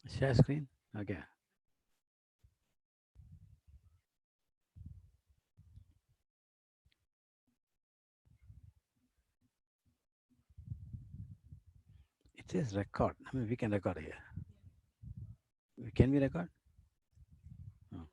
Share screen. Okay. It says record. I mean, we can record here. Can we record? Oh.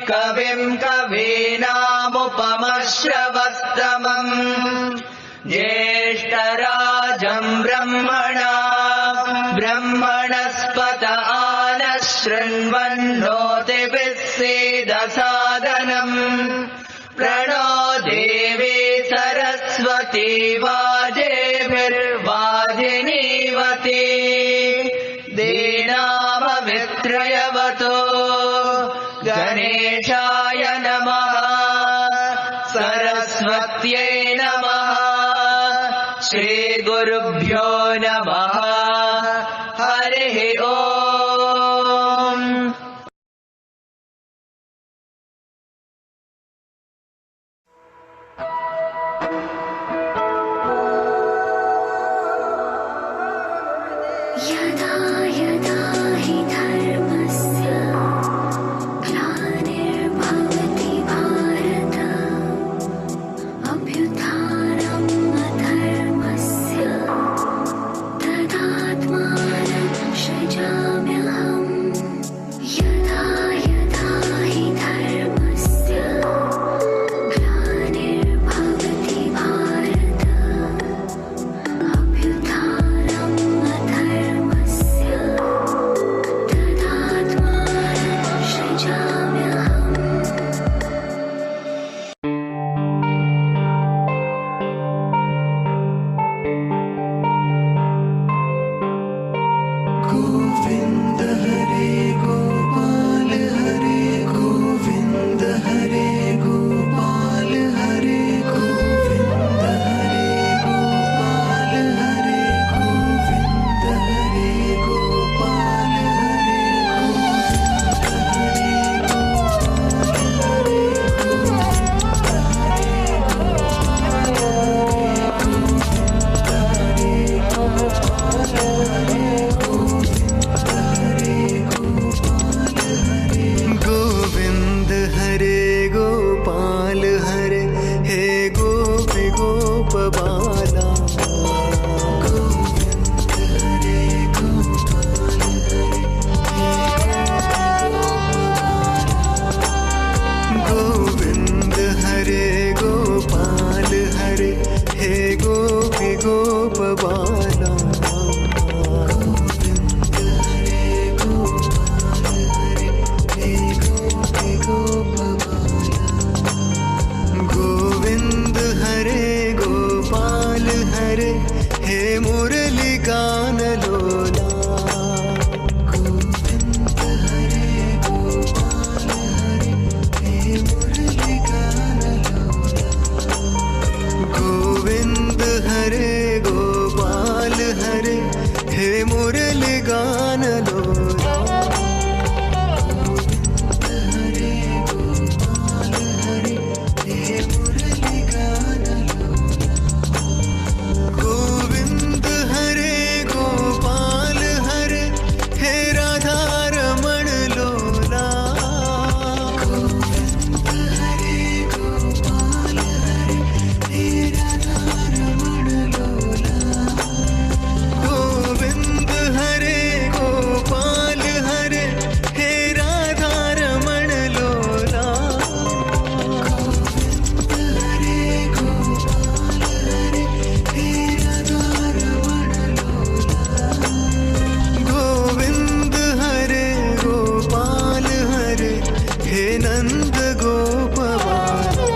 कविं कवीनामुपमश्रवस्तमम् ज्येष्ठराजं ब्रह्मणस्पत आनः शृण्वन्नोतिभिः सीदसादनम् प्रणो देवी सरस्वती वाजेभिर्वाजिनीवती दीनामवित्रयवतो गणेशाय नमः सरस्वत्यै नमः श्रीगुरुभ्यो नमः हरिः ओम्। यदा यदा हि धर्मस्य ग्लानिर्भवति भारत अभ्युत्थानम् अधर्मस्य तदात्मानं सृजाम्यहम्। यदा यदा हि धर्मस्य ग्लानिर्भवति भारत अभ्युत्थानम् अधर्मस्य तदात्मानं सृजाम्यहम्। गोविन्द हरे गोपाल हरे गोविन्द हरे गोपाल हरे गोविन्द हरे गोपाल हरे गोविन्द हरे गोपाल हरे गोविन्द हरे गोपाल हरे हे गोपी गोपबाला गोविन्द हरे गोपाल गोविन्द हरे गोपाल हरे हे गोपी गोपबाला गोविन्द हरे गोपाल हरे हे गोपी गोपबाला गोविन्द हरे गोपाल हरे हे मुरली गान लोला गोविन्द हरे गोपाल हरे हे मुरली गान लोला गोविन्द हरे गोपाल हरे हे मुरली गान लोला गोविन्द हरे गोपाल हरे हे मुरली गान लोला गोविन्द हरे गोपाल हरे हे राधा रमण लोला गोविन्द हरे गोपाल हरे हे राधा रमण लोला गोविन्द हरे गोपाल हरे हे राधा रमण लोला गोविन्द हरे गोपाल हरे हे राधा रमण लोला गोविन्द हरे गोपाल हरे हे नंद गोपबाला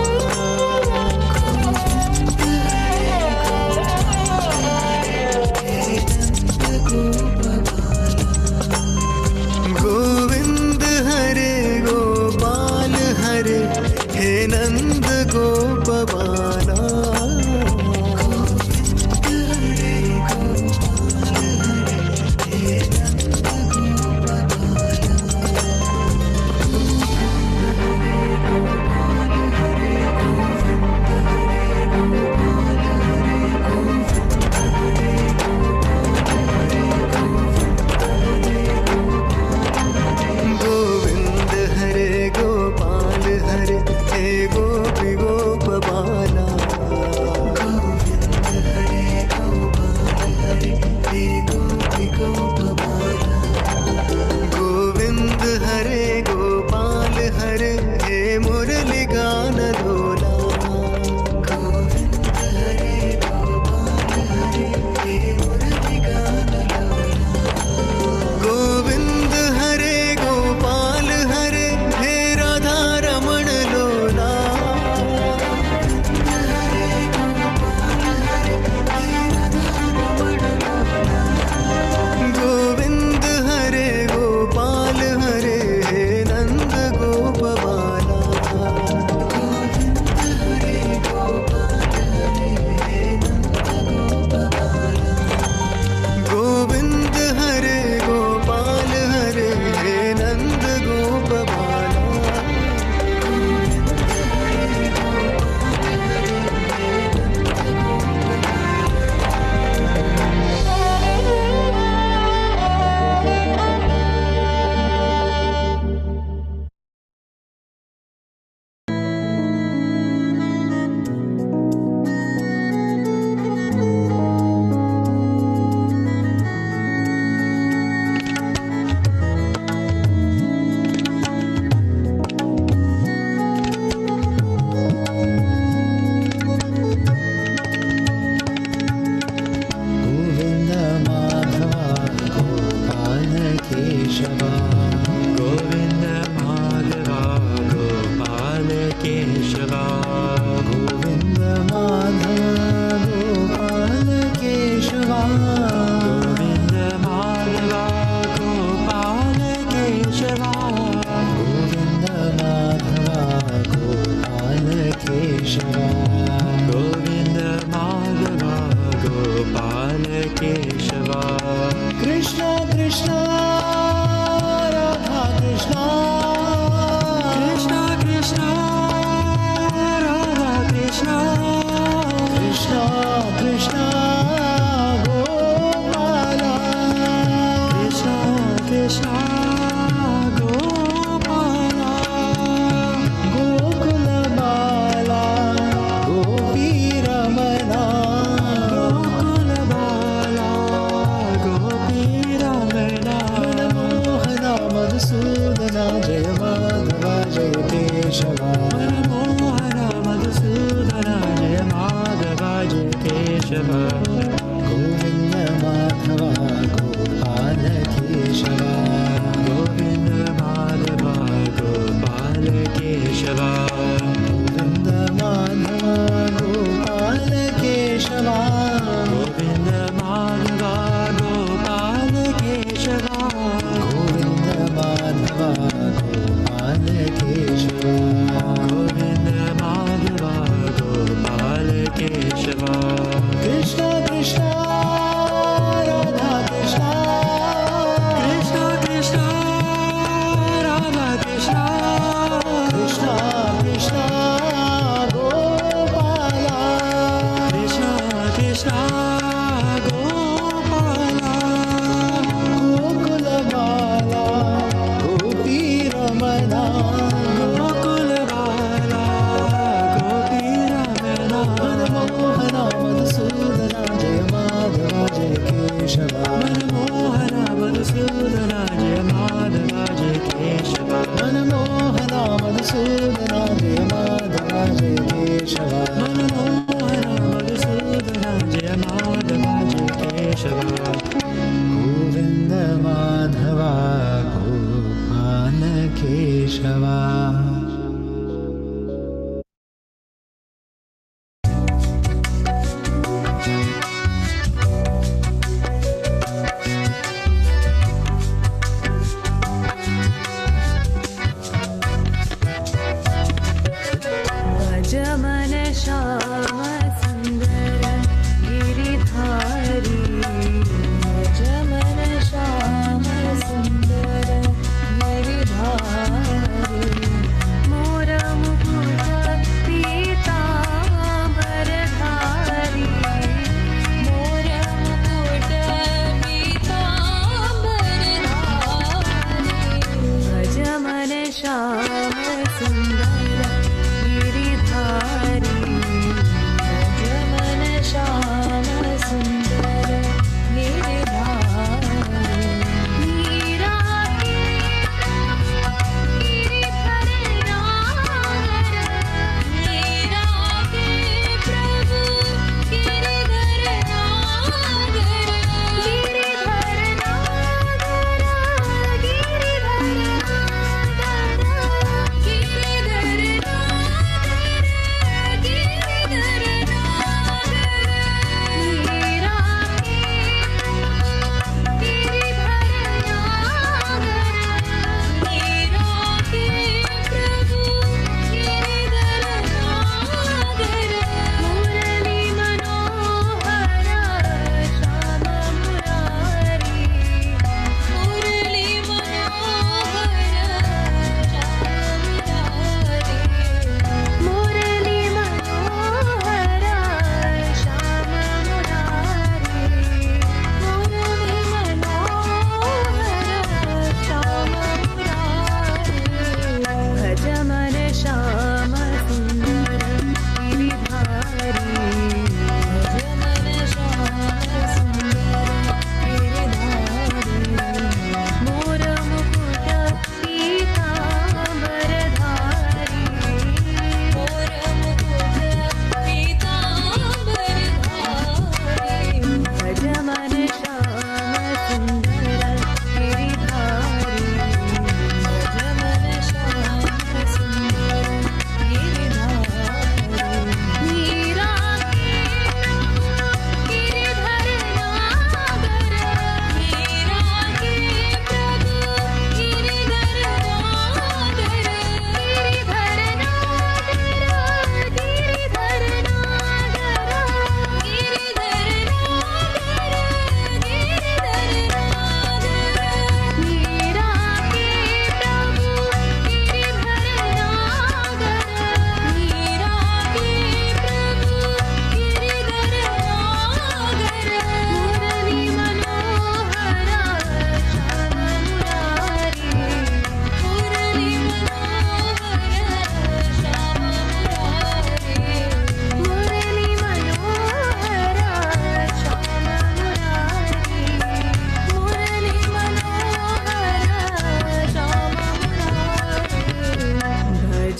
गोविन्द हरे गोविन्द हरे गोपाल हरे हे नंद गोपबाला गोविन्द हरे गोपाल हरे हे नंद गोपबाला गोविन्द हरे गोपाल केशवा मनमोहन मधुसूदन जय माधव जय केशव गोविन्द माधव गोपाल केशवा गोविन्द माधव गोपाल केशवा गोविन्द माधव गोपाल केशवा गोविन्द माधव गोपाल केशवा गोविन्द माधव गोपाल केशवा गोविन्द माधव गोपाल केशवा कृष्ण कृष्ण राधा कृष्ण कृष्ण कृष्ण राधा कृष्ण कृष्ण कृष्ण गोपाला कृष्ण कृष्ण गोपाला गोकुल बाला गोपी रमणा गोकुल बाला गोपी रमणा मनमोहन मधुसूदन जय माधव जय केशवा मनमोहन मधुसूदन जय माधव जय केशवा मनमोहन मधुसूदन जय माधव जय केशवा मनमोहन मधुसूदन जय माधव जय केशवा गोविन्द माधव गोपाल केशवा भज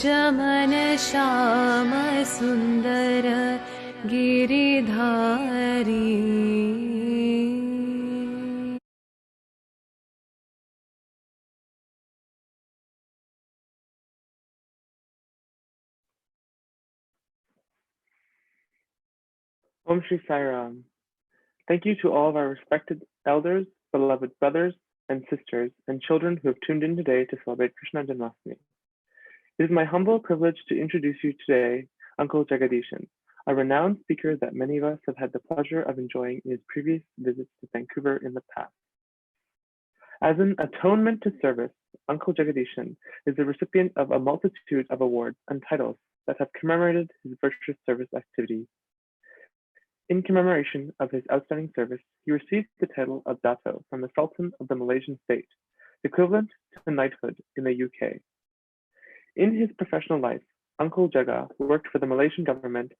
भुजमन श्याम सुन्दर Giridhari Om Shri Sai Ram. Thank you to all of our respected elders, beloved brothers and sisters, and children who have tuned in today to celebrate Krishna Janmashtami. It is my humble privilege to introduce you today Uncle Jagadishan, a renowned speaker that many of us have had the pleasure of enjoying in his previous visits to Vancouver in the past. As an atonement to service, Uncle Jagadishan is the recipient of a multitude of awards and titles that have commemorated his virtuous service activities. In commemoration of his outstanding service, he received the title of Dato from the Sultan of the Malaysian state, equivalent to knighthood in the UK. In his professional life, Uncle Jaga worked for the Malaysian government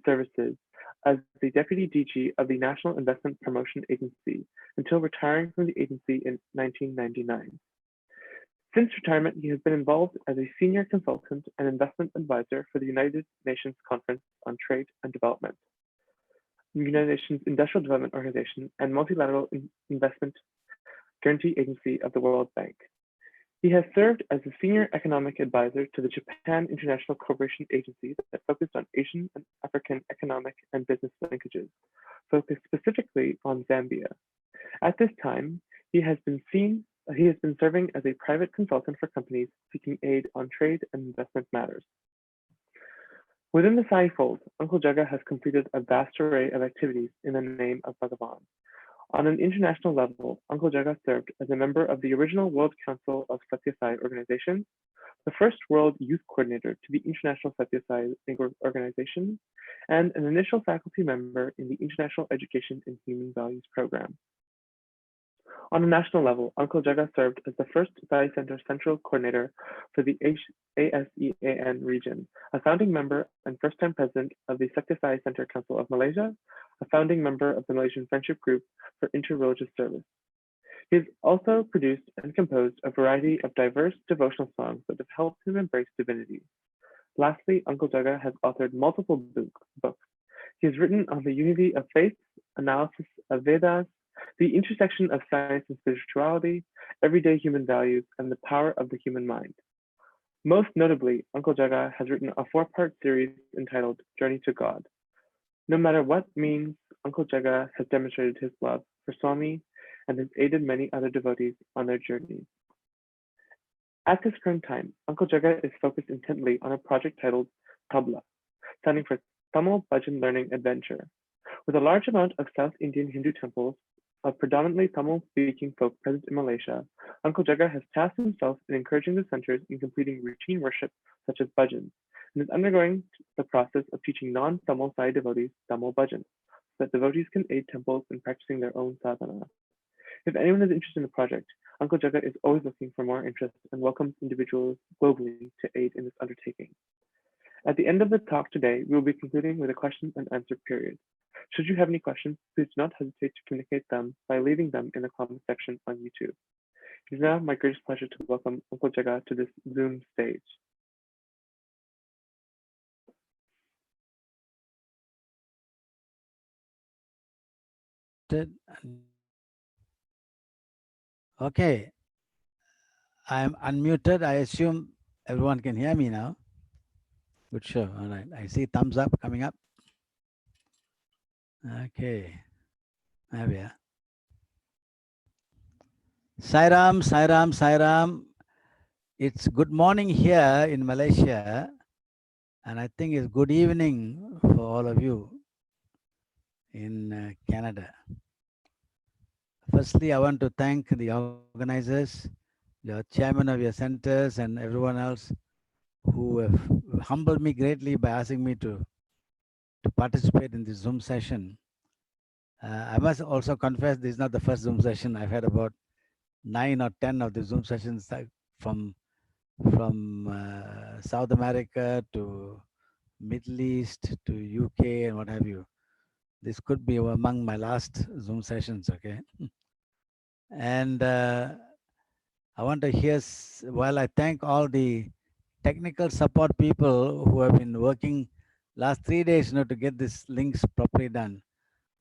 services as the Deputy DG of the National Investment Promotion Agency until retiring from the agency in 1999. Since retirement, he has been involved as a senior consultant and investment advisor for the United Nations Conference on Trade and Development, the United Nations Industrial Development Organization, and Multilateral Investment Guarantee Agency of the World Bank. He has served as a senior economic advisor to the Japan International Cooperation Agency that focused on Asian and African economic and business linkages, focused specifically on Zambia. At this time, he has been serving as a private consultant for companies seeking aid on trade and investment matters. Within the Sai fold, Uncle Jaga has completed a vast array of activities in the name of Bhagavan. On an international level, Uncle Jaga served as a member of the original World Council of Satya Sai organizations, the first World Youth Coordinator to the International Satya Sai organization, and an initial faculty member in the International Education in Human Values program. On a national level, Uncle Jaga served as the first Sai Center Central Coordinator for the ASEAN region, a founding member and first-time president of the Satya Sai Center Council of Malaysia, a founding member of the Malaysian Friendship Group for Interreligious Service. He has also produced and composed a variety of diverse devotional songs that have helped him embrace divinity. Lastly, Uncle Jaga has authored multiple books. He has written on the unity of faith, analysis of Vedas, the intersection of science and spirituality, everyday human values, and the power of the human mind. Most notably, Uncle Jaga has written a 4-part series entitled Journey to God. No matter what means, Uncle Jaga has demonstrated his love for Swami and has aided many other devotees on their journeys. At this current time, Uncle Jaga is focused intently on a project titled Tabla, standing for Tamil Bhajan Learning Adventure. With a large amount of South Indian Hindu temples of predominantly Tamil-speaking folk present in Malaysia, Uncle Jaga has tasked himself in encouraging the centers in completing routine worship such as bhajans, and is undergoing the process of teaching non-Tamil Sai devotees Tamil bhajans, so that devotees can aid temples in practicing their own sadhana. If anyone is interested in the project, Uncle Jaga is always looking for more interest and welcomes individuals globally to aid in this undertaking. At the end of the talk today, we will be concluding with a question and answer period. Should you have any questions, please do not hesitate to communicate them by leaving them in the comment section on YouTube. It is now my greatest pleasure to welcome Uncle Jaga to this Zoom stage. Okay, I am unmuted. I assume everyone can hear me now. Good show. All right. I see thumbs up coming up. Okay. There we are. Sairam, Sairam, Sairam. It's good morning here in Malaysia, and I think it's good evening for all of you in Canada. Firstly, I want to thank the organizers, the chairman of your centers, and everyone else who have humbled me greatly by asking me to participate in this Zoom session. I must also confess this is not the first Zoom session. I've had about 9 or 10 of the Zoom sessions from South America to Middle East to UK and what have you. This could be among my last Zoom sessions, okay? And I want to hear, while I thank all the technical support people who have been working last 3 days, to get this links properly done.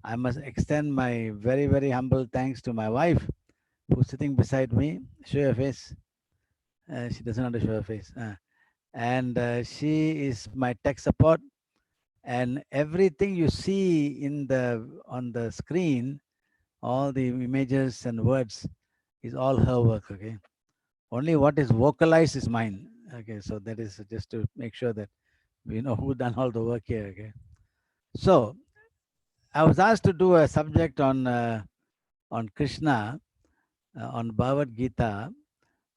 I must extend my very, very humble thanks to my wife who's sitting beside me. Show your face. She doesn't want to show her face. And she is my tech support. And everything you see on the screen, all the images and words, is all her work. Okay. Only what is vocalized is mine. Okay. So that is just to make sure that we know who done all the work here. Okay. So I was asked to do a subject on Krishna, on Bhagavad Gita,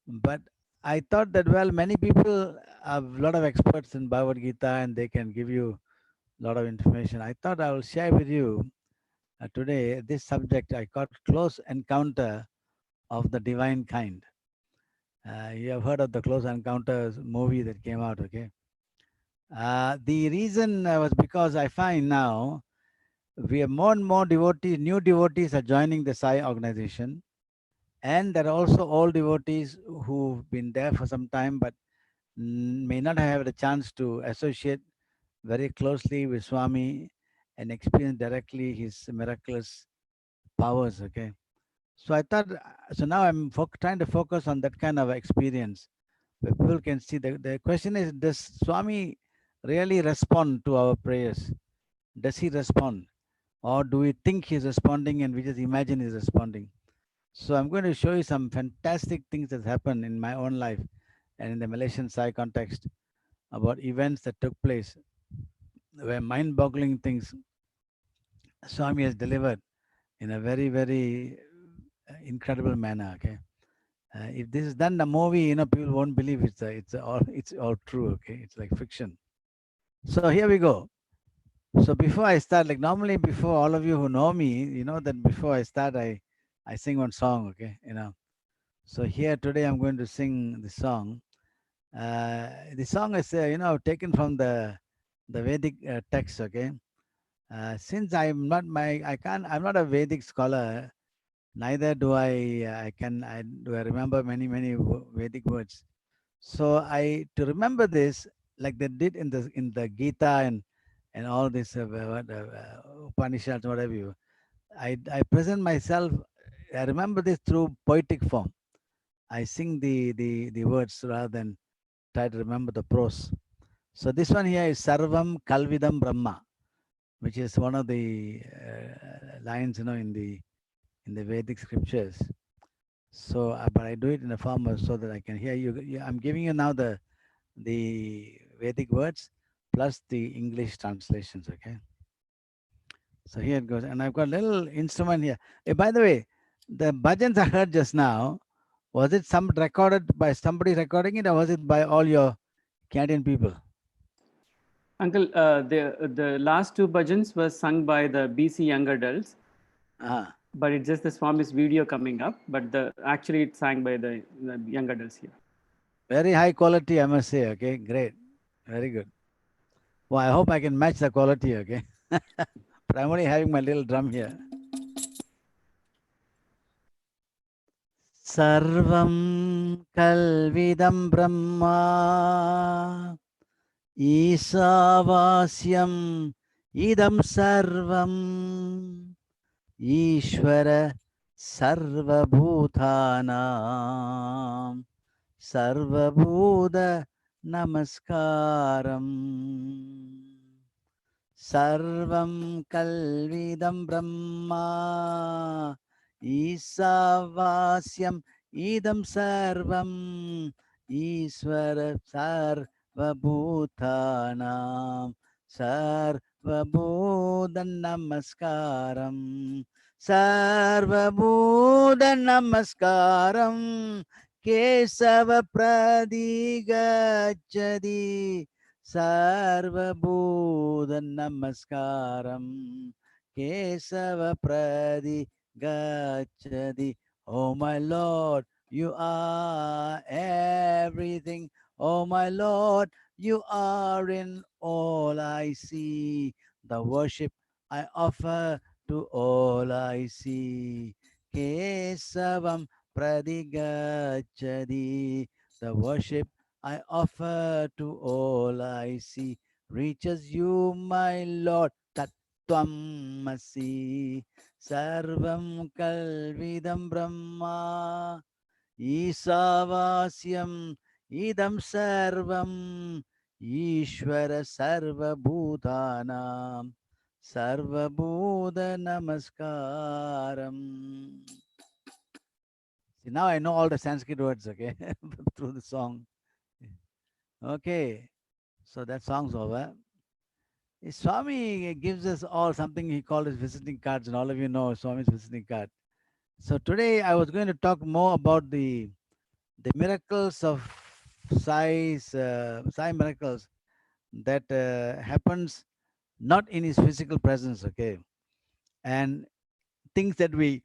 but I thought that, well, many people have a lot of experts in Bhagavad Gita and they can give you a lot of information. I thought I will share with you today this subject I called Close Encounter of the Divine Kind. You have heard of the Close Encounters movie that came out, okay? The reason was because I find now we have more and more devotees, new devotees are joining the Sai organization. And there are also old devotees who've been there for some time but may not have had a chance to associate very closely with Swami and experience directly his miraculous powers. Okay. So I thought, so now I'm trying to focus on that kind of experience where people can see. The question is, does Swami really respond to our prayers? Does he respond? Or do we think he's responding and we just imagine he's responding? So I'm going to show you some fantastic things that happen in my own life and in the Malaysian Sai context about events that took place where mind-boggling things Swami has delivered in a very, very incredible manner. Okay, if this is done the movie, people won't believe it's all true. Okay, it's like fiction. So here we go. So before I start, like normally before all of you who know me, you know that before I start, I sing one song. Okay, So here today I'm going to sing the song. The song is taken from the Vedic text. Okay, since I'm not a Vedic scholar. Neither do I remember many Vedic words. So to remember this, like they did in the Gita and all this Upanishads, whatever I present myself. I remember this through poetic form. I sing the words rather than try to remember the prose. So this one here is Sarvam Kalvidam Brahma, which is one of the lines, in the Vedic scriptures. So, but I do it in a form so that I can hear you. I'm giving you now the Vedic words plus the English translations. Okay. So here it goes, and I've got a little instrument here. Hey, by the way, the bhajans I heard just now, was it some recorded by somebody recording it, or was it by all your Canadian people? Uncle, the last two bhajans were sung by the BC young adults, but it's just the Swami's video coming up. But actually it's sang by the young adults here. Very high quality, I must say. Okay, great, very good. Well, I hope I can match the quality. Okay, but I'm only having my little drum here. Sarvam Kalvidam Brahma Isavasyam Idam Sarvam Ishvara Sarvabhutanam Sarvabhuta Namaskaram Sarvam Kalvidam Brahma Isavasyam Idam Sarvam Ishvara Sarvabhutanam Sarvabhuta Namaskaram Sarvabhuta Namaskaram Kesava Pradigachadi Sarvabhuta Namaskaram Kesava Pradigachadi. Oh my Lord, you are everything. Oh my Lord, you are in all I see. The worship I offer to all I see. Kesavam Pradigachadi. The worship I offer to all I see. Reaches you, my Lord. Tattvam Sarvam Kalvidam Brahma. Isavasyam idam sarvam Ishvara sarva bhutanam sarva bhuta namaskaram. See, now I know all the Sanskrit words, okay, through the song. Okay, so that song's over. Swami gives us all something he called his visiting cards, and all of you know Swami's visiting card. So today I was going to talk more about the miracles of Sai miracles that happens not in his physical presence, okay, and things that we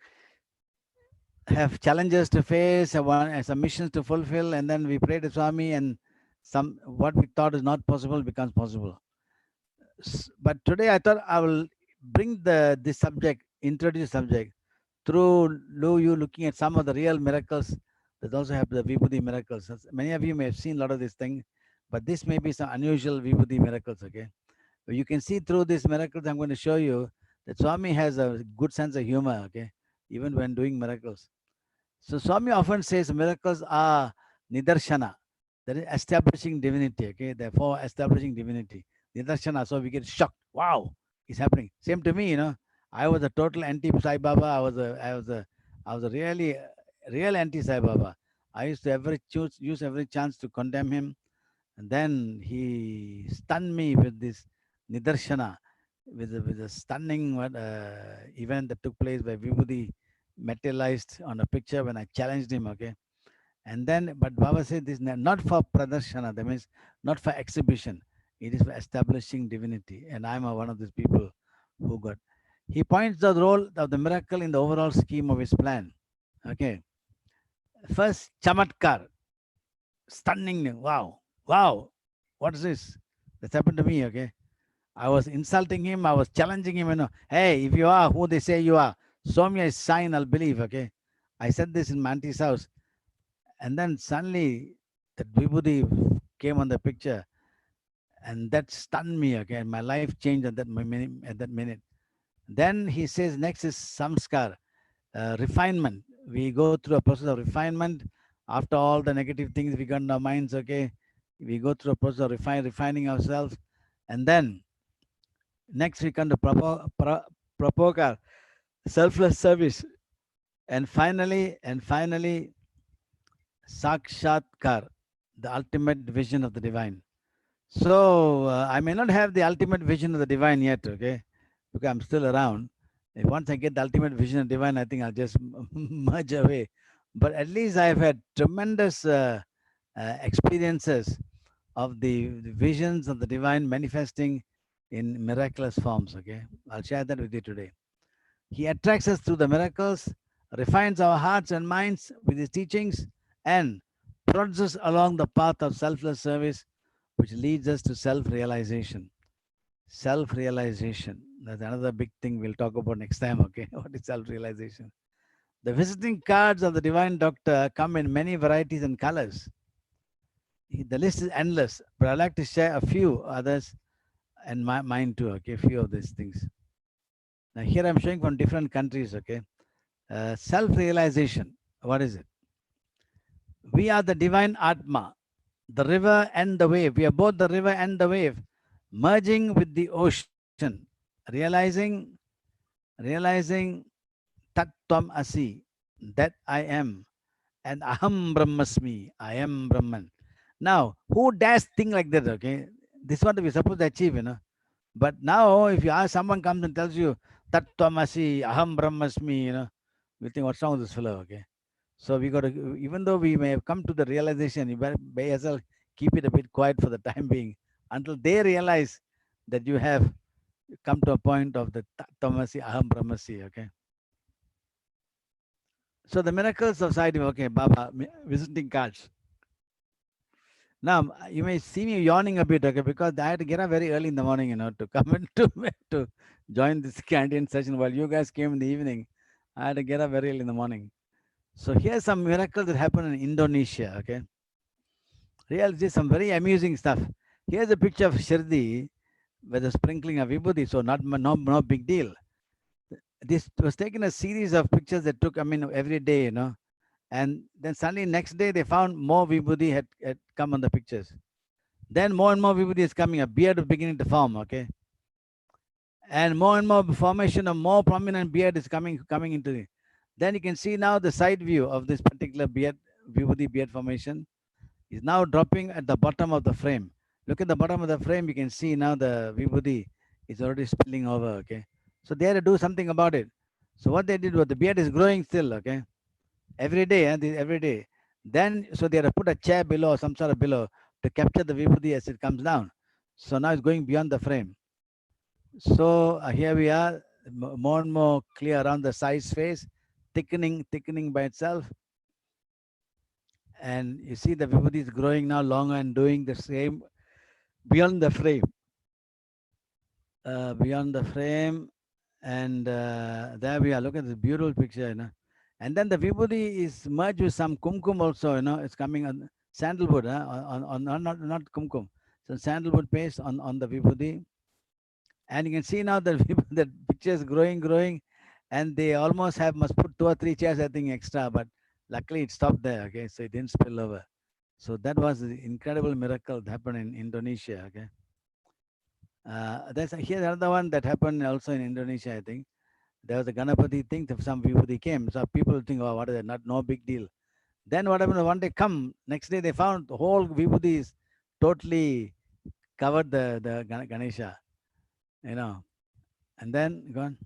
have challenges to face, some missions to fulfill, and then we pray to Swami, and some what we thought is not possible becomes possible. But today I thought I will bring this subject, introduce subject through you looking at some of the real miracles that also have the Vibhuti miracles. Many of you may have seen a lot of these things, but this may be some unusual Vibhuti miracles, okay? But you can see through these miracles, I'm going to show you that Swami has a good sense of humor, okay? Even when doing miracles. So Swami often says miracles are nidarshana, that is establishing divinity, okay? Therefore, establishing divinity. Nidarshana, so we get shocked. Wow, it's happening. Same to me, I was a total anti Sai Baba. I was a really real anti Sai Baba. I used to use every chance to condemn him, and then he stunned me with this nidarshana, with a stunning event that took place where Vibhuti materialized on a picture when I challenged him. Okay, and then but Baba said this not for pradarshana. That means not for exhibition. It is for establishing divinity, and I'm one of these people who got. He points the role of the miracle in the overall scheme of his plan. Okay, first chamatkar, stunning. Wow, wow, what is this? That's happened to me. Okay, I was insulting him. I was challenging him. Hey, if you are who they say you are, show me a sign, I'll believe. Okay, I said this in my auntie's house, and then suddenly that Vibhuti came on the picture, and that stunned me. Okay, and my life changed at that minute. Then he says next is samskar, refinement. We go through a process of refinement. After all the negative things we got in our minds, okay, we go through a process of refining ourselves, and then next we come to propokar, selfless service, and finally sakshatkar, the ultimate vision of the divine. So I may not have the ultimate vision of the divine yet, okay, because I'm still around. Once I get the ultimate vision of divine, I think I'll just merge away. But at least I've had tremendous experiences of the visions of the divine manifesting in miraculous forms. Okay, I'll share that with you today. He attracts us through the miracles, refines our hearts and minds with his teachings, and prods us along the path of selfless service, which leads us to self-realization. Self-realization. That's another big thing we'll talk about next time. Okay, what is self-realization? The visiting cards of the divine doctor come in many varieties and colors. The list is endless, but I'd like to share a few others and mine too. Okay, a few of these things. Now here I'm showing from different countries. Okay, self-realization. What is it? We are the divine Atma, the river and the wave. We are both the river and the wave, merging with the ocean, realizing Tattvam Asi, that I am, and Aham Brahmasmi, I am Brahman. Now, who dares think like that? Okay, this is what we're supposed to achieve, But now, if you ask someone comes and tells you Tattvam Asi, Aham Brahmasmi, we think what's wrong with this fellow? Okay, so we got to, even though we may have come to the realization, you better by yourself keep it a bit quiet for the time being until they realize that you have come to a point of the Tattvamasi, Aham Brahmasi. Okay. So the miracles of Sai, okay, Baba, visiting cards. Now you may see me yawning a bit, okay, because I had to get up very early in the morning, to come and to join this canteen session while you guys came in the evening. I had to get up very early in the morning. So here's some miracles that happen in Indonesia, okay. Really, this is some very amusing stuff. Here's a picture of Shirdi with a sprinkling of vibhuti, so no big deal. This was taken a series of pictures that took, I mean, every day, and then suddenly next day they found more vibhuti had come on the pictures. Then more and more vibhuti is coming, a beard is beginning to form, okay? And more formation of more prominent beard is coming into it. Then you can see now the side view of this particular beard, vibhuti beard formation is now dropping at the bottom of the frame. Look at the bottom of the frame, you can see now the vibhuti is already spilling over, okay? So they had to do something about it. So what they did was the beard is growing still, okay? Every day, every day. Then, so they had to put a chair below, some sort of below, to capture the vibhuti as it comes down. So now it's going beyond the frame. So here we are, more and more clear around the size face, thickening by itself. And you see the vibhuti is growing now longer and doing the same beyond the frame. Beyond the frame. And there we are. Look at this beautiful picture, And then the vibhuti is merged with some kumkum also, It's coming on sandalwood, not kumkum. So sandalwood paste on the vibhuti. And you can see now that the picture is growing, and they almost must put 2 or 3 chairs, I think, extra, but luckily it stopped there, okay, so it didn't spill over. So that was the incredible miracle that happened in Indonesia, okay. Here's another one that happened also in Indonesia, I think. There was a Ganapati thing, some vibhuti came, so people think, oh, what is that, no big deal. Then what happened, one day next day they found the whole vibhuti is totally covered the Ganesha, and then gone.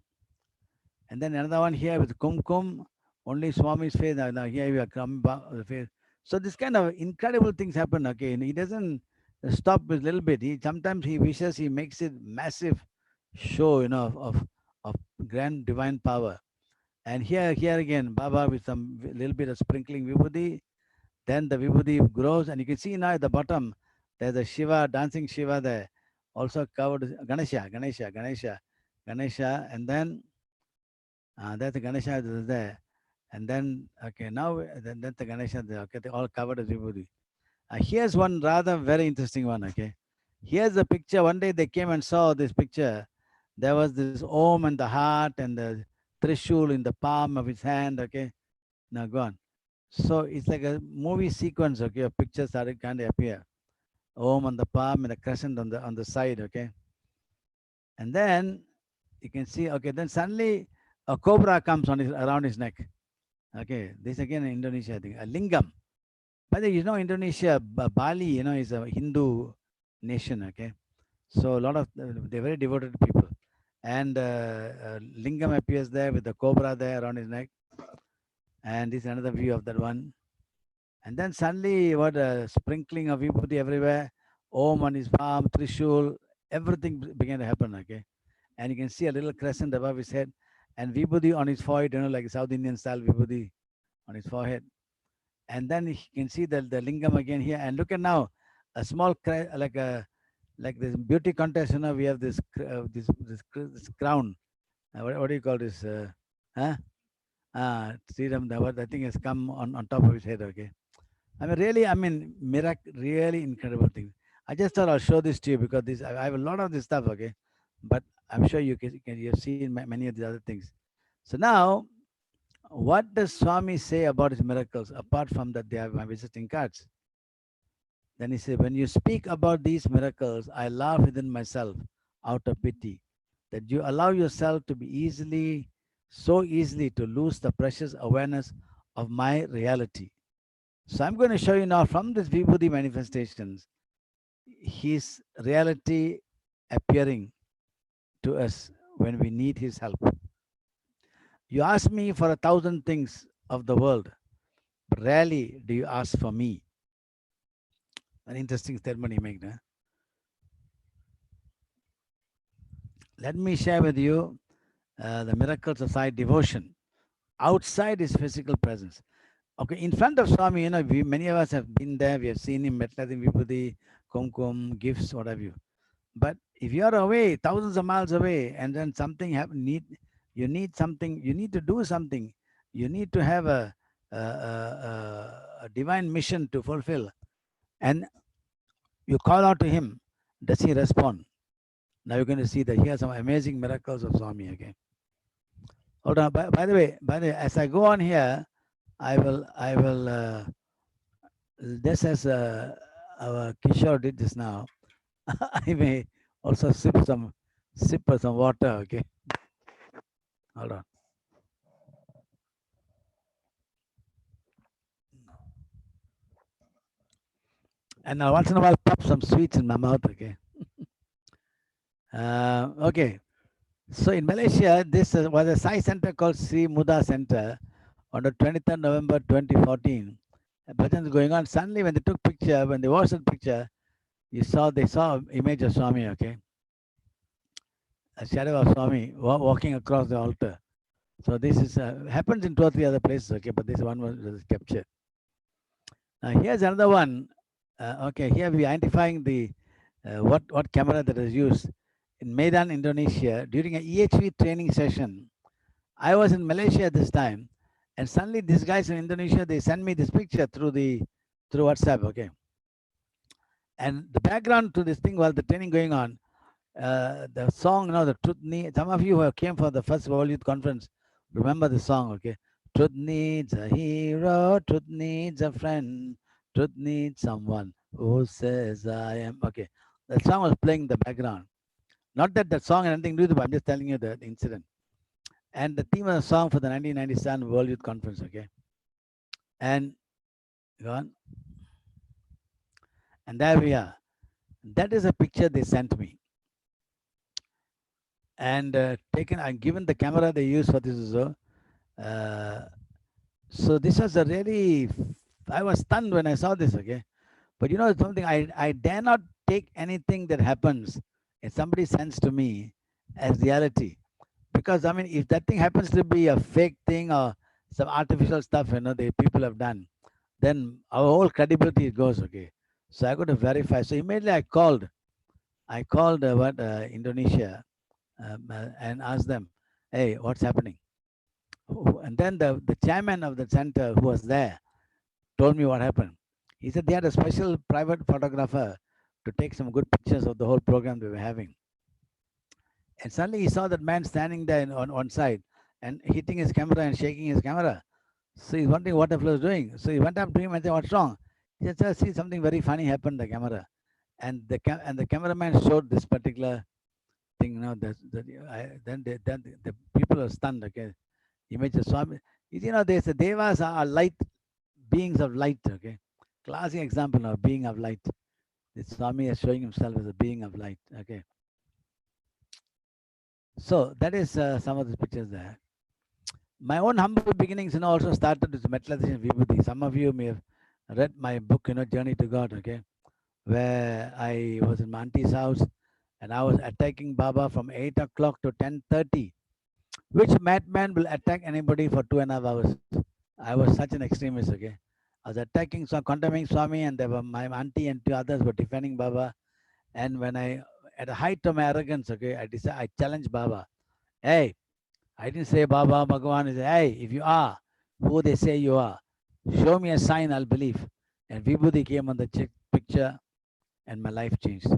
And then another one here with kumkum, only Swami's face. Now here we are coming back the face. So this kind of incredible things happen. Okay, and he doesn't stop with a little bit. Sometimes he wishes he makes it massive show, of grand divine power. And here again, Baba with some little bit of sprinkling vibhuti. Then the vibhuti grows, and you can see now at the bottom there's a Shiva, dancing Shiva there, also covered Ganesha, and then that's the Ganesha is there. And then, okay, now that's the Ganesha there. Okay, they all covered as vibhuti. Here's one rather very interesting one. Okay, here's a picture. One day they came and saw this picture. There was this Om and the heart and the Trishul in the palm of his hand. Okay, now gone. So it's like a movie sequence. Okay, a picture started kind of appear. Om on the palm and a crescent on the side. Okay, and then you can see. Okay, then suddenly a cobra comes around his neck. Okay, this again in Indonesia, I think, a lingam. But Indonesia, Bali, is a Hindu nation. Okay, so a lot of they're very devoted people, and lingam appears there with the cobra there around his neck, and this is another view of that one. And then suddenly, what a sprinkling of vibhuti everywhere, Om on his palm, Trishul, everything began to happen. Okay, and you can see a little crescent above his head, and vibhuti on his forehead, like South Indian style vibhuti on his forehead. And then you can see the lingam again here. And look at now, a small like this beauty contest. We have this crown. What do you call this? Huh? Sriram, I think has come on top of his head. Okay. Really, really incredible thing. I just thought I'll show this to you because I have a lot of this stuff. Okay, but I'm sure you've seen many of the other things. So now, what does Swami say about his miracles apart from that they have my visiting cards? Then he said, when you speak about these miracles, I laugh within myself out of pity that you allow yourself to be so easily to lose the precious awareness of my reality. So I'm going to show you now from this Vibhuti manifestations, his reality appearing to us when we need his help. You ask me for 1,000 things of the world, but rarely do you ask for me. An interesting statement he made. Huh? Let me share with you the miracles of Sai devotion outside his physical presence. Okay, in front of Swami, many of us have been there. We have seen him, Metlathim Vibhuti, Kumkum, gifts, what have you. But if you are away, thousands of miles away, and then something you need something, you need to do something, you need to have a divine mission to fulfill. And you call out to him, does he respond? Now you're going to see that here are some amazing miracles of Swami. Okay. Hold on. By the way, as I go on here, I will, just as our Kishore did just now, I may also sip of some water. Okay. Hold on. And now once in a while, pop some sweets in my mouth. Okay. Okay. So in Malaysia, this was a Sai center called Sri Muda Center on the 23rd November 2014. A bhajan is going on. Suddenly, when they took picture, when they watched the picture, they saw an image of Swami. Okay, a shadow of Swami walking across the altar. So this is happens in 2 or 3 other places. Okay, but this one was captured. Now here's another one. Okay, here we are identifying the what camera that is used in Medan, Indonesia during a EHV training session. I was in Malaysia at this time, and suddenly these guys in Indonesia, they send me this picture through WhatsApp. Okay, and the background to this thing while the training going on, the song, the truth needs. Some of you who came for the first World Youth Conference remember the song. Okay, truth needs a hero, truth needs a friend, truth needs someone who says I am. Okay, that song was playing in the background. Not that the song had anything to do with it, but I'm just telling you the incident. And the theme of the song for the 1997 World Youth Conference. Okay, and go on. And there we are. That is a picture they sent me. And I'm given the camera they use for this. So this was a really, I was stunned when I saw this. Okay, but something, I dare not take anything that happens if somebody sends to me as reality, because I mean, if that thing happens to be a fake thing or some artificial stuff, the people have done, then our whole credibility goes. Okay, so I got to verify. So immediately I called Indonesia, and asked them, hey, what's happening? And then the chairman of the center who was there told me what happened. He said they had a special private photographer to take some good pictures of the whole program they were having. And suddenly he saw that man standing there on one side and hitting his camera and shaking his camera. So he's wondering what the fellow is doing. So he went up to him and said, what's wrong? He said, sir, see, something very funny happened to the camera. And the cameraman showed this particular thing. Then the people are stunned. Okay, image of Swami. They say devas are light beings of light. Okay, classic example of being of light. The Swami is showing himself as a being of light. Okay, so that is some of the pictures there. My own humble beginnings, also started with metallization vibhuti. Some of you may have read my book, Journey to God. Okay, where I was in my auntie's house and I was attacking Baba from 8 o'clock to 10:30. Which madman will attack anybody for 2.5 hours? I was such an extremist. Okay, I was attacking, condemning Swami, and there were my auntie and 2 others were defending Baba. And when at the height of my arrogance, okay, I challenged Baba. Hey, I didn't say Baba Bhagavan. I said, hey, if you are who they say you are, show me a sign, I'll believe. And Vibhuti came on the picture, and my life changed.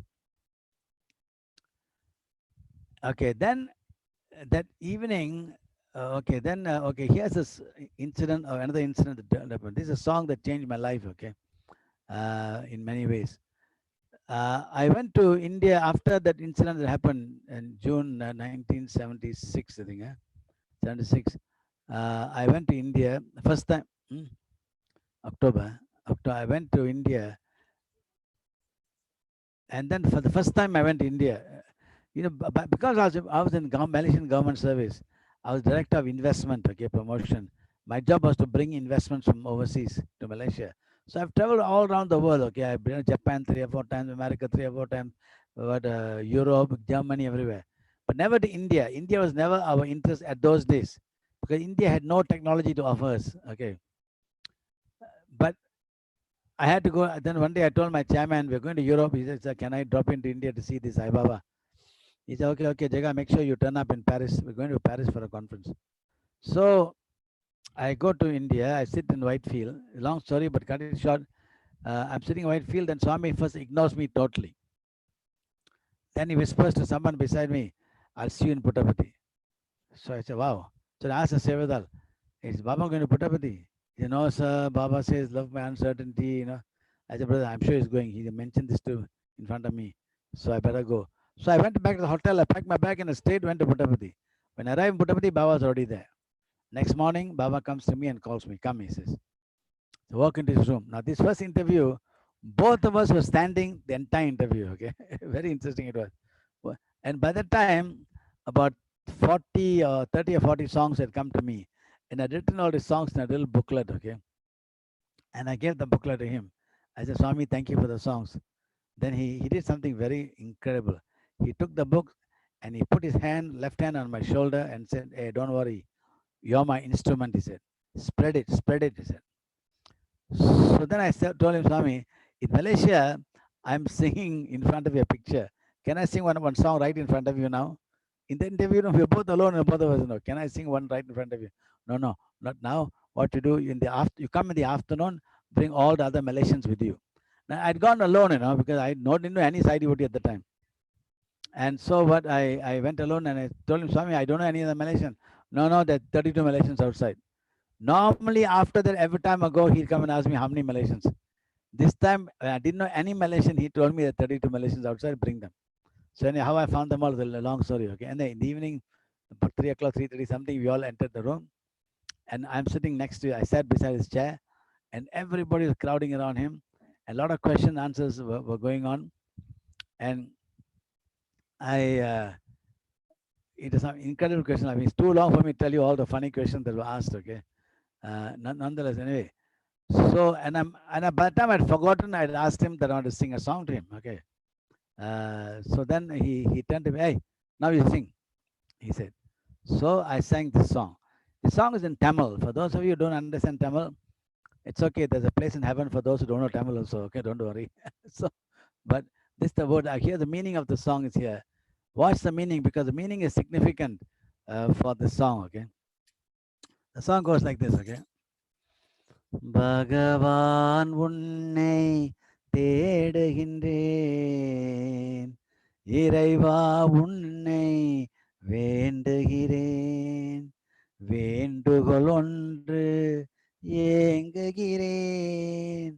Okay, then that evening, here's this incident or another incident that happened. This is a song that changed my life. Okay, in many ways. I went to India after that incident that happened in June 1976, I think. 76. I went to India first time. October. I went to India, and then for the first time I went to India. Because I was in Malaysian government service. I was director of investment. Okay, promotion. My job was to bring investments from overseas to Malaysia. So I've traveled all around the world. Okay, I've been to Japan 3 or 4 times, America 3 or 4 times, Europe, Germany, everywhere, but never to India. India was never our interest at those days because India had no technology to offer us. Okay, but I had to go. Then one day I told my chairman, we're going to Europe. He said, sir, can I drop into India to see this Sai Baba? He said, okay, Jaga, make sure you turn up in Paris. We're going to Paris for a conference. So I go to India. I sit in Whitefield. Long story, but cut it short. I'm sitting in Whitefield, and Swami first ignores me totally. Then he whispers to someone beside me, I'll see you in Puttapati. So I said, wow. So I asked the Sevadal, is Baba going to Puttapati? You know, sir, Baba says, love my uncertainty, you know. I said, brother, I'm sure he's going. He mentioned this to in front of me. So I better go. So I went back to the hotel. I packed my bag and I stayed, went to Puttapati. When I arrived in Puttapati, Baba was already there. Next morning, Baba comes to me and calls me. Come, he says. So walk into his room. Now, this first interview, both of us were standing the entire interview. Okay. Very interesting it was. And by that time, about 40 or 30 or 40 songs had come to me. And I'd written all the songs in a little booklet. Okay. And I gave the booklet to him. I said, Swami, thank you for the songs. Then he did something very incredible. He took the book and he put his left hand on my shoulder and said, hey, don't worry. You're my instrument, he said. Spread it, he said. So then I told him, Swami, in Malaysia, I'm singing in front of your picture. Can I sing one song right in front of you now? In the interview room, we're both alone and both of us know. Can I sing one right in front of you? No, not now. What you do in the you come in the afternoon, bring all the other Malaysians with you. Now I'd gone alone, because I didn't know any side devotee at the time. And so what I went alone and I told him, Swami, I don't know any other Malaysian. No, there are 32 Malaysians outside. Normally after that, every time I go, he'd come and ask me how many Malaysians. This time I didn't know any Malaysian. He told me that 32 Malaysians outside, bring them. So anyhow, how I found them all is a long story. Okay. And then in the evening, about 3 o'clock, 3:30 something, we all entered the room. And I'm sitting next to, I sat beside his chair and everybody was crowding around him. A lot of question answers were going on. And it is an incredible question. I mean, it's too long for me to tell you all the funny questions that were asked. Okay. Nonetheless, anyway. So, by the time I'd forgotten, I'd asked him that I want to sing a song to him. Okay. So then he turned to me, hey, now you sing, he said. So I sang this song. The song is in Tamil. For those of you who don't understand Tamil, it's okay. There's a place in heaven for those who don't know Tamil also. Okay, don't worry. So, but this the word. Here the meaning of the song is here. Watch the meaning because the meaning is significant for the song. Okay. The song goes like this. Okay. பகவான் உன்னை தேடுகின்றேன் இறைவா உன்னை வேண்டுகிறேன் வேண்டுகோள் ஒன்று ஏங்குகிறேன்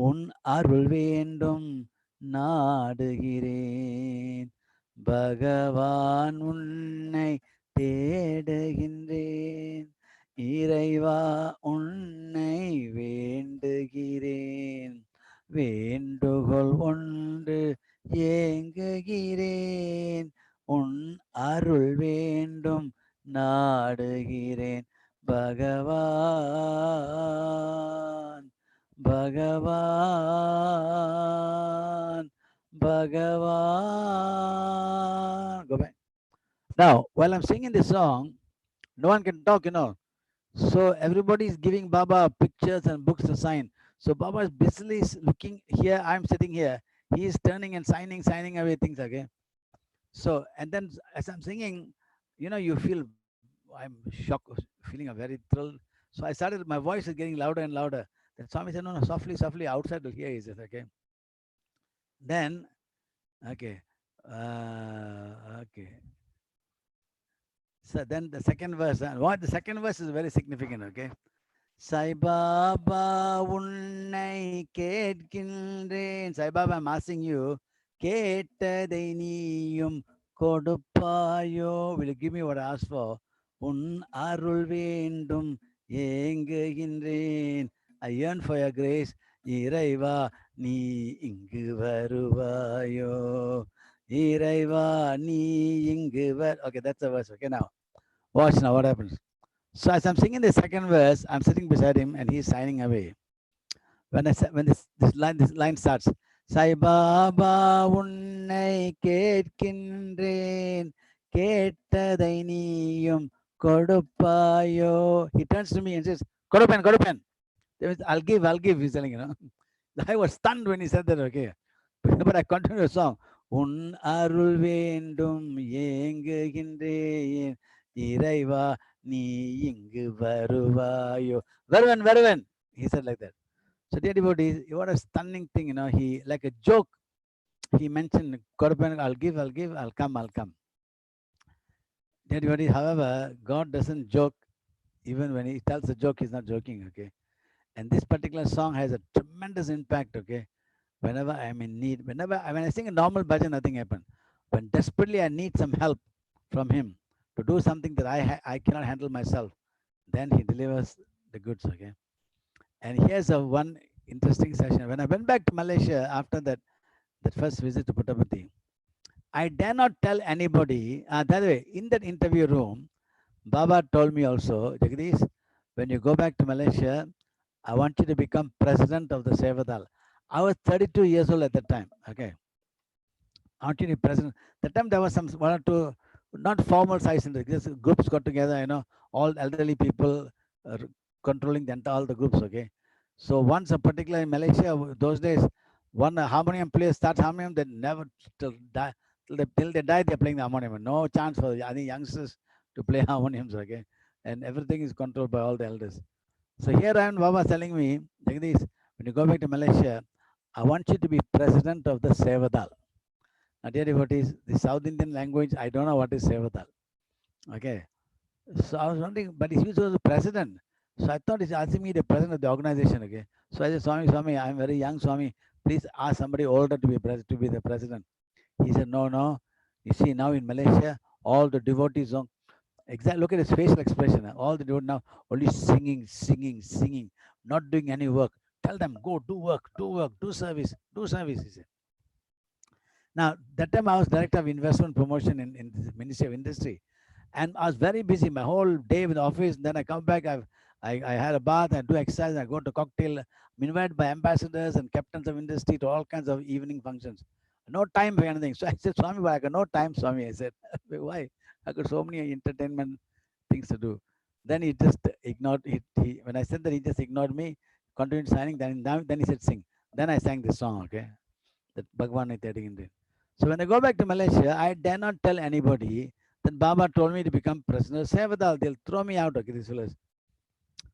உன் அருள் வேண்டும் நாடுகிறேன் பகவான் உன்னை தேடுகின்றேன் இறைவா உன்னை வேண்டுகிறேன் வேண்டுகோள் ஒன்று ஏங்குகிறேன் உன் அருள் வேண்டும் நாடுகிறேன் பகவான் பகவான் பகவான். Go back. Now, while I'm singing this song, no one can talk, So everybody is giving Baba pictures and books to sign. So Baba is busily looking here. I'm sitting here. He is turning and signing away things. Okay. So, and then as I'm singing, you feel I'm shocked, feeling a very thrill. So I started, my voice is getting louder and louder. Then Swami said, no, softly, outside will hear. He says, okay. Then, okay. Okay. So then the second verse, the second verse is very significant, okay? Sai Baba unnai ketkinren. Sai Baba, I'm asking you, kettadai neeyum kodupayo. Will you give me what I asked for? Un arul vendum yenguginren. I yearn for your grace. Iraiva ni ingu varuvayo. Iraiva ni ingu var. Okay, that's the verse. Okay, now watch now what happens. So as I'm singing the second verse, I'm sitting beside him and he's signing away. When this line starts, Sai Baba unnai ketkinren kettadai neeyum kodupayo. He turns to me and says, Kodupen. I'll give, he's telling, I was stunned when he said that, okay. But I continue the song. Un arul vendum yenguginren Iraiva நீ இங்கு வருவாயோ. Varuvan, he said like that. So dear devotees, what a stunning thing, he, like a joke, he mentioned, Korban, I'll give, I'll come. Dear devotees, however, God doesn't joke. Even when he tells a joke, he's not joking, okay? And this particular song has a tremendous impact, okay? Whenever I'm in need, when I sing a normal bhajan, nothing happens. When desperately I need some help from him to do something that I cannot handle myself, then he delivers the goods, okay? And here's a one interesting session. When I went back to Malaysia after that first visit to Puttaparthi, I dare not tell anybody. By the way, in that interview room, Baba told me also, Jagdish, when you go back to Malaysia, I want you to become president of the Sevadal. I was 32 years old at that time. Okay. I want you to be president. That time there was some one or two, not formal size groups got together, all elderly people controlling all the groups. Okay. So once a particular in Malaysia, those days, one harmonium player starts harmonium, they never till die till they die, they're playing the harmonium. No chance for any youngsters to play harmoniums, okay? And everything is controlled by all the elders. So here I am, Baba telling me, Jagdish, when you go back to Malaysia, I want you to be president of the Sevadal. Now, dear devotees, the South Indian language, I don't know what is Sevadal. Okay. So I was wondering, but he was the president. So I thought he's asking me the president of the organization. Okay. So I said, Swami, I'm very young, Swami. Please ask somebody older to be the president. He said, no. You see, now in Malaysia, all the devotees, exactly, look at his facial expression. All the devotees now only singing, not doing any work. Tell them, go do work, do service, he said. Now, that time I was director of investment promotion in the Ministry of Industry. And I was very busy my whole day with the office. Then I come back, I had a bath, I do exercise, I go to cocktail. I'm invited by ambassadors and captains of industry to all kinds of evening functions. No time for anything. So I said, Swami, but I got no time, Swami. I said, why? I got so many entertainment things to do. Then he just ignored it. When I said that, he just ignored me, continued signing. Then he said, sing. Then I sang this song, okay? That Bhagwan Ithadin. So when I go back to Malaysia, I dare not tell anybody that Baba told me to become president of Sevadal. They'll throw me out, okay, these fellows.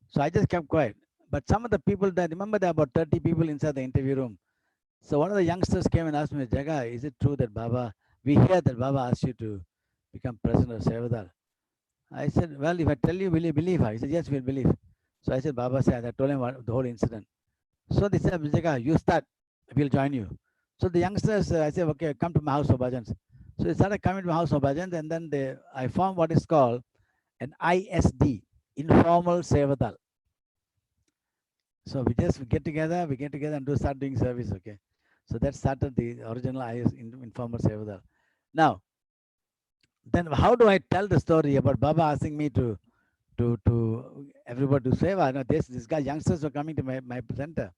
So I just kept quiet. But some of the people that, remember there were about 30 people inside the interview room. So one of the youngsters came and asked me, Jaga, is it true that Baba, we hear that Baba asked you to become president of Sevadal? I said, well, if I tell you, will you believe her? He said, yes, we'll believe. So I said, Baba said, I told him the whole incident. So they said, Jaga, you start, we'll join you. So the youngsters, I said, okay, come to my house for bhajans. So they started coming to my house for bhajans, and then I formed what is called an ISD, Informal Sevadal. So we get together and start doing service, okay? So that started the original Informal Sevadal. Now, then how do I tell the story about Baba asking me to everybody to seva? No, this guy, youngsters were coming to my center.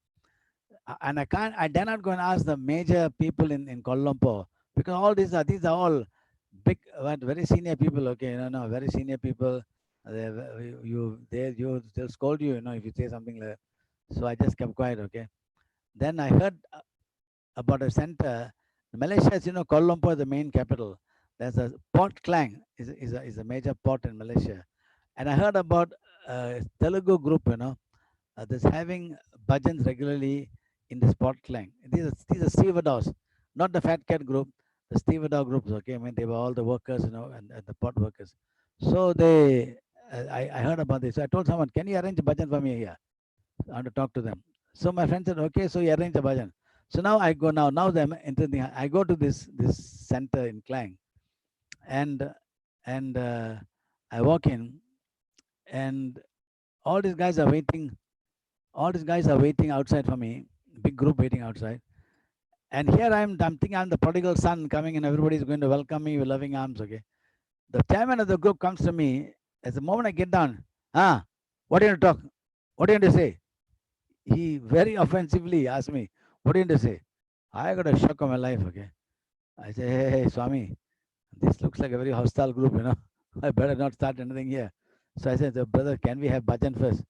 And I dare not go and ask the major people in Kuala Lumpur, because all these are all big, very senior people. Okay, no, very senior people. They'll scold you, if you say something like that. So I just kept quiet. Okay. Then I heard about a center. Malaysia, as you know, Kuala Lumpur is the main capital. There's a Port Klang is a major port in Malaysia, and I heard about a Telugu group. That's having bhajans regularly in the Port Klang. These are stevedores, not the Fat Cat group, the stevedore groups. Okay, I mean they were all the workers, and the port workers. So I heard about this. So I told someone, can you arrange a bhajan for me here? I want to talk to them. So my friend said, okay, so you arrange a bhajan. So now I go I go to this center in Klang, and I walk in, and all these guys are waiting. All these guys are waiting outside for me. Big group waiting outside. And here I'm thinking I'm the prodigal son coming, and everybody's going to welcome me with loving arms. Okay. The chairman of the group comes to me. At the moment I get down, what are you going to talk? What are you going to say? He very offensively asked me, what are you going to say? I got a shock of my life. Okay. I say, hey, Swami, this looks like a very hostile group, I better not start anything here. So I said, brother, can we have bhajan first?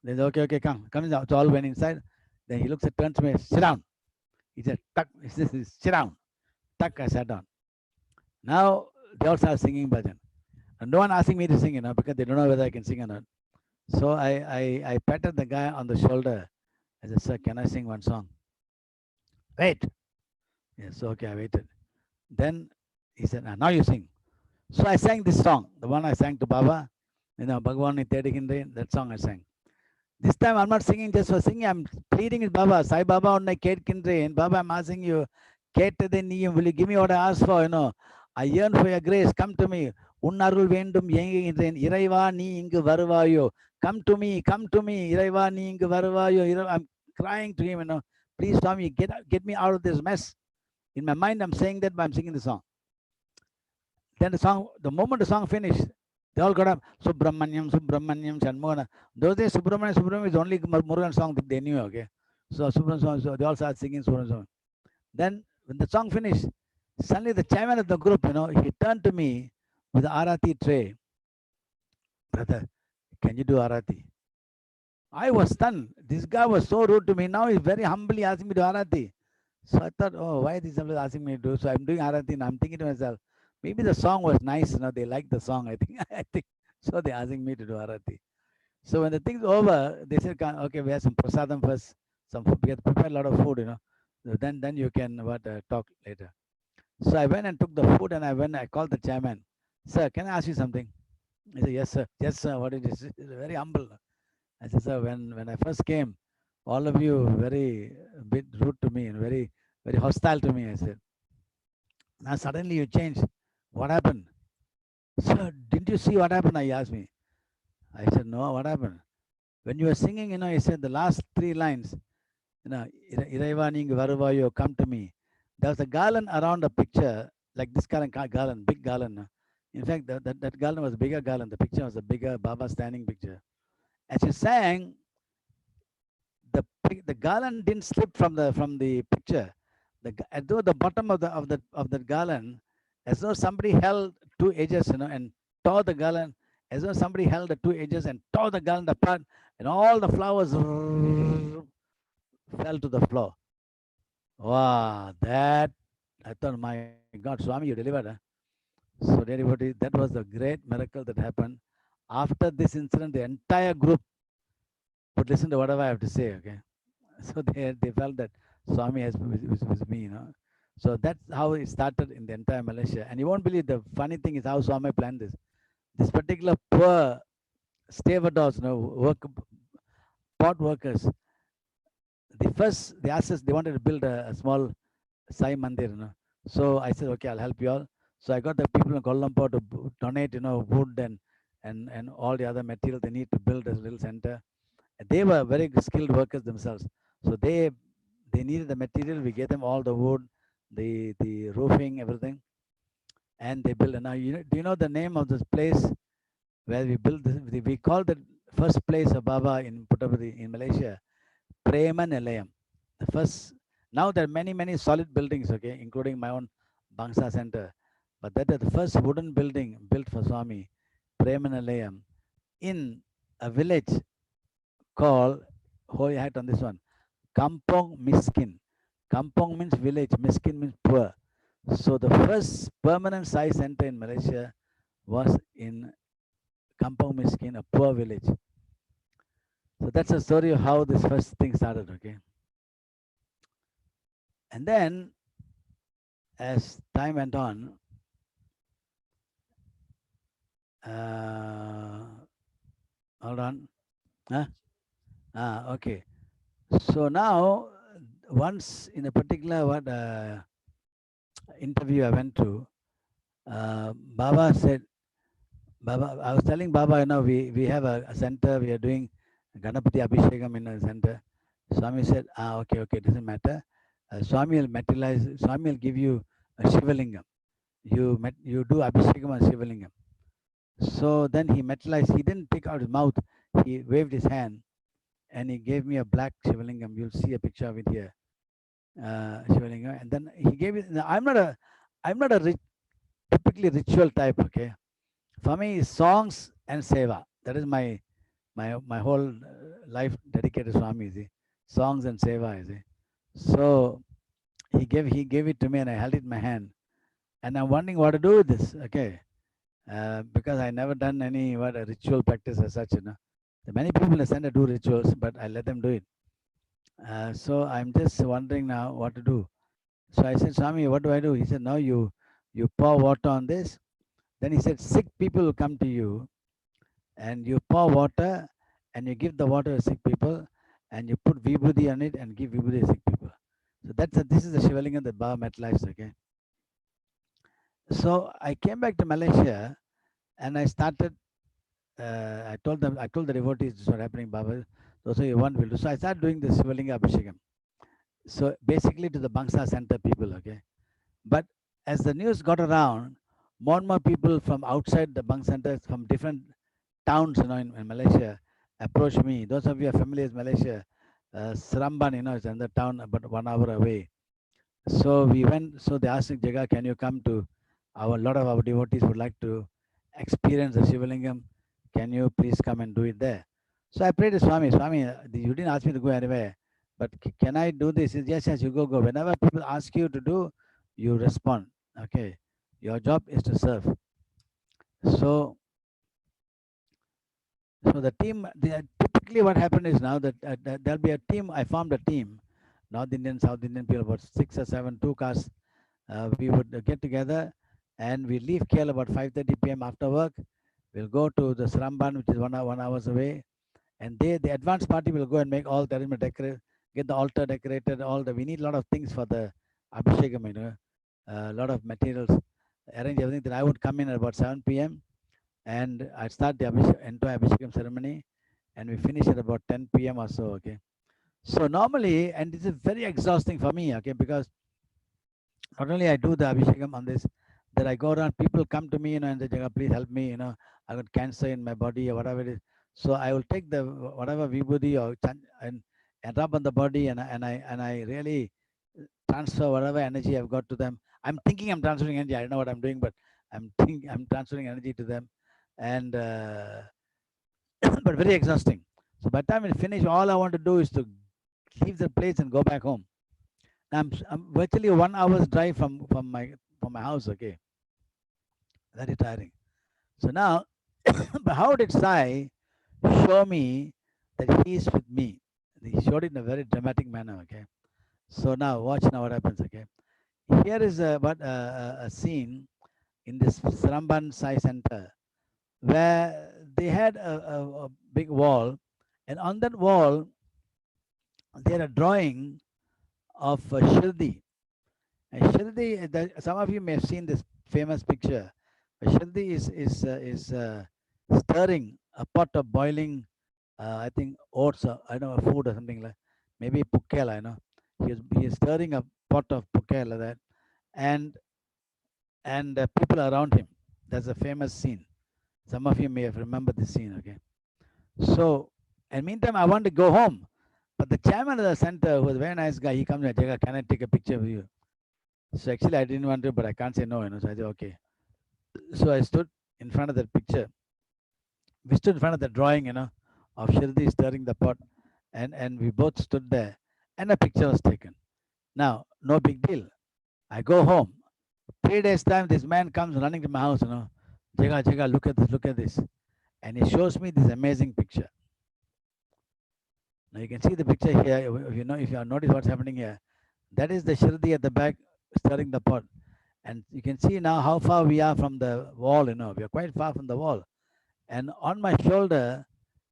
They said, okay, come down. So all went inside. Then he looks at, turns to me, sit down. He said, tuck, sit down. Tuck, I sat down. Now they all start singing bhajan. And no one asking me to sing, because they don't know whether I can sing or not. So I patted the guy on the shoulder. I said, sir, can I sing one song? Wait. Yes, okay, I waited. Then he said, now you sing. So I sang this song, the one I sang to Baba, Bhagwan Tedikindre, that song I sang. This time I'm not singing just for singing, I'm pleading with Baba, Sai Baba on my Kindre, and Baba, I'm asking you, will you give me what I asked for? I yearn for your grace, come to me. Unnarul vendum yengiன்றேன் இறைவா நீ இங்கு வருவாயோ, come to me, இறைவா நீ இங்கு வருவாயோ. I'm crying to him, please Swami, get me out of this mess. In my mind I'm saying that, but I'm singing the song. Then the moment the song finished, they all got up. Subramanyam, Shanmugana. Those days, Subramanyam is only Murugan song that they knew, okay? So Subramanyam, so they all started singing Subramanyam. Then when the song finished, suddenly the chairman of the group, he turned to me with the Arati tray. Brother, can you do Arati? I was stunned. This guy was so rude to me. Now he's very humbly asking me to do Arati. So I thought, oh, why is this asking me to do? So I'm doing Arati and I'm thinking to myself, maybe the song was nice, they liked the song, I think. I think so they're asking me to do Arati. So when the thing's over, they said, okay, we have some prasadam first. We have prepared a lot of food, Then you can talk later. So I went and took the food, and I called the chairman. Sir, can I ask you something? He said, yes, sir. Yes, sir. What it is? Very humble. I said, sir, when I first came, all of you very bit rude to me and very, very hostile to me, I said. Now suddenly you changed. What happened? Sir, didn't you see what happened? He asked me. I said, no, what happened? When you were singing, he said the last 3 lines, Iraiva ningu varuvayo, come to me. There was a garland around the picture, like this garland, big garland. In fact, that garland was a bigger garland. The picture was a bigger Baba standing picture. As she sang, the garland didn't slip from the picture. As though the bottom of the garland, as though somebody held 2 edges, and tore the garland, as though somebody held the 2 edges and tore the garland apart, and all the flowers fell to the floor. Wow, that I thought, my God, Swami, you delivered. Huh? So everybody, that was the great miracle that happened. After this incident, the entire group would listen to whatever I have to say. Okay, so they felt that Swami has with me, So that's how it started in the entire Malaysia. And you won't believe, the funny thing is how Swami planned this. This particular poor stevedores, pot workers, they asked us, they wanted to build a small Sai Mandir, So I said, okay, I'll help you all. So I got the people in Kuala Lumpur to donate, wood and all the other material they need to build a little center. They were very skilled workers themselves. So they needed the material. We gave them all the wood, the roofing, everything. And they built. Now, do you know the name of this place where we built this? We call the first place of Baba in Puttaparthi in Malaysia, Prema Nilayam. The first. Now there are many solid buildings, okay, including my own Bangsa Center. But that is the first wooden building built for Swami, Prema Nilayam, in a village called, hold your hat on this one, Kampong Miskin. Kampong means village, Miskin means poor. So the first permanent Sai center in Malaysia was in Kampong Miskin, a poor village. So that's a story of how this first thing started, okay. And then, as time went on, hold on. Okay. So now, once in a particular interview I went to, Baba said, I was telling Baba, we have a center, we are doing Ganapati Abhishekam in a center. Swami said, okay, it doesn't matter. Swami will materialize, Swami will give you a Shivalingam. You do Abhishekam on Shivalingam. So then he materialized, he didn't take out his mouth, he waved his hand and he gave me a black Shivalingam. You'll see a picture of it here. Shivalingam. And then he gave it. I'm not a typically ritual type, okay. For me, songs and seva. That is my whole life dedicated to Swami, see. Songs and seva, you see. So he gave it to me and I held it in my hand. And I'm wondering what to do with this, okay. Because I never done any ritual practice as such, Many people in the center do rituals, but I let them do it. So I'm just wondering now what to do. So I said, Swami, what do I do? He said, no, you pour water on this. Then he said, sick people will come to you and you pour water and you give the water to sick people and you put vibhuti on it and give vibhuti to sick people. So this is the Shivalingam that Baba metalized, okay? So I came back to Malaysia and I started, I told the devotees this is what happening, Baba. Those of you want will do. So I started doing the Shivalinga Abhishekam. So basically to the Bangsa center people, okay? But as the news got around, more and more people from outside the Bang centers, from different towns, in Malaysia, approached me. Those of you are familiar with Malaysia, Seramban, is another town about 1 hour away. So we went. So they asked Jaga, can you come to our? Lot of our devotees would like to experience the Shivalingam. Can you please come and do it there? So I prayed to Swami. Swami, you didn't ask me to go anywhere, but can I do this? He said, yes, yes, you go. Whenever people ask you to do, you respond. Okay, your job is to serve. So, so the team. Typically, what happened is now that, there'll be a team. I formed a team, North Indian, South Indian people, about 6 or 7, 2 castes. We would get together and we leave KL about 5:30 p.m. after work. We'll go to the Sramban, which is 1 hour away, and the advance party will go and make all the arrangement, decorate, get the altar decorated. We need a lot of things for the Abhishekam, a lot of materials, arrange everything. Then I would come in at about 7 p.m. and I'd start the entire Abhishekam ceremony, and we finish at about 10 p.m. or so. Okay. So normally, and this is very exhausting for me, okay, because not only I do the Abhishekam on this, that I go around, people come to me, and say, please help me, I got cancer in my body or whatever it is. So I will take the whatever vibhuti or and rub on the body, and I really transfer whatever energy I've got to them. I'm thinking I'm transferring energy. I don't know what I'm doing, but I'm transferring energy to them, and but very exhausting. So by the time we finish, all I want to do is to leave the place and go back home. I'm virtually 1 hour's drive from my house. Okay, very tiring. So now, but how did Sai show me that he is with me? He showed it in a very dramatic manner. Okay, so now watch now what happens. Okay, here is a scene in this Saramban Sai Center where they had a big wall, and on that wall they had a drawing of Shirdi. And Shirdi, some of you may have seen this famous picture. Shirdi is stirring a pot of boiling, I think oats, or I don't know, food or something like, maybe pukkel, I know. He is stirring a pot of pukkel like that, and people around him. That's a famous scene. Some of you may have remembered this scene. Okay. So, and meantime, I want to go home, but the chairman of the center, who was a very nice guy, he comes and says, can I take a picture with you? So actually, I didn't want to, but I can't say no. So I said, okay. So I stood in front of that picture. We stood in front of the drawing, of Shirdi stirring the pot, and we both stood there, and a picture was taken. Now, no big deal. I go home. 3 days time, this man comes running to my house, Jaga, look at this. And he shows me this amazing picture. Now you can see the picture here. If you notice what's happening here, that is the Shirdi at the back stirring the pot. And you can see now how far we are from the wall, we are quite far from the wall. And on my shoulder,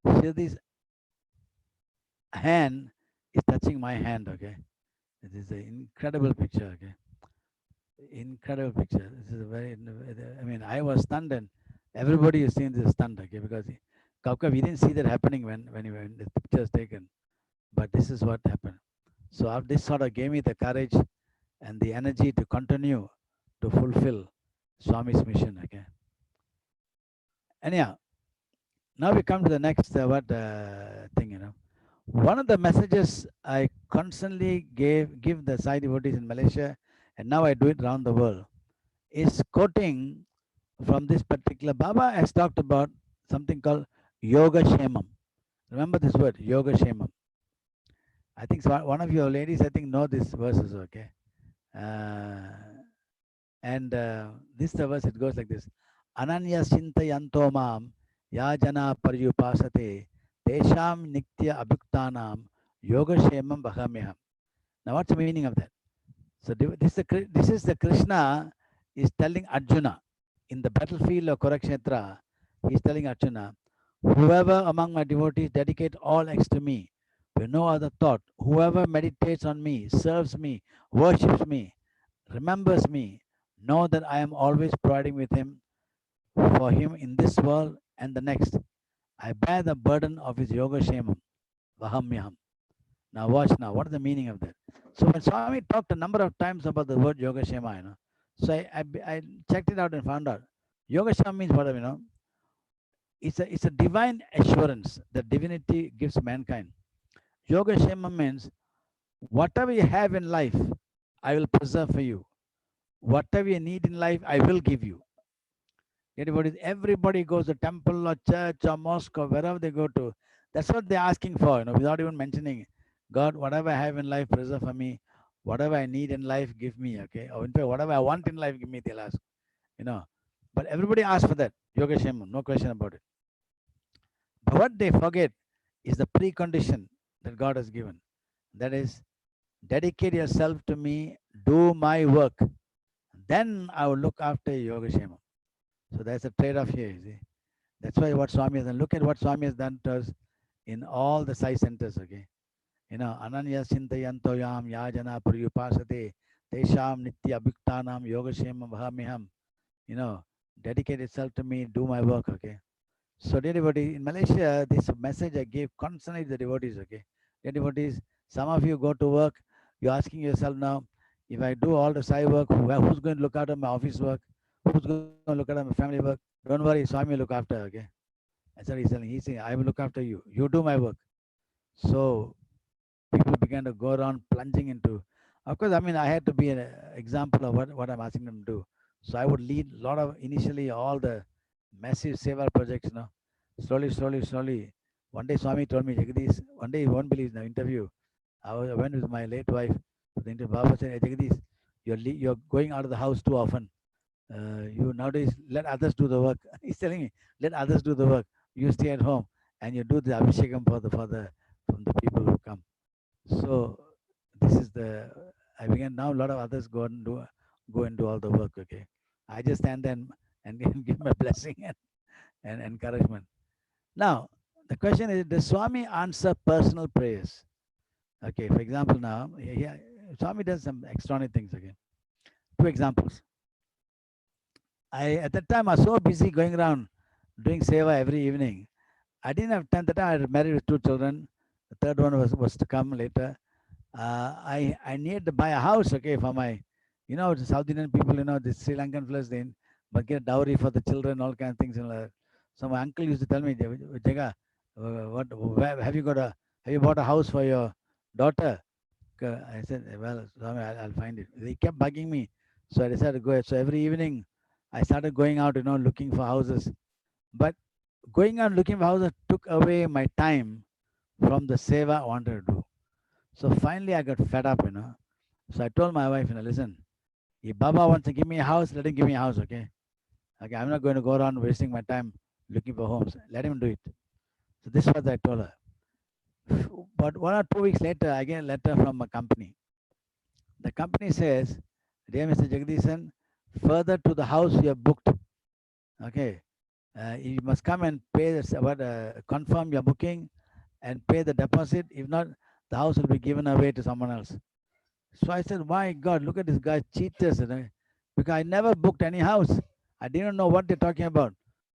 Shirdi's hand is touching my hand, okay? It is an incredible picture, okay? Incredible picture. This is a very, I was stunned, and everybody is seeing this stunned, okay? Because we didn't see that happening when the picture was taken, but this is what happened. So this sort of gave me the courage and the energy to continue to fulfill Swami's mission, okay? Anyhow, now we come to the next thing, One of the messages I constantly give the Sai devotees in Malaysia, and now I do it around the world, is quoting from this particular. Baba has talked about something called Yoga Shemam. Remember this word, Yoga Shemam. I think one of your ladies, I think, know this verses, okay? This the verse, it goes like this. Ananya Sintayanto Mam Yajana Paryupasate Tesham Nitya Abhuktanam Yogashemam Vahamyaham. Now, what's the meaning of that? So, this is the Krishna is telling Arjuna in the battlefield of Kurukshetra. He's telling Arjuna, whoever among my devotees dedicate all acts to me with no other thought, whoever meditates on me, serves me, worships me, remembers me, know that I am always providing with him for him in this world and the next. I bear the burden of his yoga shemam, vahamyaham. Now watch now, what is the meaning of that? So when Swami talked a number of times about the word yoga shema, so I checked it out and found out. Yoga shema means what, it's a divine assurance that divinity gives mankind. Yoga shema means whatever you have in life, I will preserve for you. Whatever you need in life, I will give you. Everybody goes to temple or church or mosque or wherever they go to. That's what they're asking for, without even mentioning, God, whatever I have in life, preserve for me. Whatever I need in life, give me, okay? Or in fact, whatever I want in life, give me, they'll ask, But everybody asks for that, Yoga Shema, no question about it. But what they forget is the precondition that God has given. That is, dedicate yourself to me, do my work. Then I will look after Yoga Shema. So there's a trade-off here, you see. That's why what Swami has done. Look at what Swami has done to us in all the Sai centers, okay? Ananya Sintayantoyam Yajana Priyupasate Tesham Nitya Abhiktanam Yogashemam Vahamiham. Dedicate itself to me, do my work, okay? So, dear devotee, in Malaysia, this message I gave constantly to the devotees, okay? Dear devotees, some of you go to work, you're asking yourself now, if I do all the Sai work, who's going to look after my office work? Who's going to look after my family work? Don't worry, Swami will look after, okay? That's what he's telling. He's saying, I will look after you. You do my work. So, people began to go around plunging into. Of course, I had to be an example of what I'm asking them to do. So I would lead a lot of initially all the massive seva projects. Slowly. One day Swami told me, Jagadish, one day you won't believe in the interview. I went with my late wife to the interview. Baba said, hey, Jagadish, you're going out of the house too often. You nowadays let others do the work. He's telling me, let others do the work. You stay at home and you do the abhishekam from the people who come. So this is I began now a lot of others go and do all the work, okay? I just stand there and give my blessing and encouragement. Now, the question is, does Swami answer personal prayers? Okay, for example now, Swami does some extraordinary things, okay? 2 examples. At that time, I was so busy going around doing seva every evening. I didn't have time. That time I was married with 2 children. The third one was to come later. I needed to buy a house, okay, for my, the South Indian people, the Sri Lankan fellows, they but get dowry for the children, all kinds of things. So my uncle used to tell me, Jaga, have you bought a house for your daughter? I said, well, Swami, I'll find it. They kept bugging me. So I decided to go. So every evening I started going out, looking for houses. But going out looking for houses took away my time from the seva I wanted to do. So finally I got fed up, So I told my wife, listen, if Baba wants to give me a house, let him give me a house, okay? Okay, I'm not going to go around wasting my time looking for homes. Let him do it. So this is what I told her. But 1 or 2 weeks later, I get a letter from a company. The company says, dear Mr. Jagdishan, further to the house you have booked, okay? You must come and pay confirm your booking and pay the deposit. If not, the house will be given away to someone else. So I said, my God, look at this guy, cheaters, because I never booked any house. I didn't know what they're talking about.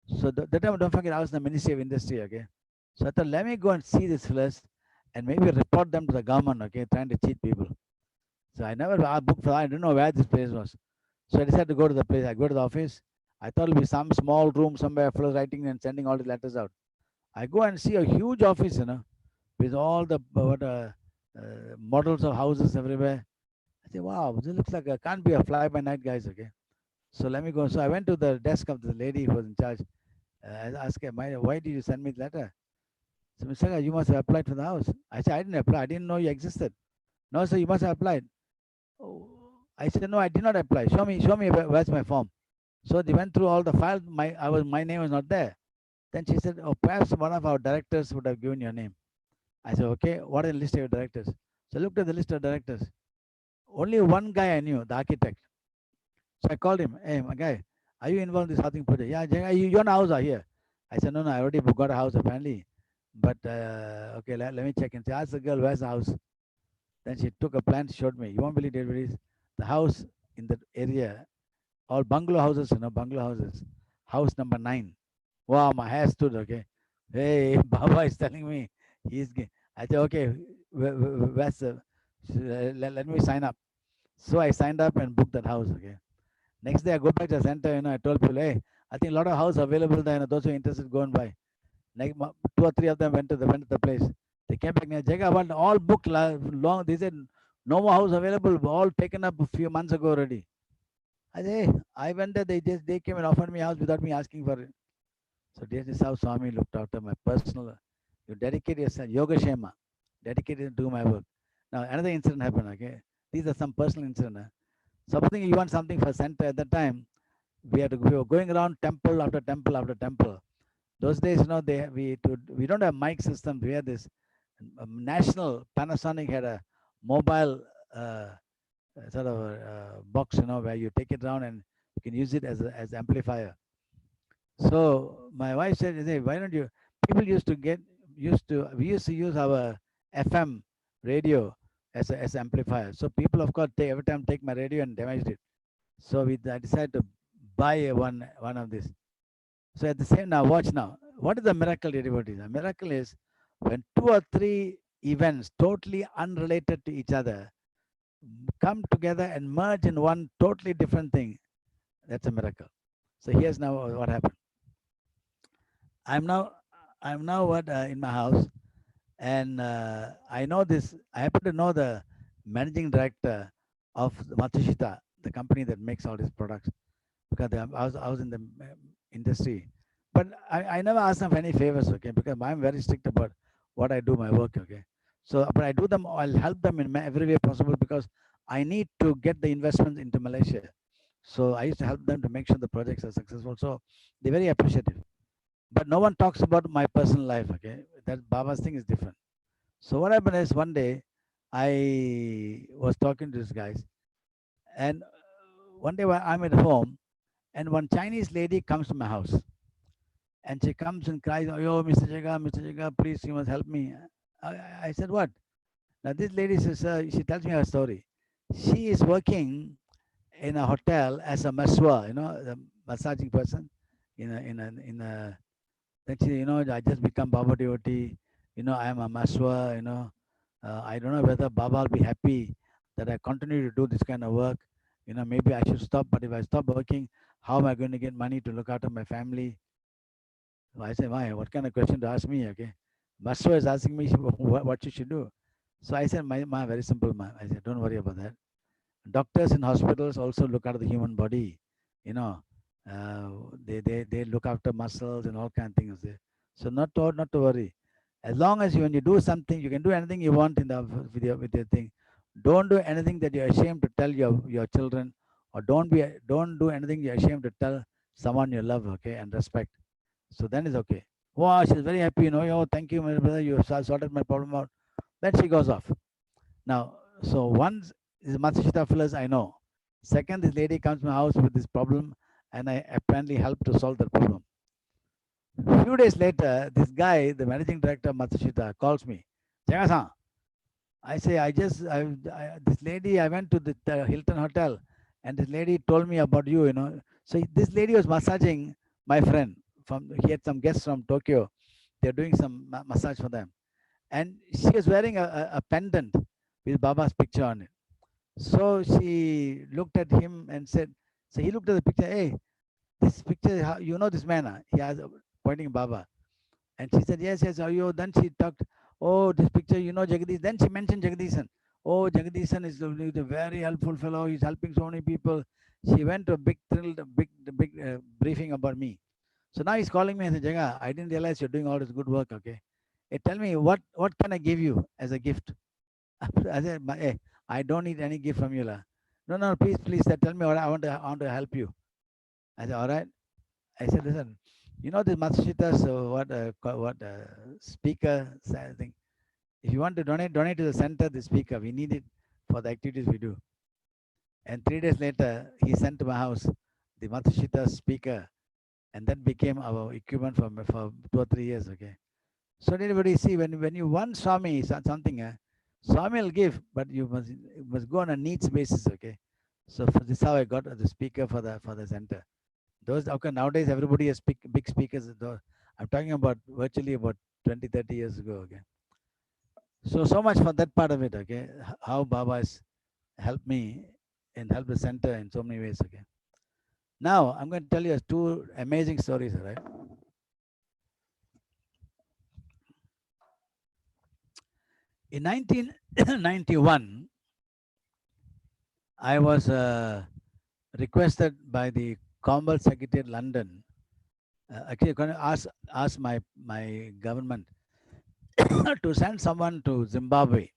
So that time, don't forget, I was in the Ministry of Industry, okay? So I thought, let me go and see this first and maybe report them to the government, okay, trying to cheat people. So I never booked for that. I didn't know where this place was. So I decided to go to the place. I go to the office. I thought it would be some small room somewhere, full of writing and sending all the letters out. I go and see a huge office, with all the models of houses everywhere. I say, wow, this looks like can't be a fly-by-night guys, okay? So let me go. So I went to the desk of the lady who was in charge. I asked her, why did you send me the letter? So Mr. You must have applied for the house. I said, I didn't apply. I didn't know you existed. No, sir, you must have applied. Oh. I said, no, I did not apply. Show me where's my form. So they went through all the files. My name was not there. Then she said, oh, perhaps one of our directors would have given your name. I said, okay, what are the list of your directors? So I looked at the list of directors. Only one guy I knew, the architect. So I called him, hey, my guy, are you involved in this housing project? Yeah, you own a house here. I said, no, I already got a house apparently. But okay, let me check and see. Ask the girl, where's the house? Then she took a plan, showed me. You won't believe it. The house in that area, all bungalow houses, bungalow houses. House number 9. Wow, my hair stood, okay. Hey, Baba is telling me I said, okay, where's the, let me sign up. So I signed up and booked that house, okay. Next day I go back to the center, I told people, hey, I think a lot of houses available there, those who are interested, go and buy. Like 2 or 3 of them went to the place. They came back near Jaga, but all booked long. They said no more house available, all taken up a few months ago already. I said, hey, I went there, they came and offered me house without me asking for it. So this is how Swami looked after my personal. You dedicate yourself, Yoga Shema, dedicated to do my work. Now another incident happened, okay. These are some personal incidents. Something you want something for center at the time. We were going around temple after temple after temple. Those days, we don't have mic systems. We had this national Panasonic had a mobile sort of box, where you take it down and you can use it as amplifier. So my wife said, "Hey, why don't you?" People we used to use our FM radio as amplifier. So people, of course, every time take my radio and damaged it. So I decided to buy one of these. So at the same now, watch now. What is the miracle devotees? A miracle is when 2 or 3 events totally unrelated to each other come together and merge in one totally different thing. That's a miracle. So here's now what happened. I'm now what in my house, and I know this. I happen to know the managing director of Matsushita, the company that makes all these products, because I was in the industry. But I never ask them for any favors, okay, because I'm very strict about what I do my work, okay. So, but I do them, I'll help them in every way possible because I need to get the investments into Malaysia. So I used to help them to make sure the projects are successful. So they're very appreciative. But no one talks about my personal life, okay. That Baba's thing is different. So what happened is one day I was talking to these guys, and one day when I'm at home, and one Chinese lady comes to my house, and she comes and cries, "Oh, yo, Mr. Jaga, please, you must help me." I said, "What?" Now this lady says, she tells me her story. She is working in a hotel as a masseur, the massaging person. Then she, I just become Baba devotee. I am a masseur. I don't know whether Baba will be happy that I continue to do this kind of work. Maybe I should stop. But if I stop working, how am I going to get money to look after my family? So I said, "Why? What kind of question to ask me?" Okay, masseur is asking me what you should do. So I said, "My very simple, ma." I said, "Don't worry about that. Doctors in hospitals also look after the human body. You know, uh, they look after muscles and all kind of things there. So not to worry. As long as when you do something, you can do anything you want with your thing. Don't do anything that you're ashamed to tell your children, or don't do anything you're ashamed to tell someone you love, okay, and respect. So then it's okay." Wow, she's very happy, "Oh, thank you, my brother, you sorted my problem out." Then she goes off. Now, so once is Matsushita fillers, I know. Second, this lady comes to my house with this problem, and I apparently help to solve that problem. A few days later, this guy, the managing director of Matsushita, calls me. "Jaga-san," I say, this lady, I went to the Hilton Hotel, and this lady told me about you. So this lady was massaging my friend. He had some guests from Tokyo. They're doing some massage for them. And she was wearing a pendant with Baba's picture on it. So she looked at him and said, so he looked at the picture, "Hey, this picture, you know this man?" He asked, pointing Baba. And she said, "Yes, yes." Then she talked, "Oh, this picture, Jagadish." Then she mentioned Jagadishan. "Oh, Jagadishan is a very helpful fellow. He's helping so many people." She went to a big briefing about me. So now he's calling me and said, "Jaga, I didn't realize you're doing all this good work, okay? Hey, tell me, what can I give you as a gift?" I said, "Hey, I don't need any gift from you, lah." "No, no, please, tell me what I want to help you." I said, "All right." I said, "Listen, this Matsushita's speaker thing. if you want to donate to the center, the speaker. We need it for the activities we do. And 3 days later, he sent to my house the Matsushita speaker, and that became our equipment for 2 or 3 years. Okay. So anybody see when you want Swami something, Swami will give, but you must go on a needs basis. Okay. So for this how I got the speaker for the center. Those okay, nowadays everybody has big speakers. I'm talking about virtually about 20-30 years ago. Okay. So much for that part of it. Okay. How Baba has helped me and helped the center in so many ways. Okay. Now I'm going to tell you two amazing stories. Right. In 1991, I was requested by the Commonwealth Secretary at London. Actually, I'm going to ask my government to send someone to Zimbabwe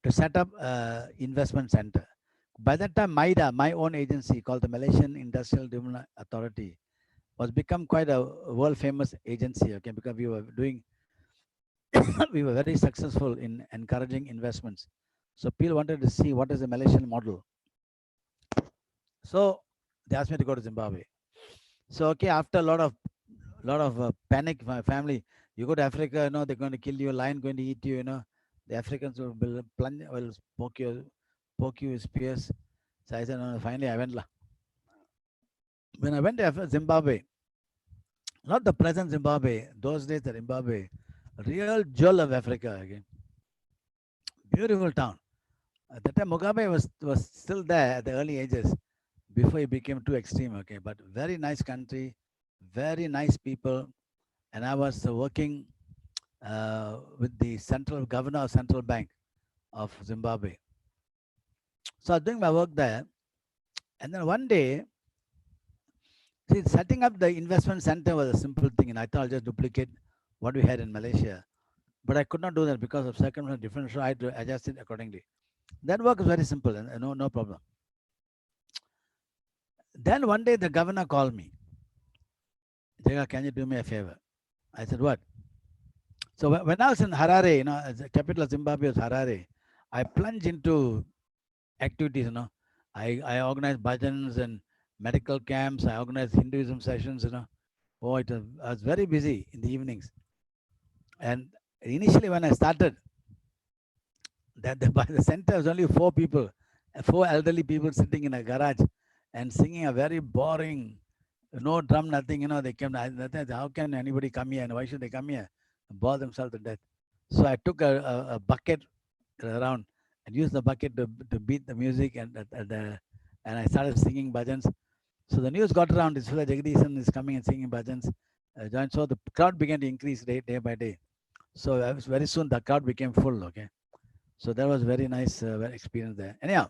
to set up an investment center. By that time, MIDA, my own agency called the Malaysian Industrial Development Authority, was become quite a world famous agency. Okay, because we were doing, we were very successful in encouraging investments. So people wanted to see what is the Malaysian model. So they asked me to go to Zimbabwe. So okay, after a lot of panic, my family, you go to Africa, you know, they're going to kill you, lion going to eat you, you know, the Africans will plunge, will poke you with spears. So I said, no, finally I went. When I went to Zimbabwe, not the present Zimbabwe, those days the Zimbabwe, real jewel of Africa again. Beautiful town. At that time Mugabe was still there at the early ages before he became too extreme. Okay, but very nice country, very nice people, and I was working with the governor of Central Bank of Zimbabwe. So I was doing my work there, and then one day, see, setting up the investment center was a simple thing, and I thought I'll just duplicate what we had in Malaysia, but I could not do that because of circumstances different, so I had to adjust it accordingly. That work is very simple, and no problem. Then one day the governor called me. Jaga, can you do me a favor? I said, what? So when I was in Harare, you know, the capital of Zimbabwe was Harare, I plunged into activities, you know. I organized bhajans and medical camps. I organized Hinduism sessions, you know. Oh, I was very busy in the evenings. And initially when I started, by the center was only 4 people, 4 elderly people sitting in a garage and singing a very boring, no drum, nothing, you know. They came, how can anybody come here and why should they come here and bore themselves to death? So I took a bucket around and used the bucket to beat the music, and I started singing bhajans. So the news got around, Iswara Jagdishan is coming and singing bhajans. So the crowd began to increase day by day. So very soon the crowd became full. Okay, so that was very nice experience there. Anyhow,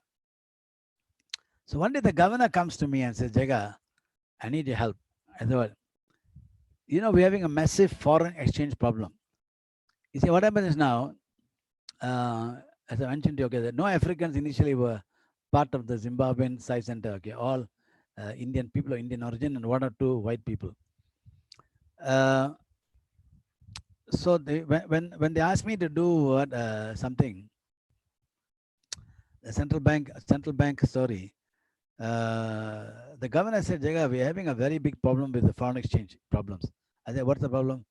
so one day the governor comes to me and says, Jaga, I need your help. I thought, you know, we're having a massive foreign exchange problem. You see, what happens is now, as I mentioned to you, okay, no Africans initially were part of the Zimbabwean Sai Center. Okay, all Indian people of Indian origin and 1 or 2 white people. So when they asked me to do something, the central bank story, the governor said, Jaga, we're having a very big problem with the foreign exchange problems. I said, what's the problem?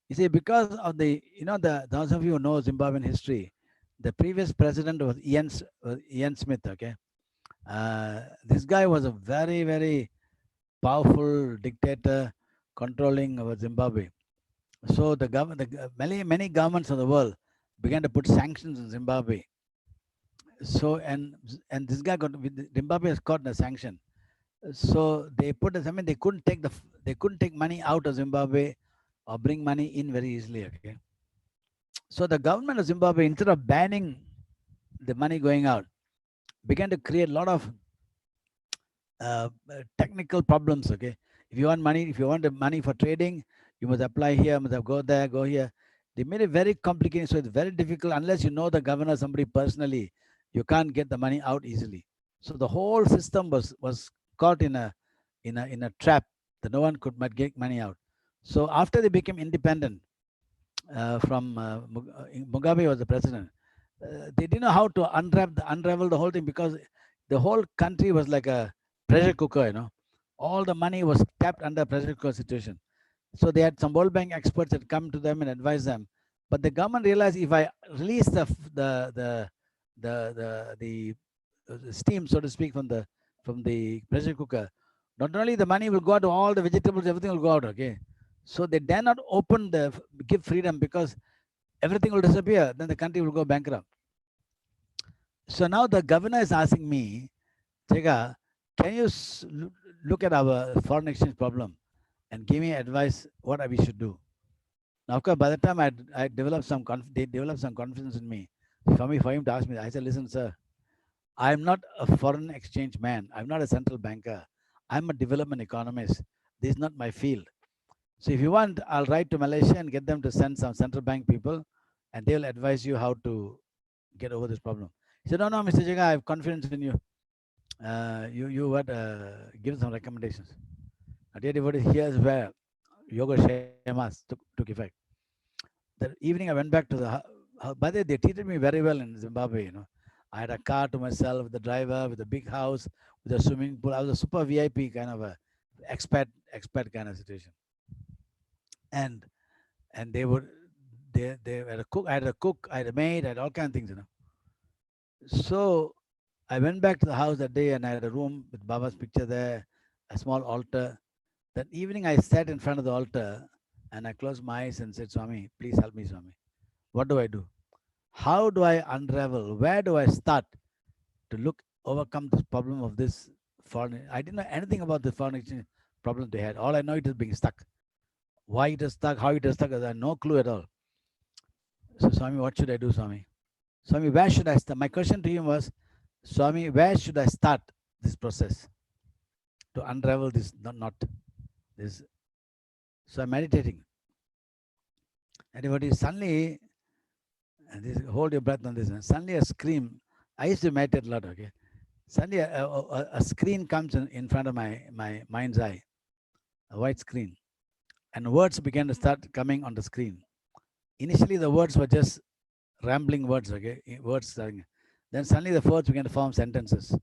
You see, because of the, you know, those of you who know Zimbabwean history, the previous president was Ian Smith. Okay, this guy was a very, very powerful dictator controlling Zimbabwe. So many governments of the world began to put sanctions in Zimbabwe. So and this guy Zimbabwe has caught a sanction. So they put, I mean, they couldn't take money out of Zimbabwe or bring money in very easily. Okay, so the government of Zimbabwe, instead of banning the money going out, began to create a lot of technical problems. Okay, if you want the money for trading, you must apply here, must go there, go here. They made it very complicated, so it's very difficult. Unless you know the governor, somebody personally, you can't get the money out easily. So the whole system was caught in a trap that no one could get money out. So after they became independent, Mugabe was the president. They didn't know how to unravel the whole thing because the whole country was like a pressure cooker, All the money was tapped under pressure cooker situation. So they had some World Bank experts that come to them and advise them. But the government realized if I release the steam, so to speak, from the pressure cooker, not only the money will go out to all the vegetables, everything will go out. Okay, so they dare not give freedom because everything will disappear. Then the country will go bankrupt. So now the governor is asking me, Jega, can you look at our foreign exchange problem and give me advice what we should do? Now, of course, by the time I developed they developed some confidence in me. For him to ask me, I said, listen, sir, I'm not a foreign exchange man. I'm not a central banker. I'm a development economist. This is not my field. So if you want, I'll write to Malaysia and get them to send some central bank people, and they'll advise you how to get over this problem. He said, no, Mr. Jaga, I have confidence in you. Give some recommendations. Here's where yoga shamas took effect. That evening, I went back to by the way, they treated me very well in Zimbabwe. I had a car to myself, with the driver, with a big house, with a swimming pool. I was a super VIP kind of a expat kind of situation. And they had a cook. I had a cook. I had a maid. I had all kinds of things. So I went back to the house that day, and I had a room with Baba's picture there, a small altar. That evening, I sat in front of the altar, and I closed my eyes and said, Swami, please help me, Swami. What do I do? How do I unravel? Where do I start to overcome this problem of this foreign? I didn't know anything about the foreign exchange problem they had. All I know, it is being stuck. Why it is stuck, how it is stuck, I had no clue at all. So, Swami, what should I do, Swami? Swami, where should I start? My question to him was, Swami, where should I start this process to unravel this knot? So I'm meditating. Anybody suddenly, hold your breath on this. Suddenly a scream. I used to meditate a lot. Okay. Suddenly a screen comes in front of my mind's eye, a white screen, and words began to start coming on the screen. Initially, the words were just rambling words. Okay, words. Then suddenly the words began to form sentences,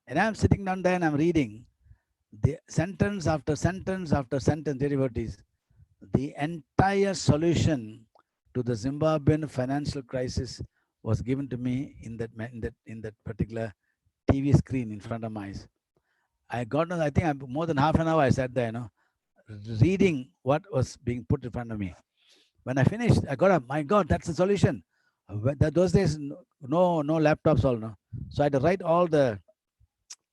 and I'm sitting down there and I'm reading the sentence after sentence after sentence. Devotees, the entire solution to the Zimbabwean financial crisis was given to me in that particular TV screen in front of my eyes. I think more than half an hour I sat there, reading what was being put in front of me. When I finished, I got up. My God, that's the solution. Those days, no laptops, all no. So I had to write all the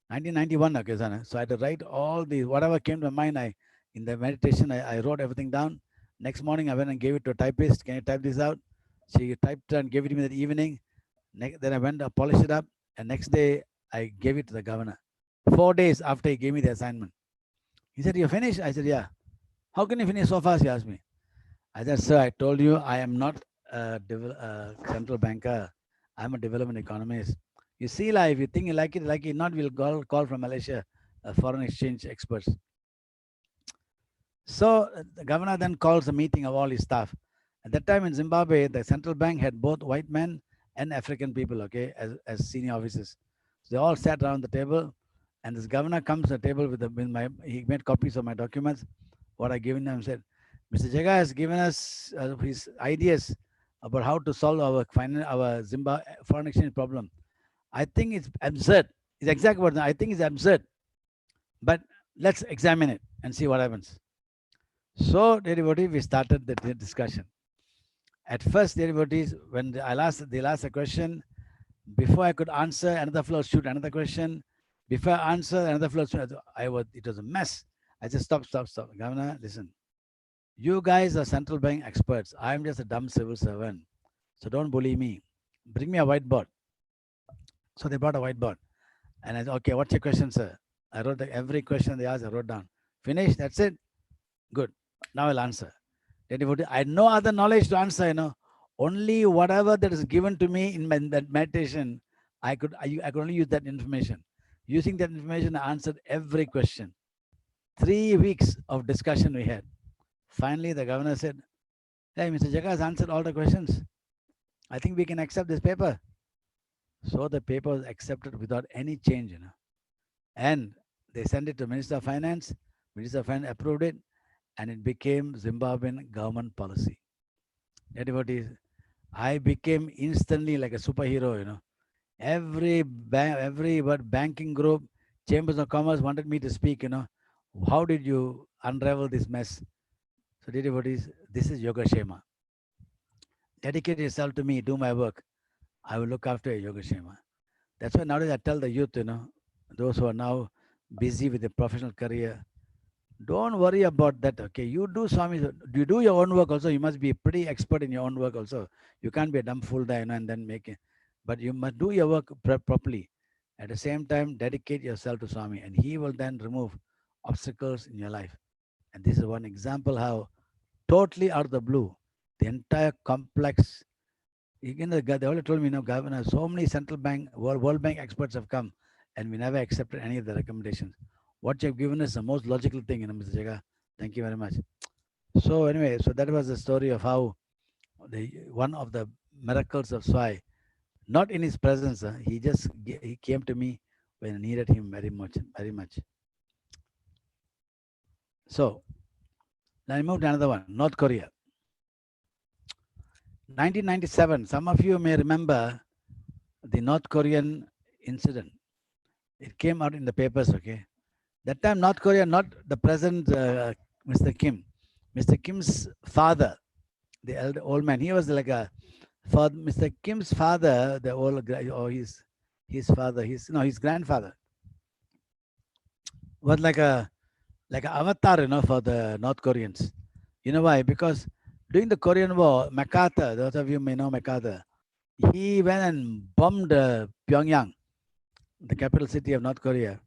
1991. Okay, so I had to write all the whatever came to my mind. In the meditation, I wrote everything down. Next morning, I went and gave it to a typist. Can you type this out? She typed it and gave it to me that evening. Then I went to polish it up. And next day, I gave it to the governor. 4 days after he gave me the assignment. He said, "You finished?" I said, "Yeah." "How can you finish so fast?" he asked me. I said, "Sir, I told you I am not a central banker. I'm a development economist. You see, if you think you like it, not, we'll call from Malaysia, foreign exchange experts." So the governor then calls a meeting of all his staff. At that time in Zimbabwe, the central bank had both white men and African people, okay, as senior officers. So they all sat around the table, and this governor comes to the table he made copies of my documents, what I given him, said, "Mr. Jaga has given us his ideas about how to solve our Zimbabwe foreign exchange problem. I think it's absurd." His exact words, "I think it's absurd, but let's examine it and see what happens." So, devotees, we started the discussion. At first, devotees, when they'll ask a question, before I could answer, another fellow shoot another question. Before I answer, another fellow shoot. It was a mess. I said, stop. Governor, listen. You guys are central bank experts. I'm just a dumb civil servant. So don't bully me. Bring me a whiteboard. So they brought a whiteboard. And I said, "Okay, what's your question, sir?" I wrote every question they asked, I wrote down. "Finished? That's it? Good. Now I'll answer." I had no other knowledge to answer, only whatever that is given to me in that meditation, I could only use that information. Using that information, I answered every question. 3 weeks of discussion we had. Finally, the governor said, Hey, Mr. Jaga has answered all the questions. I think we can accept this paper. So the paper was accepted without any change, And they sent it to Minister of Finance. Minister of Finance approved it, and it became Zimbabwean government policy. Devotees, I became instantly like a superhero, Every banking group, chambers of commerce wanted me to speak, How did you unravel this mess? So, devotees, this is Yoga Shema. Dedicate yourself to me, do my work. I will look after your Yoga Shema. That's why nowadays I tell the youth, those who are now busy with a professional career, don't worry about that. Okay, you do Swami, you do your own work also. You must be pretty expert in your own work also. You can't be a dumb fool there, and then make it. But you must do your work properly. At the same time, dedicate yourself to Swami, and He will then remove obstacles in your life. And this is one example how totally out of the blue, the entire complex. They already told me, Governor, so many central bank, World Bank experts have come, and we never accepted any of the recommendations. What you have given is the most logical thing, Mr. Jaga. Thank you very much. So anyway, so that was the story of how one of the miracles of Swai, not in his presence, he came to me when I needed him very much, very much. So now I moved to another one, North Korea. 1997, some of you may remember the North Korean incident. It came out in the papers, okay? That time, North Korea, not the present Mr. Kim. Mr. Kim's father, the old man, he was like for Mr. Kim's father, the old guy, or his father, his grandfather, was like a avatar, for the North Koreans. You know why? Because during the Korean War, MacArthur, those of you may know MacArthur, he went and bombed Pyongyang, the capital city of North Korea.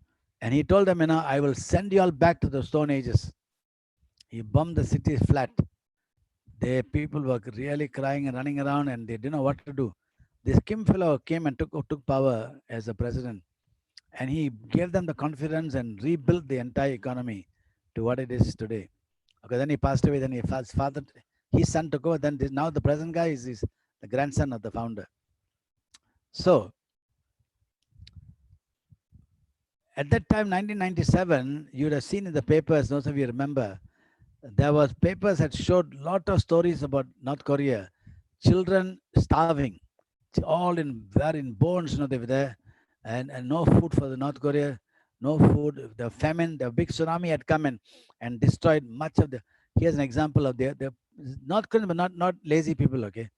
And he told them, I will send you all back to the Stone Ages. He bombed the city flat. The people were really crying and running around, and they didn't know what to do. This Kim fellow came and took power as a president. And he gave them the confidence and rebuilt the entire economy to what it is today. Okay, then he passed away. Then his son took over. Then now the present guy is the grandson of the founder. So at that time, 1997, you would have seen in the papers, those of you remember, there was papers that showed lot of stories about North Korea. Children starving, all in bones, they were there, and no food for the North Korea, no food. The famine, the big tsunami had come in and destroyed much of the. Here's an example of the North Korean, but not lazy people. Okay,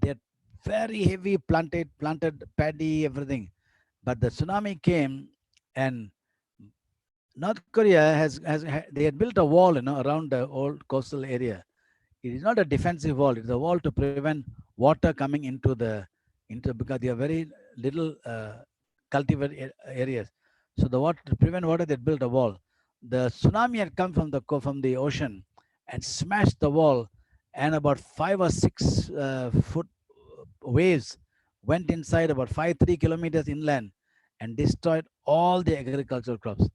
they're very heavy planted paddy, everything, but the tsunami came, and North Korea they had built a wall, around the old coastal area. It is not a defensive wall; it's a wall to prevent water coming into because they are very little cultivated areas. So to prevent water, they built a wall. The tsunami had come from the ocean and smashed the wall, and about 5 or 6 foot waves went inside about 3 kilometers inland and destroyed all the agricultural crops.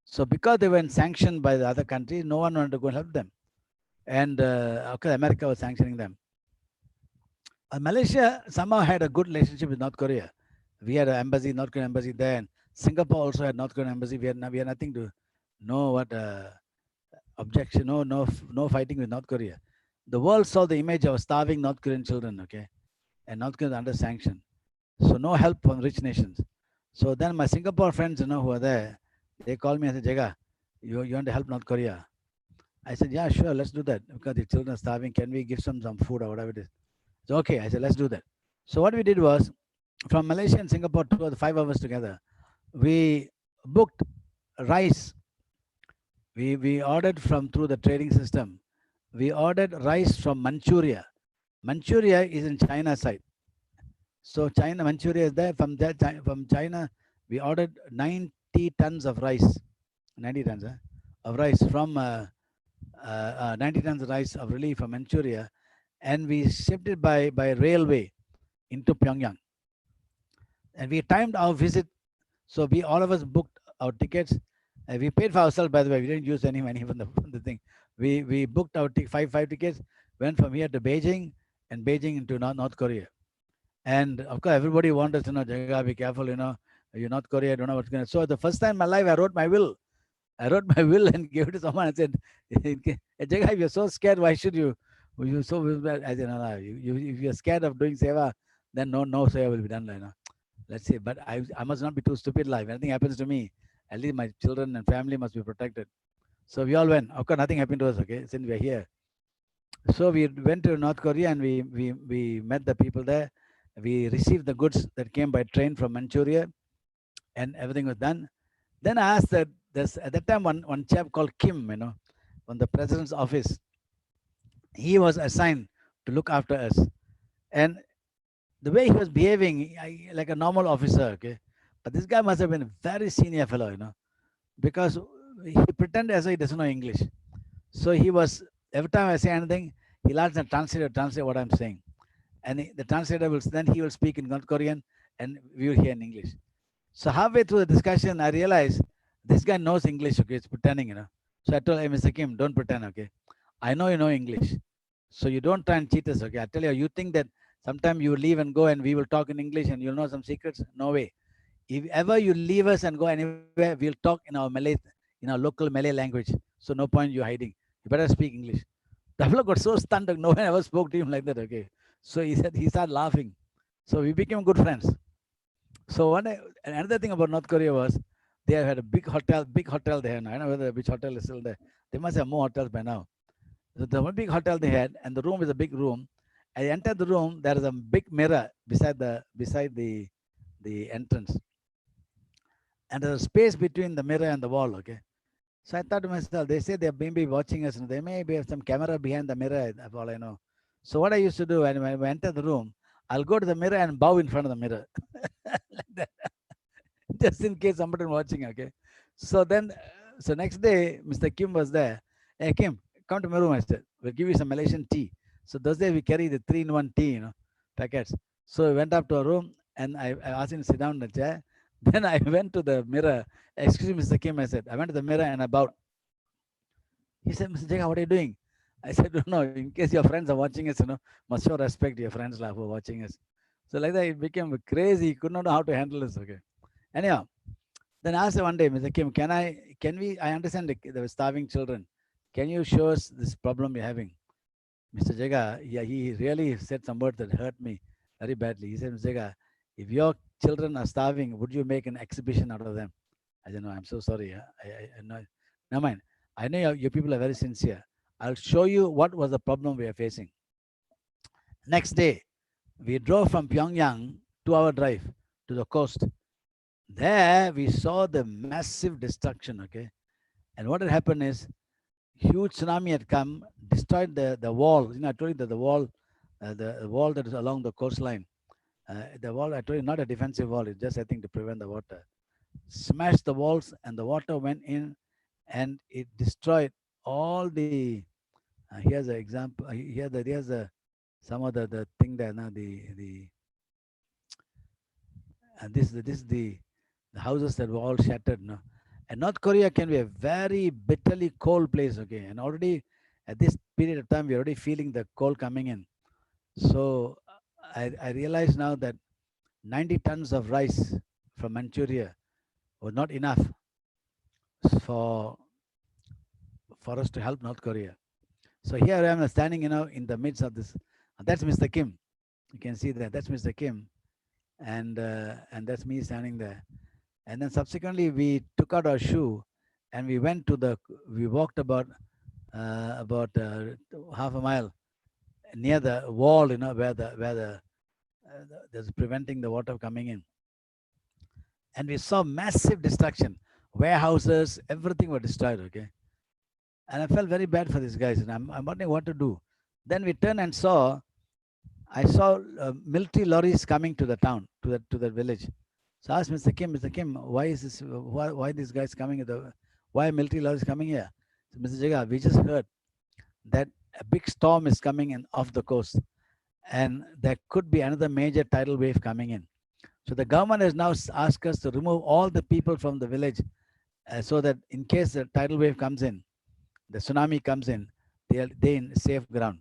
So because they were sanctioned by the other countries, no one wanted to go and help them. And America was sanctioning them. Malaysia somehow had a good relationship with North Korea. We had an embassy, North Korean embassy there, and Singapore also had North Korean embassy. We had nothing to know what objection, no fighting with North Korea. The world saw the image of starving North Korean children, okay, and North Korea under sanction. So no help from rich nations. So then my Singapore friends, who are there, they called me and said, Jaga, you want to help North Korea? I said, yeah, sure, let's do that. Because the children are starving, can we give some food or whatever it is? So okay, I said, let's do that. So what we did was, from Malaysia and Singapore, 5 of us together, we booked rice. We ordered through the trading system. We ordered rice from Manchuria. Manchuria is in China side. So Manchuria is there. From China, we ordered 90 tons of rice. 90 tons of rice from 90 tons of rice of relief from Manchuria, and we shipped it by railway into Pyongyang. And we timed our visit, so all of us booked our tickets. We paid for ourselves, by the way. We didn't use any money from the thing. We booked our 5 tickets. went from here to Beijing and Beijing into North Korea. And of course, everybody wanted to know, Jaga, be careful, you're North Korea, I don't know what's going to. So the first time in my life, I wrote my will. I wrote my will and gave it to someone and said, Jaga, if you're so scared, why should you? You so I said, no, if you're scared of doing seva, then no seva will be done. Let's see. But I must not be too stupid. Life. If anything happens to me, at least my children and family must be protected. So we all went. Of course, nothing happened to us. Okay, since we're here. So we went to North Korea and we met the people there. We received the goods that came by train from Manchuria, and everything was done. Then I asked that there's at that time one chap called Kim, from the president's office. He was assigned to look after us, and the way he was behaving, like a normal officer, okay. But this guy must have been a very senior fellow, because he pretended as though he doesn't know English. So he was, every time I say anything, he'll ask the translator to translate what I'm saying. And the translator will, then he will speak in North Korean and we will hear in English. So halfway through the discussion, I realized this guy knows English, okay, it's pretending, So I told him, Mr. Kim, don't pretend, okay. I know you know English. So you don't try and cheat us, okay. I tell you, you think that sometime you leave and go and we will talk in English and you'll know some secrets? No way. If ever you leave us and go anywhere, we'll talk in our Malay, in our local Malay language. So no point you hiding. You better speak English. The fellow got so stunned that no one ever spoke to him like that, okay. So he started laughing. So we became good friends. So another thing about North Korea was they had a big hotel there. I don't know whether which hotel is still there. They must have more hotels by now. So the one big hotel they had, and the room is a big room. I entered the room. There is a big mirror beside the entrance, and there's a space between the mirror and the wall. Okay, so I thought to myself, they say they may be watching us, and they may have some camera behind the mirror. That's all I know. So what I used to do when I enter the room, I'll go to the mirror and bow in front of the mirror, like that, just in case somebody watching. Okay, so then, so next day, Mr. Kim was there. Hey Kim, come to my room. I said, we'll give you some Malaysian tea. So those days we carry the 3-in-1 tea, packets. So we went up to a room and I asked him to sit down in the chair. Then I went to the mirror. Excuse me, Mr. Kim, I said. I went to the mirror and I bowed. He said, Mr. Jaga, what are you doing? I said, no, in case your friends are watching us, must show respect to your friends who are watching us. So like that, it became crazy. He could not know how to handle this. Okay. Anyhow, then I asked him one day, Mr. Kim, I understand there were starving children. Can you show us this problem you're having? Mr. Jaga, yeah, he really said some words that hurt me very badly. He said, Mr. Jaga, if your children are starving, would you make an exhibition out of them? I said, no, I'm so sorry. No, never mind. I know your people are very sincere. I'll show you what was the problem we are facing. Next day, we drove from Pyongyang 2-hour drive to the coast. There, we saw the massive destruction, okay? And what had happened is, huge tsunami had come, destroyed the wall. I told you that the wall that is along the coastline, the wall, I told you, not a defensive wall, it's just, I think, to prevent the water. Smashed the walls and the water went in and it destroyed all the, here's an example, here's some of the thing there, now this is the houses that were all shattered, no? And North Korea can be a very bitterly cold place, okay? And already at this period of time, we're already feeling the cold coming in. So I realize now that 90 tons of rice from Manchuria was not enough for us to help North Korea. So here I am standing, in the midst of this. That's Mr. Kim. You can see that. That's Mr. Kim. And that's me standing there. And then subsequently, we took out our shoe and we walked about half a mile near the wall, where there's preventing the water coming in. And we saw massive destruction. Warehouses, everything was destroyed, okay? And I felt very bad for these guys, and I'm wondering what to do. Then we turned and I saw military lorries coming to the town, to the village. So I asked Mr. Kim, why is this? Why these guys coming? Why military lorries coming here? So Mr. Jaga, we just heard that a big storm is coming in off the coast, and there could be another major tidal wave coming in. So the government has now asked us to remove all the people from the village, so that in case the tidal wave comes in, the tsunami comes in, they're in safe ground.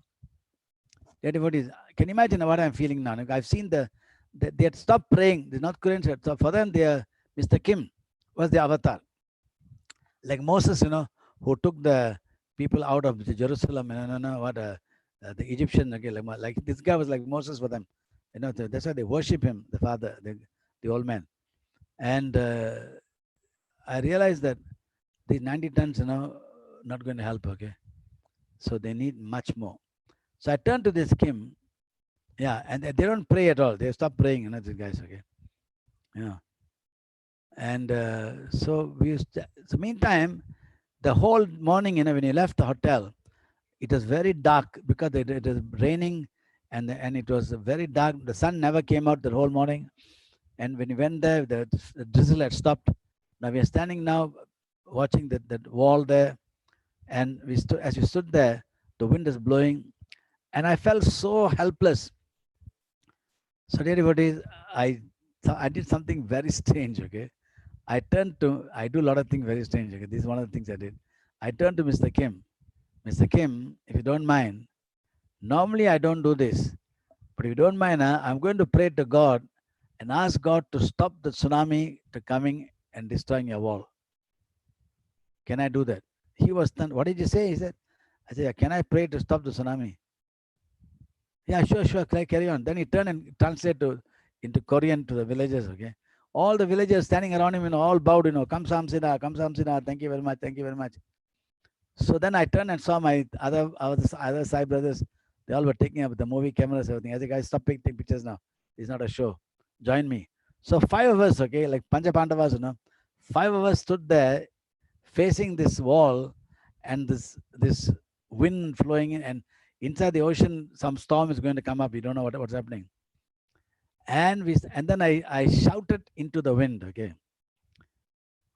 Dear devotees, can you imagine what I'm feeling now? I've seen they had stopped praying. The North Koreans had, so for them, Mr. Kim was the avatar. Like Moses, who took the people out of Jerusalem, the Egyptian, okay, like this guy was like Moses for them. That's why they worship him, the father, the old man. And I realized that these 90 tons, not going to help, okay? So they need much more. So I turned to this Kim, yeah, and they don't pray at all. They stop praying, these guys, okay? And so meantime, the whole morning, when you left the hotel, it was very dark because it was raining and it was very dark. The sun never came out the whole morning. And when we went there, the drizzle had stopped. Now we are standing now watching that wall there. And as we stood there, the wind is blowing. And I felt so helpless. So everybody, I did something very strange, okay? I do a lot of things very strange. Okay? This is one of the things I did. I turned to Mr. Kim. Mr. Kim, if you don't mind, normally I don't do this, but if you don't mind, I'm going to pray to God and ask God to stop the tsunami to coming and destroying your wall. Can I do that? He was stunned. What did you say? He said, I said, can I pray to stop the tsunami? Yeah, sure, carry on. Then he turned and translated into Korean to the villagers, okay? All the villagers standing around him, all bowed, come Samsida, thank you very much, thank you very much. So then I turned and saw my other Sai brothers. They all were taking up the movie cameras, everything. I said, guys, stop taking pictures now. It's not a show. Join me. So 5 of us, okay, like Pancha Pandavas, 5 of us stood there facing this wall and this wind flowing in, and inside the ocean, some storm is going to come up. We don't know what's happening. And then I shouted into the wind, okay.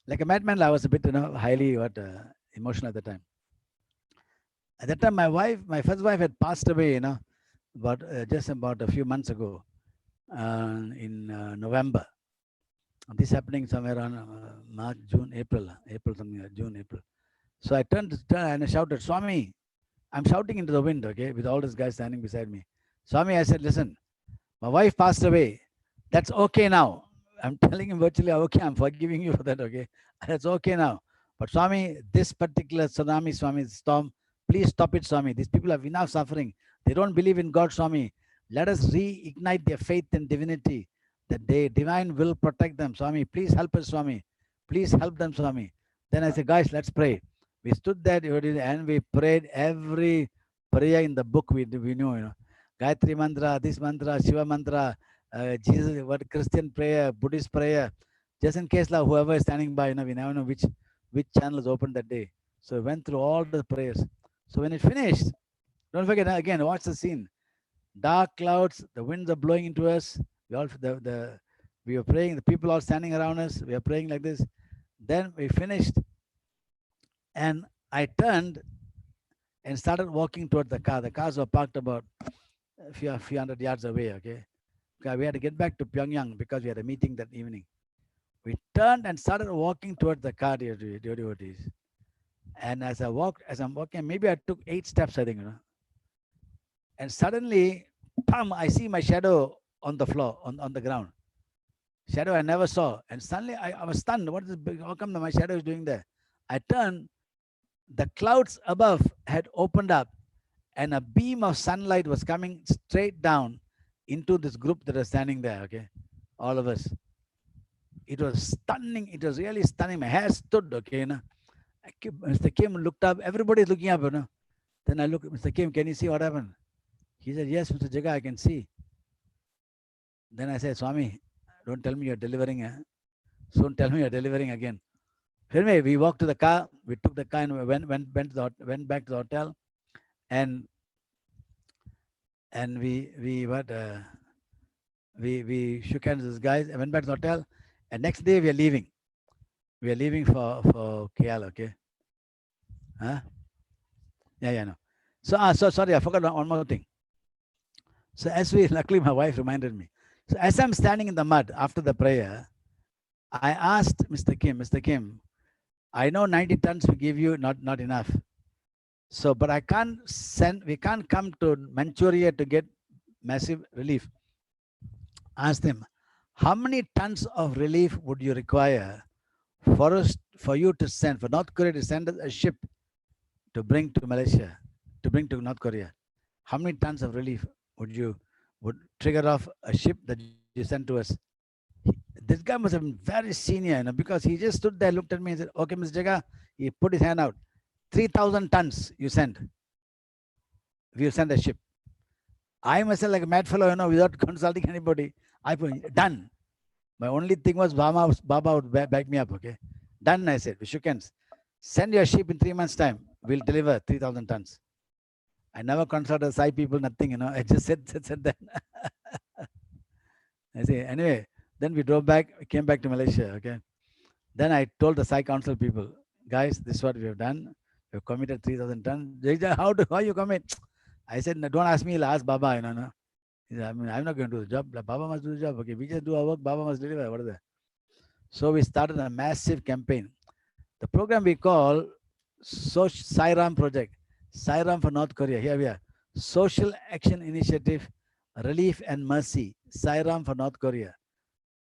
Like a madman, I was a bit, highly emotional at the time. At that time, my first wife had passed away, just about a few months ago, in November. This happening somewhere around March, June, April, something like June, April. So I turned and I shouted, Swami, I'm shouting into the wind, okay, with all these guys standing beside me. Swami, I said, listen, my wife passed away. That's okay now. I'm telling him virtually, okay, I'm forgiving you for that, okay. That's okay now. But Swami, this particular tsunami, Swami, storm, please stop it, Swami. These people have enough suffering. They don't believe in God, Swami. Let us reignite their faith in divinity. That divine will protect them. Swami, please help us, Swami. Please help them, Swami. Then I said, guys, let's pray. We stood there and we prayed every prayer in the book we knew, Gayatri mantra, this mantra, Shiva mantra, Jesus, Christian prayer, Buddhist prayer. Just in case whoever is standing by, we never know which channel is open that day. So we went through all the prayers. So when it finished, don't forget, again, watch the scene. Dark clouds, the winds are blowing into us. We were praying, the people all standing around us. We are praying like this. Then we finished. And I turned and started walking toward the car. The cars were parked about a few hundred yards away, okay? We had to get back to Pyongyang because we had a meeting that evening. We turned and started walking toward the car, dear devotees. And as I'm walking, maybe I took 8 steps, I think, And suddenly, I see my shadow on the floor, on the ground. Shadow I never saw. And suddenly I was stunned. How come my shadow is doing there? I turned. The clouds above had opened up and a beam of sunlight was coming straight down into this group that was standing there, okay? All of us. It was stunning. It was really stunning. My hair stood, okay? Mr. Kim looked up. Everybody's looking up, Then I looked, Mr. Kim, can you see what happened? He said, yes, Mr. Jaga, I can see. Then I said, Swami, don't tell me you're delivering. Soon tell me you're delivering again. Anyway, we walked to the car. We took the car and we went back to the hotel, and we shook hands with these guys. I went back to the hotel, and next day we are leaving. We are leaving for KL, okay? Huh? Yeah, no. So sorry, I forgot one more thing. So luckily my wife reminded me. So as I'm standing in the mud after the prayer, I asked Mr. Kim, I know 90 tons we give you, not enough. So, but I can't send, we can't come to Manchuria to get massive relief. Ask them, how many tons of relief would you require for us, for you to send, for North Korea to send us a ship to bring to Malaysia, to bring to North Korea? How many tons of relief would trigger off a ship that you sent to us? This guy must have been very senior, because he just stood there, looked at me and said, okay, Mr. Jaga, he put his hand out. 3,000 tons you send. We send a ship. I myself, like a mad fellow, without consulting anybody, I put, done. My only thing was Baba would back me up, okay? Done, I said. We shook hands. Send your ship in 3 months' time. We'll deliver 3,000 tons. I never consulted Sai people, nothing, I just said that. I say, anyway, then we drove back, we came back to Malaysia, okay? Then I told the Sai Council people, guys, this is what we have done. We've committed 3,000 tons. How you commit? I said, no, don't ask me, ask Baba, no. I mean, I'm not going to do the job. Baba must do the job. Okay, we just do our work. Baba must deliver. What is that? So we started a massive campaign. The program we call Sairam Project. Sairam for North Korea. Here we are. Social Action Initiative, Relief and Mercy. Sairam for North Korea.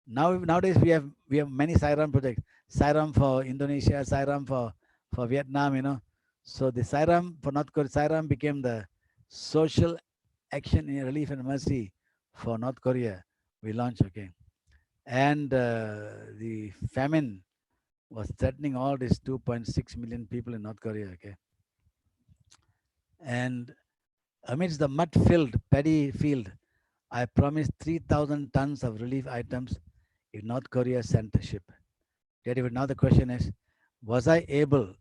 Nowadays we have many Sairam projects. Sairam for Indonesia. Sairam for Vietnam. So the Sairam for North Korea. Sairam became the Social Action in Relief and Mercy for North Korea. We launched, okay. And the famine was threatening all these 2.6 million people in North Korea, okay. And amidst the mud-filled paddy field, I promised 3,000 tons of relief items if North Korea sent a ship. Now the question is, was I able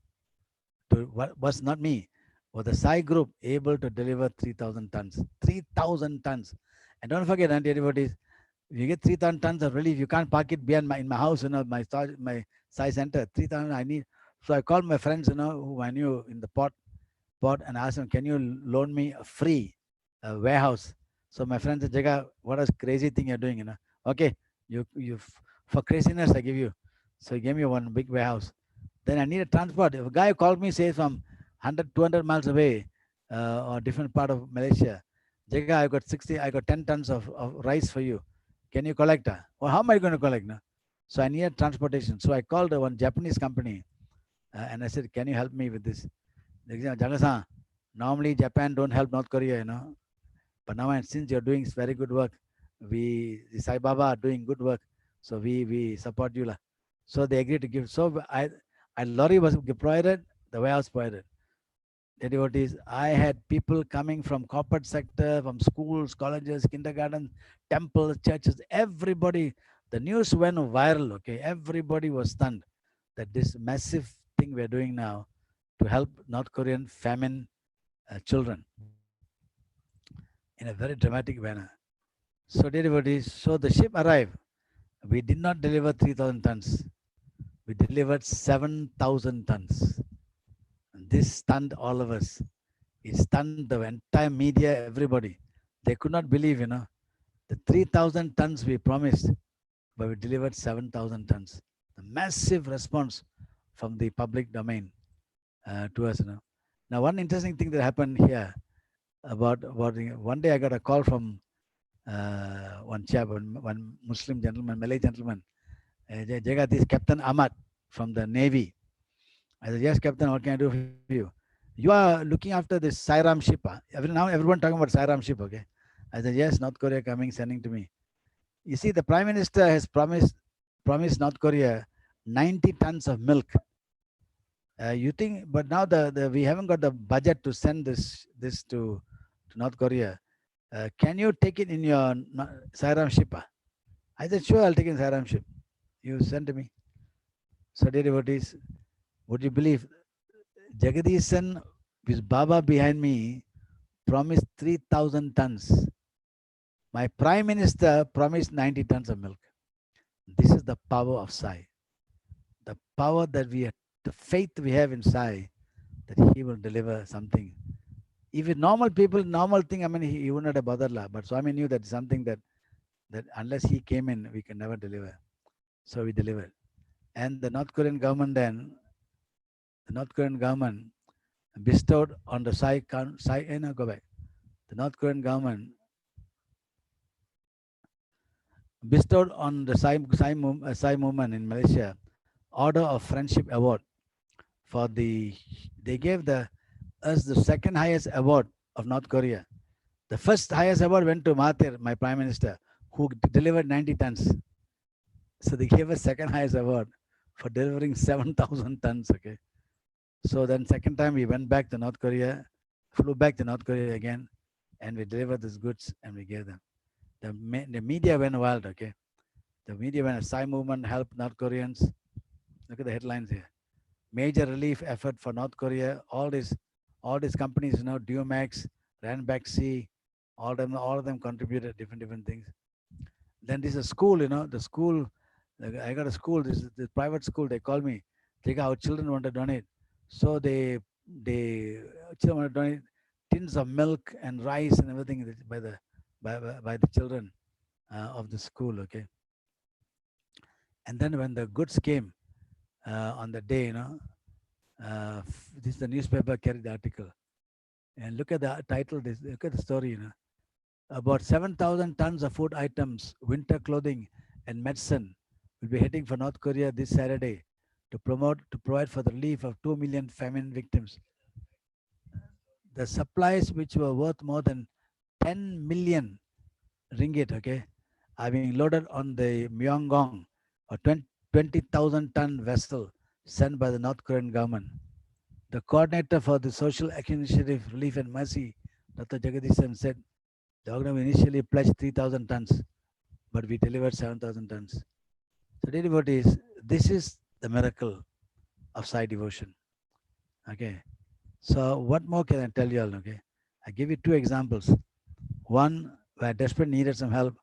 to, was not me, was the Sai group able to deliver 3,000 tons? 3,000 tons. And don't forget, devotees, if you get 3,000 tons of relief, you can't park it behind in my house, my Sai center. 3,000 I need. So I called my friends, who I knew in the port, and asked them, can you loan me a free warehouse? So my friend said, Jaga, what a crazy thing you're doing, Okay, you for craziness I give you. So he gave me one big warehouse. Then I need a transport. If a guy called me, say from 100, 200 miles away, or different part of Malaysia, Jaga, I got 10 tons of rice for you. Can you collect? Well, how am I going to collect? No? So I need transportation. So I called one Japanese company, and I said, can you help me with this? They said, Jaga-san, normally Japan don't help North Korea, But now, since you're doing very good work, the Sai Baba are doing good work, so we support you. So they agreed to give. So I lorry was provided, the warehouse provided. The devotees, I had people coming from corporate sector, from schools, colleges, kindergarten, temples, churches, everybody. The news went viral, okay? Everybody was stunned that this massive thing we're doing now to help North Korean famine children in a very dramatic manner. So devotees, so the ship arrived. We did not deliver 3,000 tons. We delivered 7,000 tons. And this stunned all of us. It stunned the entire media, everybody. They could not believe, the 3,000 tons we promised, but we delivered 7,000 tons. The massive response from the public domain to us, Now, one interesting thing that happened here about one day I got a call from one chap, one Muslim gentleman, Malay gentleman. Jaga, this Captain Ahmad from the Navy. I said, yes, Captain, what can I do for you? You are looking after this Sairam ship. Now everyone talking about Sairam ship, okay? I said, yes, North Korea coming, sending to me. You see, the Prime Minister has promised North Korea 90 tons of milk. You think, but now we haven't got the budget to send this to North Korea. Can you take it in your Sairam ship? I said, sure, I'll take it in Sairam ship. You send to me. So, dear devotees, would you believe Jagadishan with Baba behind me promised 3,000 tons. My Prime Minister promised 90 tons of milk. This is the power of Sai. The power that the faith we have in Sai, that he will deliver something. If it's normal people, normal thing, I mean, he would not have bothered. But Swami knew that something that unless he came in, we can never deliver. So we delivered. And the North Korean government bestowed on the go back. The North Korean government bestowed on the Sai movement in Malaysia Order of Friendship Award for they gave us the second highest award of North Korea. The first highest award went to Mahathir, my prime minister, who delivered 90 tons. So they gave us second highest award for delivering 7,000 tons. Okay. So then second time we went back to North Korea, flew back to North Korea again, and we delivered these goods and we gave them. The media went wild. Okay. The media went, Psy movement helped North Koreans. Look at the headlines here. Major relief effort for North Korea. All these companies, Duomax, Ranbaxy, all of them contributed different things. Then this is a school, the school. I got a school. This is the private school. They call me. Our children want to donate, so they children want to donate tins of milk and rice and everything by the children of the school. Okay. And then when the goods came on the day, this is the newspaper carried the article, and look at the title. Look at the story. About 7,000 tons of food items, winter clothing, and medicine will be heading for North Korea this Saturday to provide for the relief of 2 million famine victims. The supplies, which were worth more than 10 million ringgit, okay, are being loaded on the Myeongdong, a 20,000 ton vessel sent by the North Korean government. The coordinator for the Social Initiative Relief and Mercy, Dr. Jagadish, said the organization initially pledged 3,000 tons, but we delivered 7,000 tons. So, dear devotees, this is the miracle of Sai devotion. Okay. So, what more can I tell you all? Okay. I give you two examples. One, where I desperately needed some help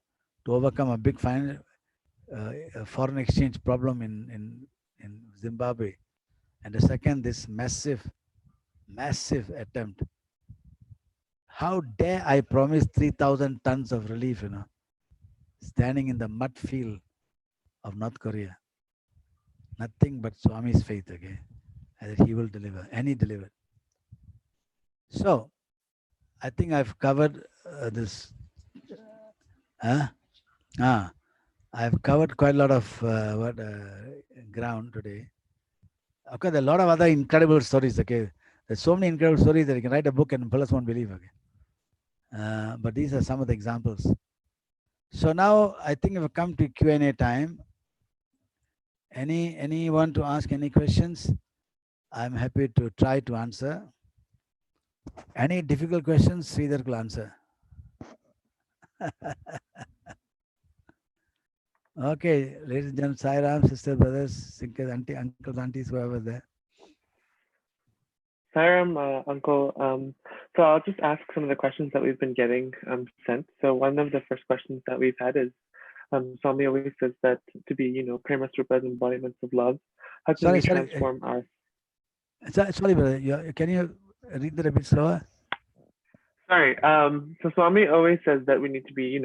to overcome a big foreign exchange problem in Zimbabwe. And the second, this massive attempt. How dare I promise 3,000 tons of relief, standing in the mud field of North Korea. Nothing but Swami's faith, okay, that he will deliver, and he delivered. So, I think I've covered this. I've covered quite a lot of ground today. Okay, there are a lot of other incredible stories. Okay, there's so many incredible stories that you can write a book and fellows won't believe. Okay, but these are some of the examples. So now I think we've come to Q&A time. Anyone to ask any questions? I'm happy to try to answer. Any difficult questions, Sridhar will answer. Okay, ladies and gentlemen, Sai Ram, sister, brothers, sinkers, auntie, uncles, aunties, whoever there. Sairam, Uncle, so I'll just ask some of the questions that we've been getting sent. So one of the first questions that we've had is, Swami always says that to be, Prema Rupa's embodiments of love, how can we transform our... Sorry, brother, can you read that a bit slower? Sorry, so Swami always says that we need to be,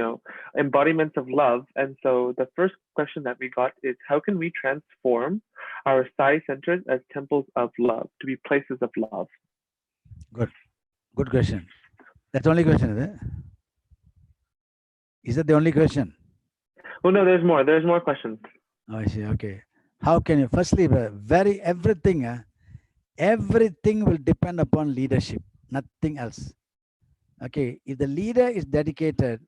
embodiments of love. And so the first question that we got is, how can we transform our Sai centers as temples of love, to be places of love? Good question. That's the only question, is it? Is that the only question? Oh, no, there's more. There's more questions. Oh, I see. Okay. How can you, firstly, everything will depend upon leadership, nothing else. Okay, if the leader is dedicated,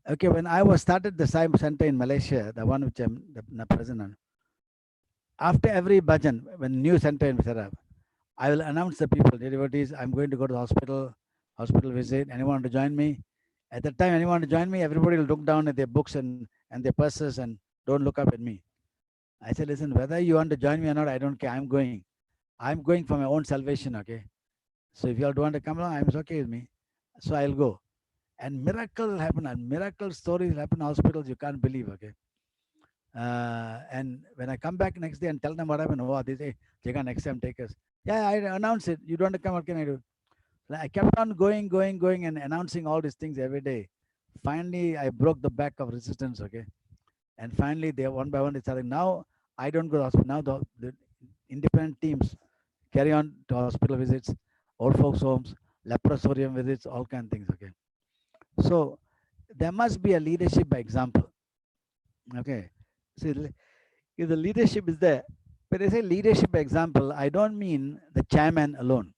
okay, when I was started the Sai Center in Malaysia, the one which I'm the president, after every bhajan, when new center is set up, I will announce the people, devotees, I'm going to go to the hospital visit, anyone want to join me? At that time, anyone want to join me, everybody will look down at their books and their purses and don't look up at me. I said, listen, whether you want to join me or not, I don't care, I'm going for my own salvation, okay? So if you all don't want to come along, it's okay with me. So I'll go. And miracles happen, and miracle stories happen in hospitals you can't believe, okay? And when I come back next day and tell them what happened, oh, they say, Jega, next time take us. Yeah, I announce it. You don't want to come, what can I do? I kept on going and announcing all these things every day. Finally, I broke the back of resistance, okay? And finally, they one by one, they started. Now, I don't go to the hospital. Now, the independent teams carry on to hospital visits, old folks homes, leprosarium visits, all kind of things. Okay, so there must be a leadership by example. Okay, so if the leadership is there, when I say leadership by example, I don't mean the chairman alone.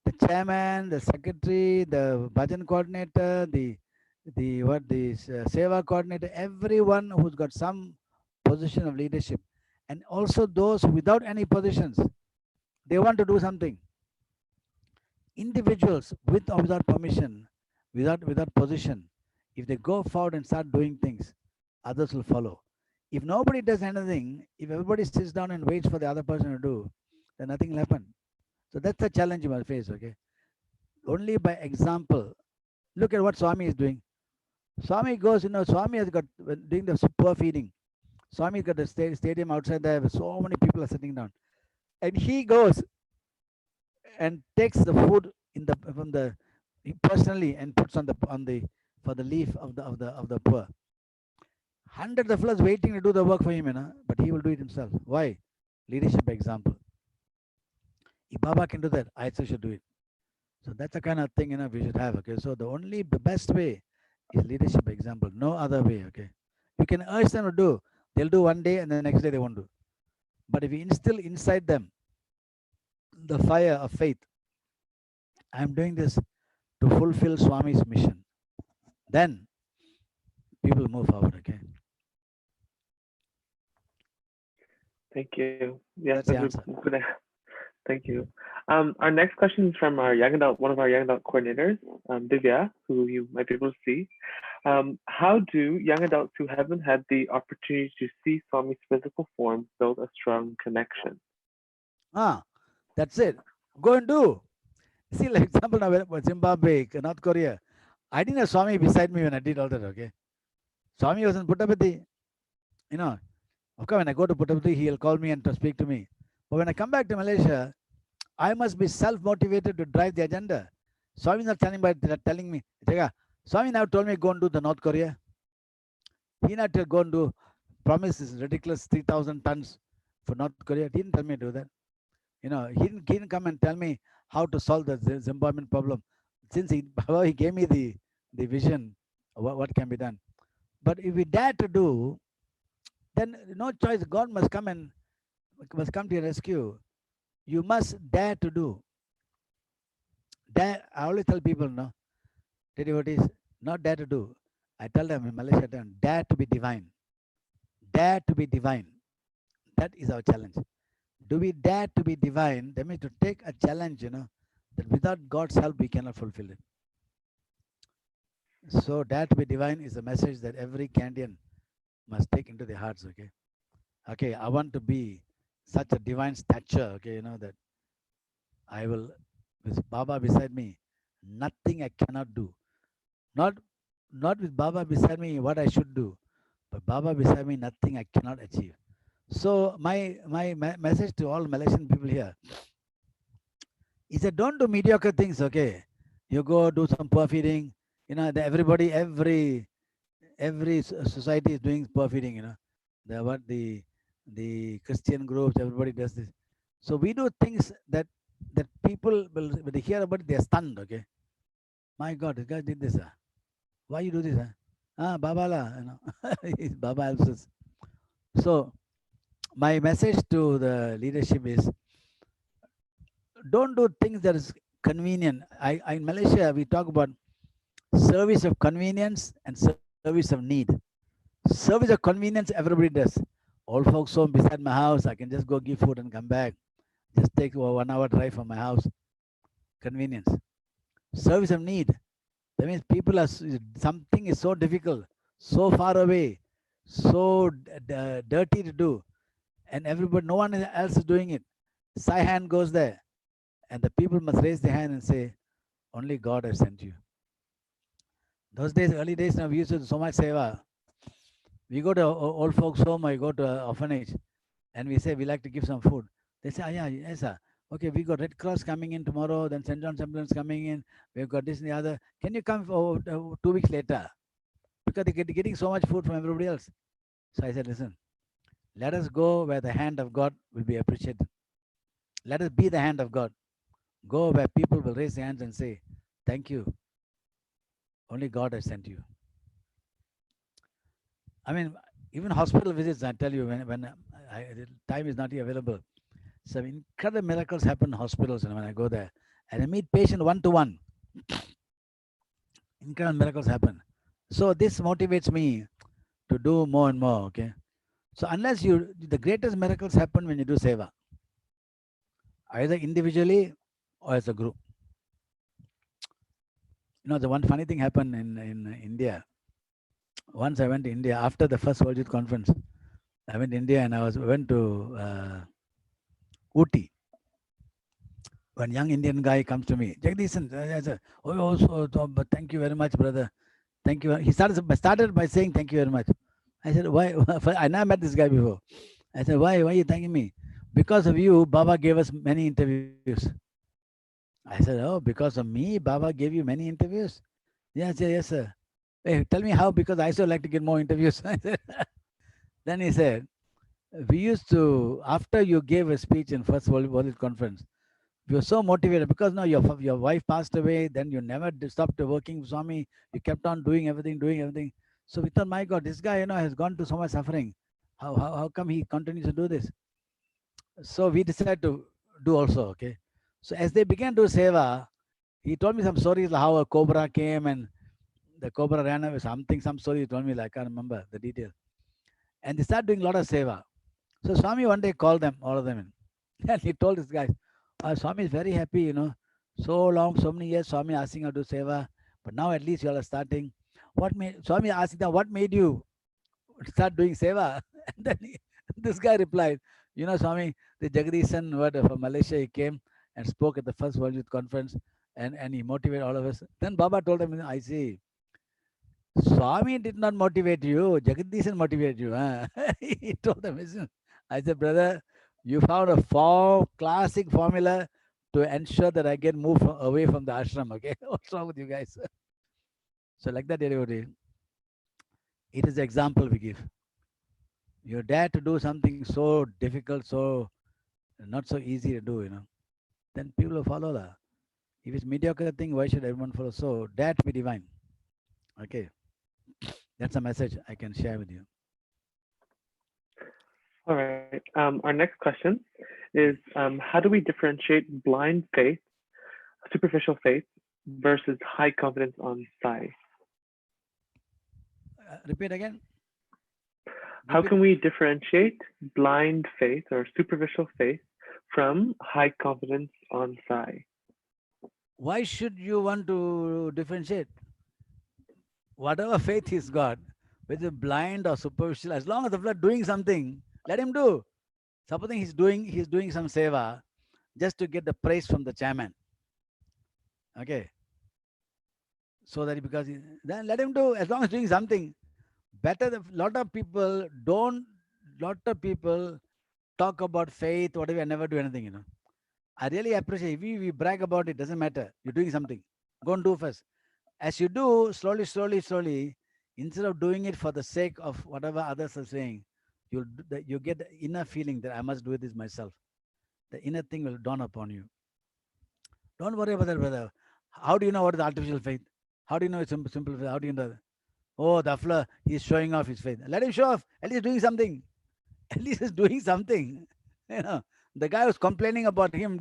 The chairman, the secretary, the bhajan coordinator, the seva coordinator, everyone who's got some position of leadership, and also those without any positions, they want to do something. Individuals with or without permission, without position, if they go forward and start doing things, others will follow. If nobody does anything, if everybody sits down and waits for the other person to do, then nothing will happen. So that's the challenge you must face. Okay, only by example. Look at what Swami is doing. Swami goes, Swami has got doing the poor feeding. Swami got the stadium outside there where so many people are sitting down, and he goes and takes the food from the personally and puts on the for the leaf of the poor. Hundreds of fellows waiting to do the work for him, but he will do it himself. Why? Leadership by example. If Baba can do that, I also should do it. So that's the kind of thing we should have. Okay, so the best way is leadership by example. No other way. Okay, you can urge them to do. They'll do one day and the next day they won't do. But if you instill inside them the fire of faith, I'm doing this to fulfill Swami's mission, then people move forward. Okay. Thank you. Yes, That's the answer. Thank you. Our next question is from our young adult, one of our young adult coordinators, Divya, who you might be able to see. How do young adults who haven't had the opportunity to see Swami's physical form build a strong connection? That's it. Go and do. See, like example now, Zimbabwe, North Korea. I didn't have Swami beside me when I did all that. Okay, Swami was in Puttaparthi. Of course, when I go to Puttaparthi, he'll call me and to speak to me. But when I come back to Malaysia, I must be self-motivated to drive the agenda. Swami is not telling me, Swami now told me go and do the North Korea. He not to go and do, promise this ridiculous 3,000 tons for North Korea. He didn't tell me to do that. He didn't come and tell me how to solve the Zimbabwean problem. Since he gave me the vision of what can be done. But if we dare to do, then no choice. God must come to your rescue. You must dare to do. Dare. I always tell people, devotees, not dare to do. I tell them in Malaysia, dare to be divine. Dare to be divine. That is our challenge. Do we dare to be divine? That means to take a challenge, that without God's help, we cannot fulfill it. So dare to be divine is a message that every Candian must take into their hearts. Okay, I want to be such a divine stature. Okay, that I will, with Baba beside me, nothing I cannot do. Not with Baba beside me what I should do, but Baba beside me nothing I cannot achieve. So my message to all Malaysian people here is that don't do mediocre things. Okay, you go do some poor feeding. Everybody, every society is doing poor feeding. The Christian groups, everybody does this. So we do things that people will, when they hear about it, they are stunned. Okay, my God, this guy did this. Why you do this? Baba la, Baba helps us. So my message to the leadership is, don't do things that is convenient. In Malaysia, we talk about service of convenience and service of need. Service of convenience, everybody does. Old folks home beside my house, I can just go give food and come back. Just take a 1 hour drive from my house. Convenience. Service of need. That means people are, something is so difficult, so far away, so dirty to do. And everybody, no one else is doing it. Sai hand goes there. And the people must raise their hand and say, only God has sent you. Those days, early days, now we used to do so much seva. We go to old folks' home, I go to an orphanage, and we say, we like to give some food. They say, yeah, yes, sir. Okay, we got Red Cross coming in tomorrow, then St. John's Ambulance coming in, we've got this and the other. Can you come 2 weeks later? Because they're getting so much food from everybody else. So I said, listen, let us go where the hand of God will be appreciated. Let us be the hand of God. Go where people will raise their hands and say, thank you. Only God has sent you. I mean, even hospital visits, I tell you, the time is not available. Some incredible miracles happen in hospitals, and when I go there and I meet patient one to one, incredible miracles happen. So this motivates me to do more and more. Okay. So the greatest miracles happen when you do seva, either individually or as a group. The one funny thing happened in India. Once I went to India after the first World Youth Conference. I went to India and went to Ooty. One young Indian guy comes to me, Jagdishan. I said, but thank you very much, brother. Thank you. He started by saying thank you very much. I said, why? I never met this guy before. I said, why are you thanking me? Because of you, Baba gave us many interviews. I said, oh, because of me, Baba gave you many interviews? Yes, yes, sir. Hey, tell me how, because I also like to get more interviews. Then he said, we used to, after you gave a speech in First World Youth Conference, we were so motivated because now your wife passed away, then you never stopped working, Swami. You kept on doing everything. So we thought, my God, this guy, has gone to so much suffering. How come he continues to do this? So we decided to do also, okay. So as they began to seva, he told me some stories like how a cobra came and the cobra ran away, some story he told me, like, I can't remember the detail. And they started doing a lot of seva. So Swami one day called them, all of them in. And he told this guy, Swami is very happy, so long, so many years, Swami asking her to seva, but now at least you all are starting. Swami asked them, what made you start doing seva? And then this guy replied, Swami, the Jagdishan word from Malaysia, he came and spoke at the first World Youth Conference and he motivated all of us. Then Baba told him, I see, Swami did not motivate you, Jagdishan motivated you. Huh? He told them, listen. I said, brother, you found a classic formula to ensure that I get moved away from the ashram. Okay, what's wrong with you guys? So like that, everybody, it is the example we give. You dare to do something so difficult, so not so easy to do, then people will follow that. If it's mediocre thing, why should everyone follow? So dare to be divine. Okay, that's a message I can share with you. All right. Our next question is, how do we differentiate blind faith, superficial faith, versus high confidence on sai? Repeat again. How can we differentiate blind faith or superficial faith from high confidence on sai? Why should you want to differentiate? Whatever faith he's got, whether blind or superficial, as long as the fellow doing something, let him do. Supposing he's doing some seva just to get the praise from the chairman. Okay. So that then let him do, as long as doing something. Better, lot of people talk about faith, whatever, and never do anything, I really appreciate if we brag about it, doesn't matter. You're doing something. Go and do first. As you do, slowly, instead of doing it for the sake of whatever others are saying, you get the inner feeling that I must do this myself. The inner thing will dawn upon you. Don't worry about that, brother. How do you know what is artificial faith? How do you know it's simple faith? How do you know that? Oh, the fella, he's showing off his faith. Let him show off. At least doing something. At least he's doing something. The guy who's complaining about him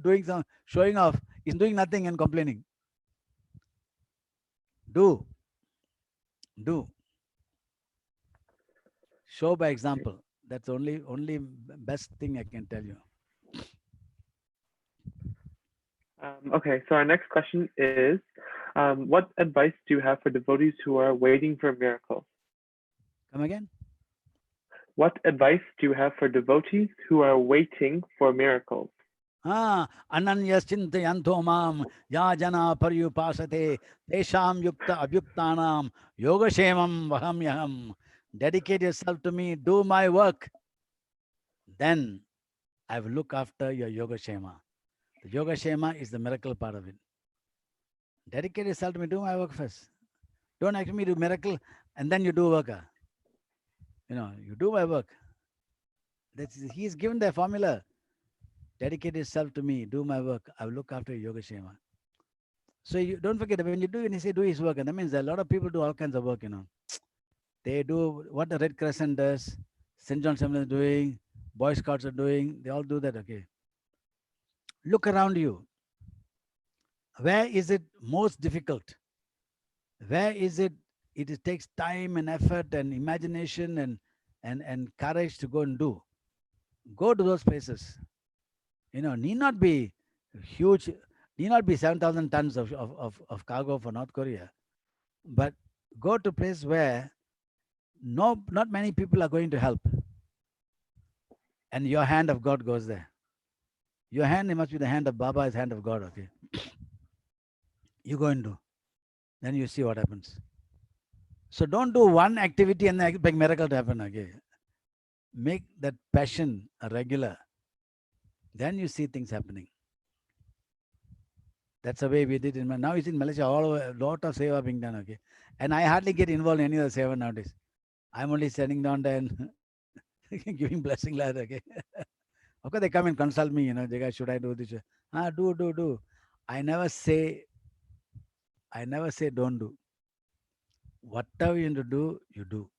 showing off, is doing nothing and complaining. Do. Show by example. That's only best thing I can tell you. Okay, so our next question is, what advice do you have for devotees who are waiting for miracles? Come again? What advice do you have for devotees who are waiting for miracles? Ananyas chintayanto mam yajana paryupasate tesham yukta abhyuktanam yogashemam vahamyaham. Dedicate yourself to me, do my work. Then I will look after your yogashema. The yogashema is the miracle part of it. Dedicate yourself to me, do my work first. Don't ask me to do miracle and then you do work. You do my work. He's given the formula. Dedicate yourself to me. Do my work. I will look after your Yogashema. So you don't forget that when you say do his work, and that means a lot of people do all kinds of work, They do what the Red Crescent does, St. John Assembly is doing, Boy Scouts are doing, they all do that, okay? Look around you. Where is it most difficult? Where is it? It takes time and effort and imagination and courage to go and do. Go to those places. Need not be huge, need not be 7,000 tons of cargo for North Korea, but go to place where not many people are going to help, and your hand of God goes there. Your hand, it must be the hand of Baba, is hand of God, okay? You go and do. Then you see what happens. So don't do one activity and expect miracle to happen, okay? Make that passion a regular. Then you see things happening. That's the way we did in now it's in Malaysia, all over, a lot of seva being done, okay? And I hardly get involved in any of the seva nowadays. I'm only standing down there and giving blessing like that, okay? Of course, they come and consult me, Jaga, should I do this? Do. I never say don't do. Whatever you need to do, you do.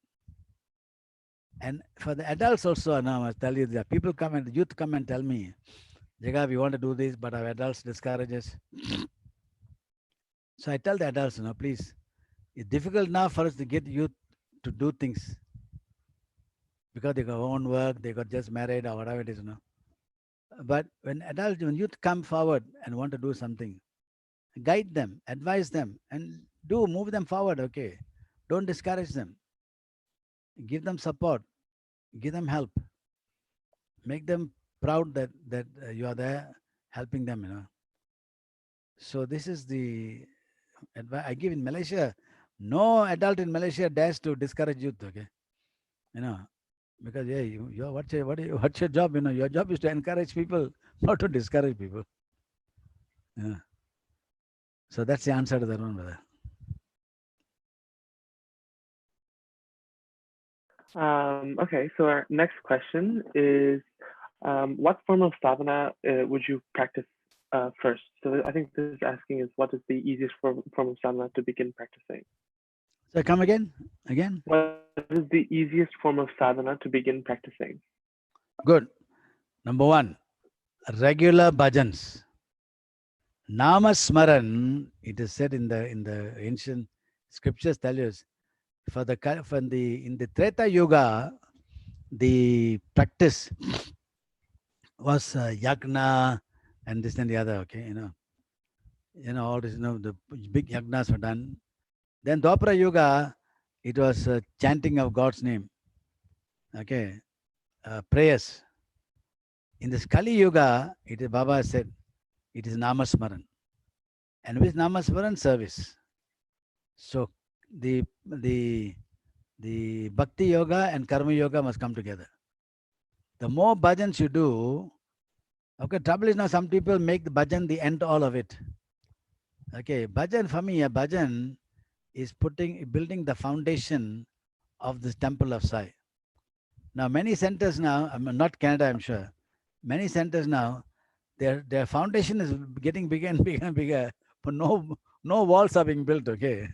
And for the adults also, I must tell you that people come and youth come and tell me, Jaga, we want to do this, but our adults discourage us. So I tell the adults, please, it's difficult now for us to get youth to do things because they got own work, they got just married or whatever it is, But when youth come forward and want to do something, guide them, advise them, and move them forward, okay? Don't discourage them. Give them support, give them help, make them proud that you are there helping them, So this is the advice I give in Malaysia. No adult in Malaysia dares to discourage youth, okay? Because what's your job? Your job is to encourage people, not to discourage people. Yeah. So that's the answer to that one, brother. Okay, so our next question is, what form of sadhana would you practice first? So I think this is asking is, what is the easiest form of sadhana to begin practicing? So come again? What is the easiest form of sadhana to begin practicing? Good. Number one, regular bhajans. Nama Smaran, it is said in the ancient scriptures tell us, in the Treta Yuga, the practice was yagna and this and the other, okay, all this, the big yagnas were done. Then Dwapara Yuga, it was chanting of God's name, okay, prayers. In this Kali Yuga, it is Baba said, it is Namasmaran. And with Namasmaran, service. So the Bhakti Yoga and Karma Yoga must come together. The more bhajans you do, okay, trouble is now some people make the bhajan the end all of it. Okay, bhajan for me, a bhajan is building the foundation of this temple of Sai. Now many centers now, not Canada, I'm sure, many centers now, their foundation is getting bigger and bigger and bigger, but no walls are being built, okay?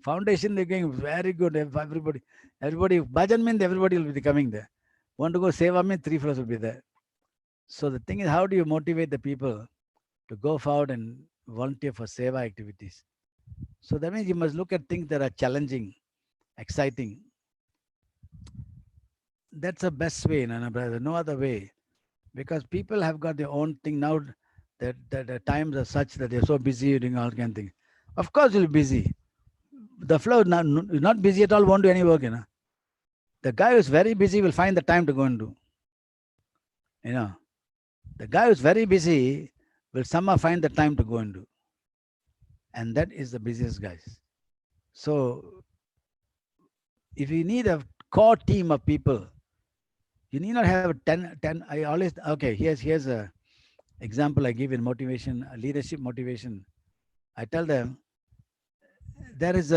Foundation is going very good. Everybody, bhajan means everybody will be coming there. Want to go seva means 3 floors will be there. So the thing is, how do you motivate the people to go forward and volunteer for seva activities? So that means you must look at things that are challenging, exciting. That's the best way, brother. No other way. Because people have got their own thing now that the times are such that they're so busy doing all kind of things. Of course you'll be busy. The flow is not busy at all, won't do any work, The guy who's very busy will find the time to go and do. The guy who's very busy will somehow find the time to go and do. And that is the busiest guys. So if you need a core team of people, you need not have 10. I always, okay, here's a example I give in motivation, leadership motivation. I tell them, there is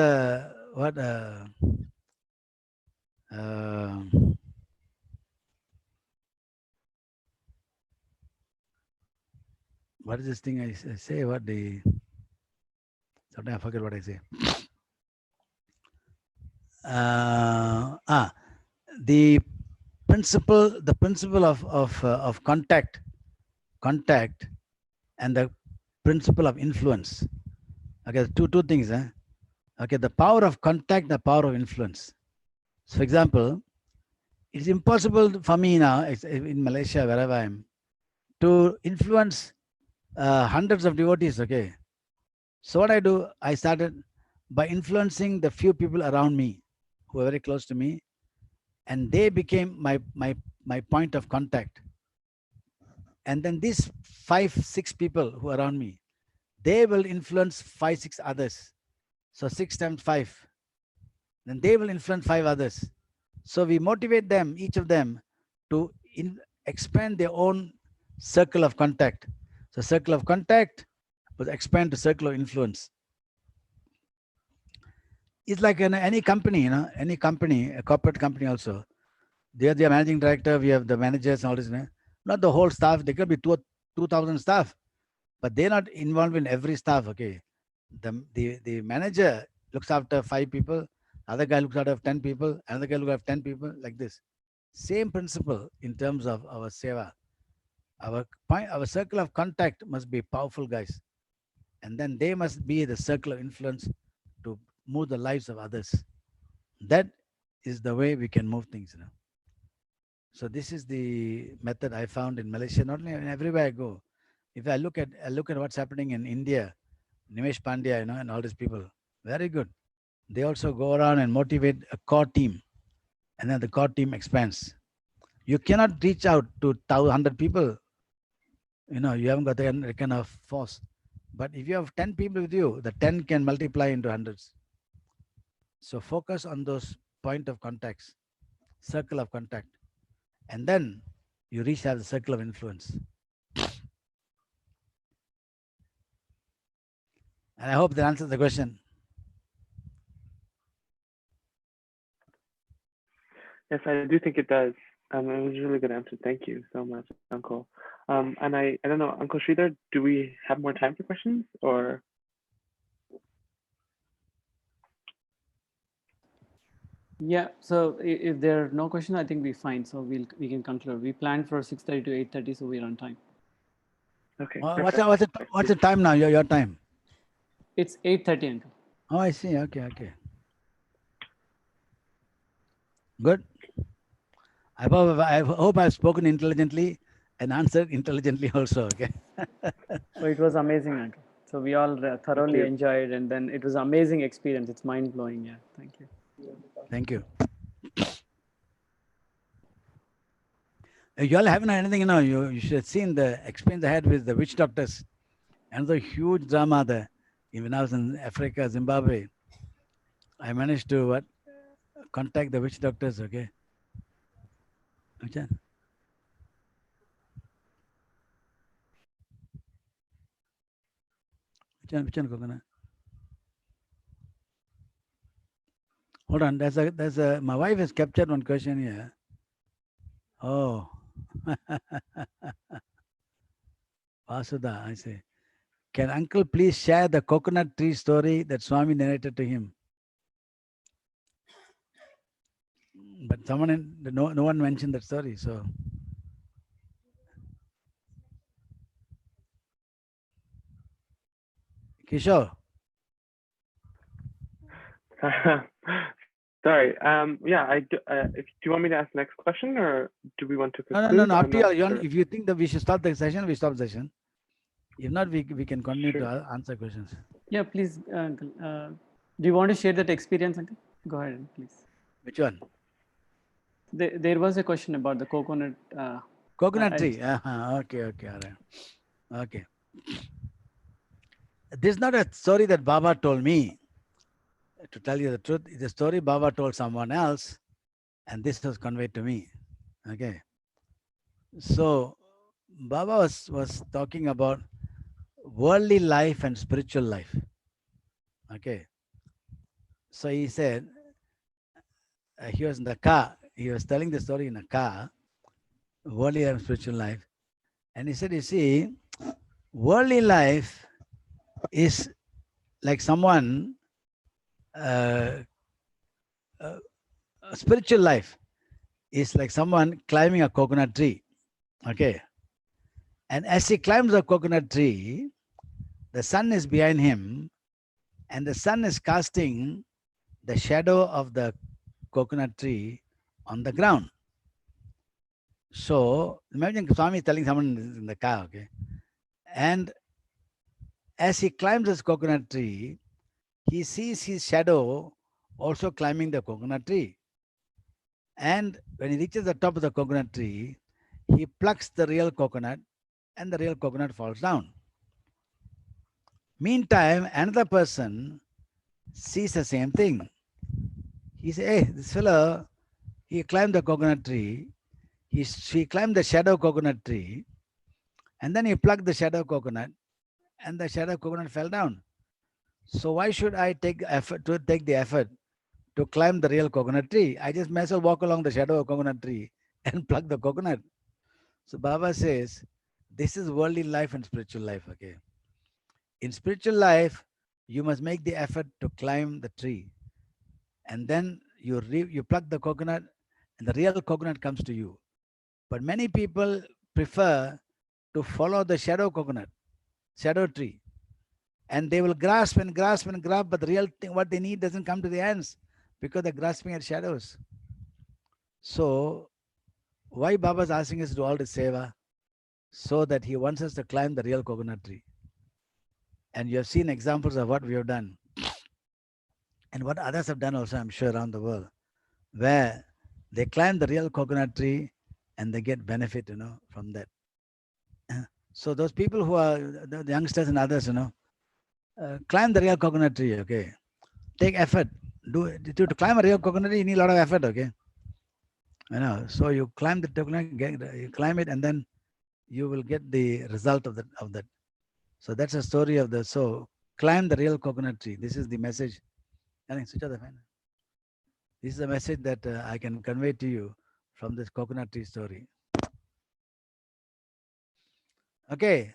what is this thing I say? What the sometimes I forget what I say. Uh, the principle of contact, and the principle of influence. Okay, two things. Okay, the power of contact, the power of influence. So, for example, it's impossible for me now in Malaysia, wherever I am, to influence hundreds of devotees. Okay, so what I do, I started by influencing the few people around me who are very close to me, and they became my point of contact. And then these 5-6 people who are around me, they will influence 5-6 others. So 6 times 5, then they will influence 5 others. So we motivate them, each of them, to expand their own circle of contact. So circle of contact will expand to circle of influence. It's like in any company, any company, a corporate company also. They are the managing director, we have the managers and all this. Not the whole staff, there could be 2,000 staff, but they're not involved in every staff. Okay, the manager looks after 5 people, other guy looks after 10 people, another guy looks after 10 people, like this. Same principle in terms of our seva. Our circle of contact must be powerful guys, and then they must be the circle of influence to move the lives of others. That is the way we can move things. So this is the method I found in Malaysia. Not only everywhere I go. If I look at what's happening in India, Nimesh Pandya, and all these people, very good. They also go around and motivate a core team, and then the core team expands. You cannot reach out to 100 people. You haven't got that kind of force. But if you have 10 people with you, the 10 can multiply into hundreds. So focus on those point of contacts, circle of contact, and then you reach out the circle of influence. And I hope that answers the question. Yes, I do think it does. It was a really good answer. Thank you so much, Uncle. And I don't know, Uncle Sridhar, do we have more time for questions or? Yeah, so if there are no questions, I think we're fine. So we can conclude. We planned for 6:30 to 8:30, so we're on time. Okay. What's the time now? Your time? It's 8:30, Uncle. Oh, I see. Okay. Good. I hope I've spoken intelligently and answered intelligently also. Okay. So it was amazing, Uncle. So we all thoroughly enjoyed, and then it was an amazing experience. It's mind blowing. Yeah, thank you. Thank you. You all haven't had anything, you should have seen the experience I had with the witch doctors. Another huge drama there. Even I was in Africa, Zimbabwe. I managed to contact the witch doctors. Okay. Which one, Coconut? Hold on. My wife has captured one question here. Oh. Vasuda, I say. Can Uncle please share the coconut tree story that Swami narrated to him? But no one mentioned that story, so. Kishore. Sorry. Yeah. Do you want me to ask the next question, or do we want to conclude? No. Up to you. If you think that we should stop the session, we stop the session. If not, we can continue to answer questions. Yeah, please, Uncle. Do you want to share that experience, Uncle? Go ahead, please. Which one? There was a question about the coconut. Coconut tree. Okay. All right. Okay. This is not a story that Baba told me. To tell you the truth, it's a story Baba told someone else, and this was conveyed to me. Okay. So Baba was talking about worldly life and spiritual life. Okay. So he said, he was in the car. He was telling the story in a car, worldly and spiritual life. And he said, you see, Worldly life is like someone, spiritual life is like someone climbing a coconut tree. Okay. And as he climbs a coconut tree, the sun is behind him, and the sun is casting the shadow of the coconut tree on the ground. So imagine Swami is telling someone in the car, okay? And as he climbs this coconut tree, he sees his shadow also climbing the coconut tree. And when he reaches the top of the coconut tree, he plucks the real coconut, and the real coconut falls down. Meantime, another person sees the same thing. He says, hey, this fellow, he climbed the coconut tree, he climbed the shadow coconut tree, and then he plucked the shadow coconut, and the shadow coconut fell down. So why should I take the effort to climb the real coconut tree? I just may as well walk along the shadow of coconut tree and pluck the coconut. So Baba says, this is worldly life and spiritual life, okay? In spiritual life, you must make the effort to climb the tree. And then you pluck the coconut, and the real coconut comes to you. But many people prefer to follow the shadow coconut, shadow tree. And they will grasp and grasp and grasp, but the real thing, what they need, doesn't come to their hands because they're grasping at shadows. So why Baba is asking us to do all the seva? So that he wants us to climb the real coconut tree. And you have seen examples of what we have done. And what others have done also, I'm sure, around the world, where they climb the real coconut tree and they get benefit, from that. So those people who are the youngsters and others, climb the real coconut tree, okay? Take effort. To climb a real coconut tree, you need a lot of effort, okay? So you climb the coconut, you climb it, and then you will get the result of that. So that's a story of so climb the real coconut tree. This is the message. This is the message that I can convey to you from this coconut tree story. Okay.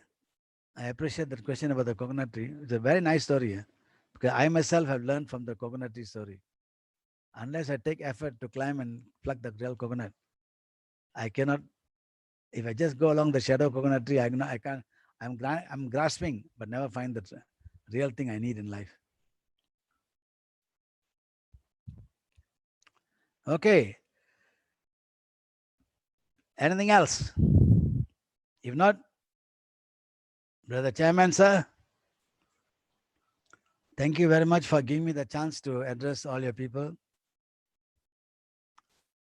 I appreciate that question about the coconut tree. It's a very nice story, because I myself have learned from the coconut tree story. Unless I take effort to climb and pluck the real coconut, I cannot. If I just go along the shadow coconut tree, I can't. I'm grasping, but never find the real thing I need in life. Okay. Anything else? If not, Brother Chairman, sir, thank you very much for giving me the chance to address all your people.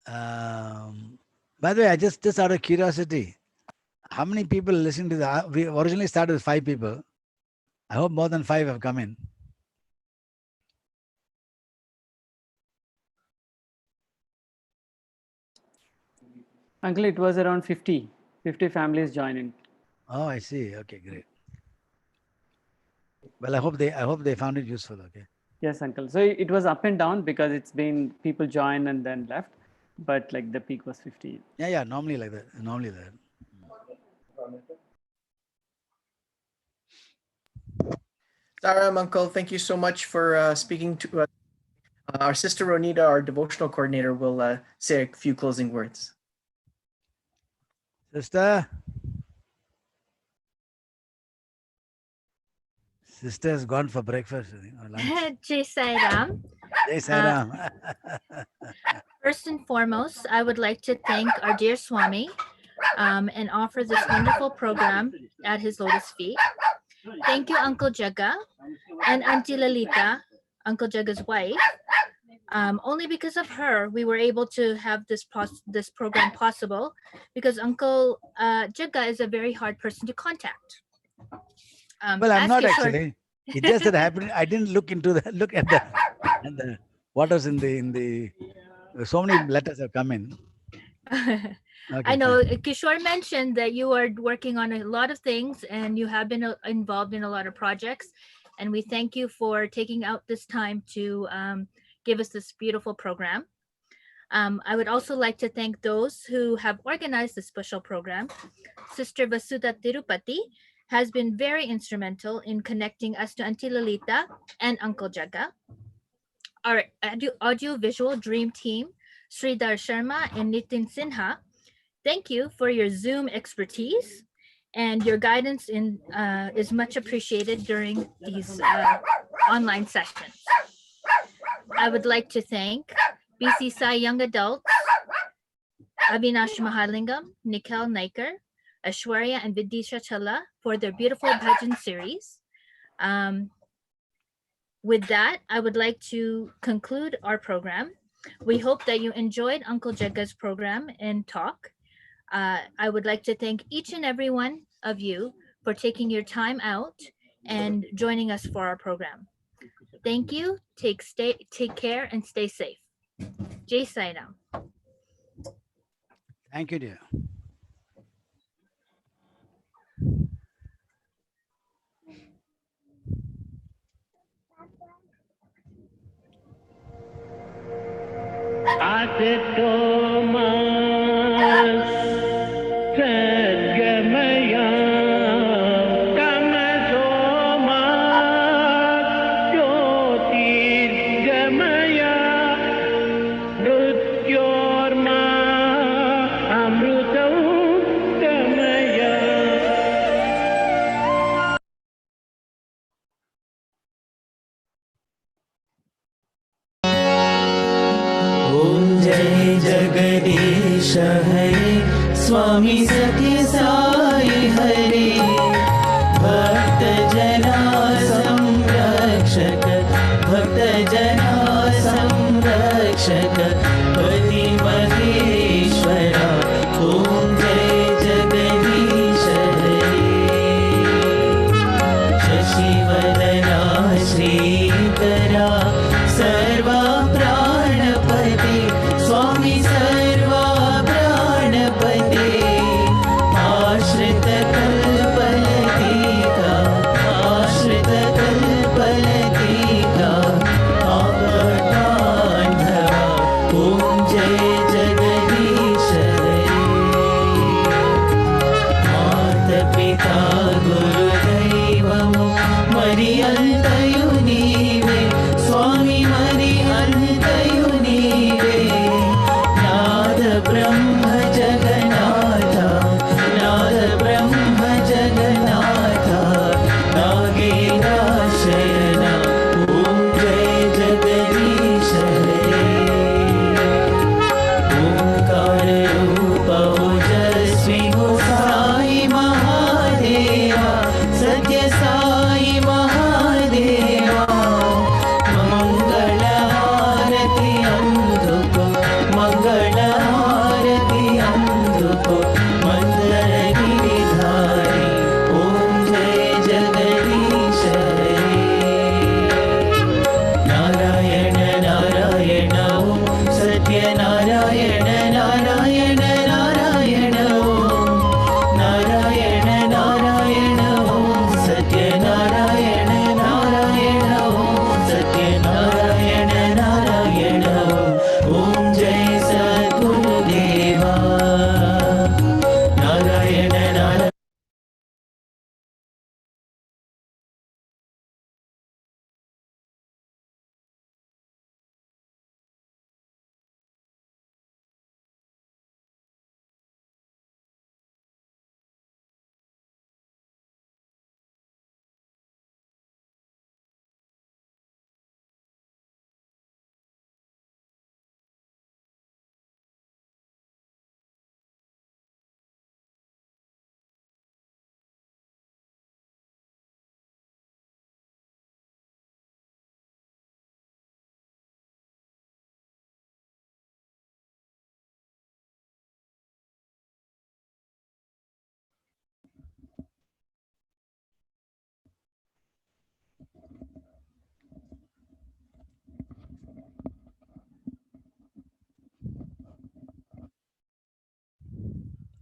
By the way, I just out of curiosity, how many people listening to that? We originally started with 5 people. I hope more than 5 have come in. Uncle, it was around 50 families joining. Oh, I see. Okay, great. Well, I hope they found it useful. Okay. Yes, uncle. So it was up and down because it's been people joined and then left, but like the peak was 50. Yeah. Normally like that. Saram, uncle, thank you so much for speaking to us. Our sister Ronita, our devotional coordinator, will say a few closing words. Sister has gone for breakfast or lunch. Jai Sai Ram. Jai Sai Ram. First and foremost, I would like to thank our dear Swami and offer this wonderful program at his lotus feet. Thank you, Uncle Jaga and Auntie Lalita, Uncle Jaga's wife. Only because of her, we were able to have this program possible, because Uncle Jaga is a very hard person to contact. Well, I'm not actually. It just that happened. I didn't look at the what was in the. So many letters have come in. Okay, I know Kishore mentioned that you are working on a lot of things and you have been involved in a lot of projects, and we thank you for taking out this time to give us this beautiful program. I would also like to thank those who have organized this special program. Sister Vasudha Tirupati has been very instrumental in connecting us to Auntie Lolita and Uncle Jaga. Our audio-visual dream team, Sridhar Sharma and Nitin Sinha, thank you for your Zoom expertise, and your guidance is much appreciated during these online sessions. I would like to thank BC Sai Young Adults, Avinash Mahalingam, Nikhil Naikar, Ashwarya and Vidisha Challa for their beautiful bhajan series. With that, I would like to conclude our program. We hope that you enjoyed Uncle Jaga's program and talk. I would like to thank each and every one of you for taking your time out and joining us for our program. Thank you, take care and stay safe. Jai Sai Ram. Thank you, dear. स्वामी सत्य साई हरे भक्त जना संरक्षक भक्त जना संरक्षक पति महेश्वरा ओम जय जगदीश हरे शशिवदना श्रीकरा सर्वा प्राणपते स्वामी सर्वा आश्रित कल्पलतिका आपटान्धवा ॐ जय जगदीश हरे माता पिता गुरुदैवमु मरि अन्तयु नीवे स्वामी मरि अन्तयु नीवे नाद ब्रह्म जगन्नाथ नाद ब्रह्म जगन्नाथ नागेन्द्रशयन ॐ जय जगदीश हरे ओंकार रूप ओजस्वी हो साई महादेवा सत्य साई महादेवा मंगल आरती अंधुको मंगल आरती अंधुको मंदर गिरिधारी ओम जय जगदीश हरे नारायण नारायण ओम सत्य नारायण नारायण नारायण ओम नारायण नारायण ओम सत्य नारायण नारायण ओम सत्य नारायण नारायण ओम जय सद्गुरुदेवा नारायण नारायण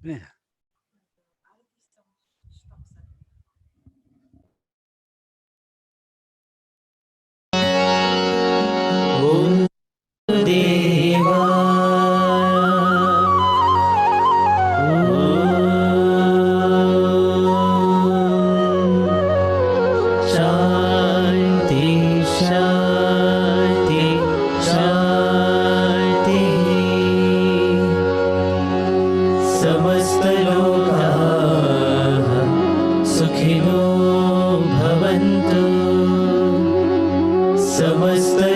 Yeah. ओम देवा ओम समस्त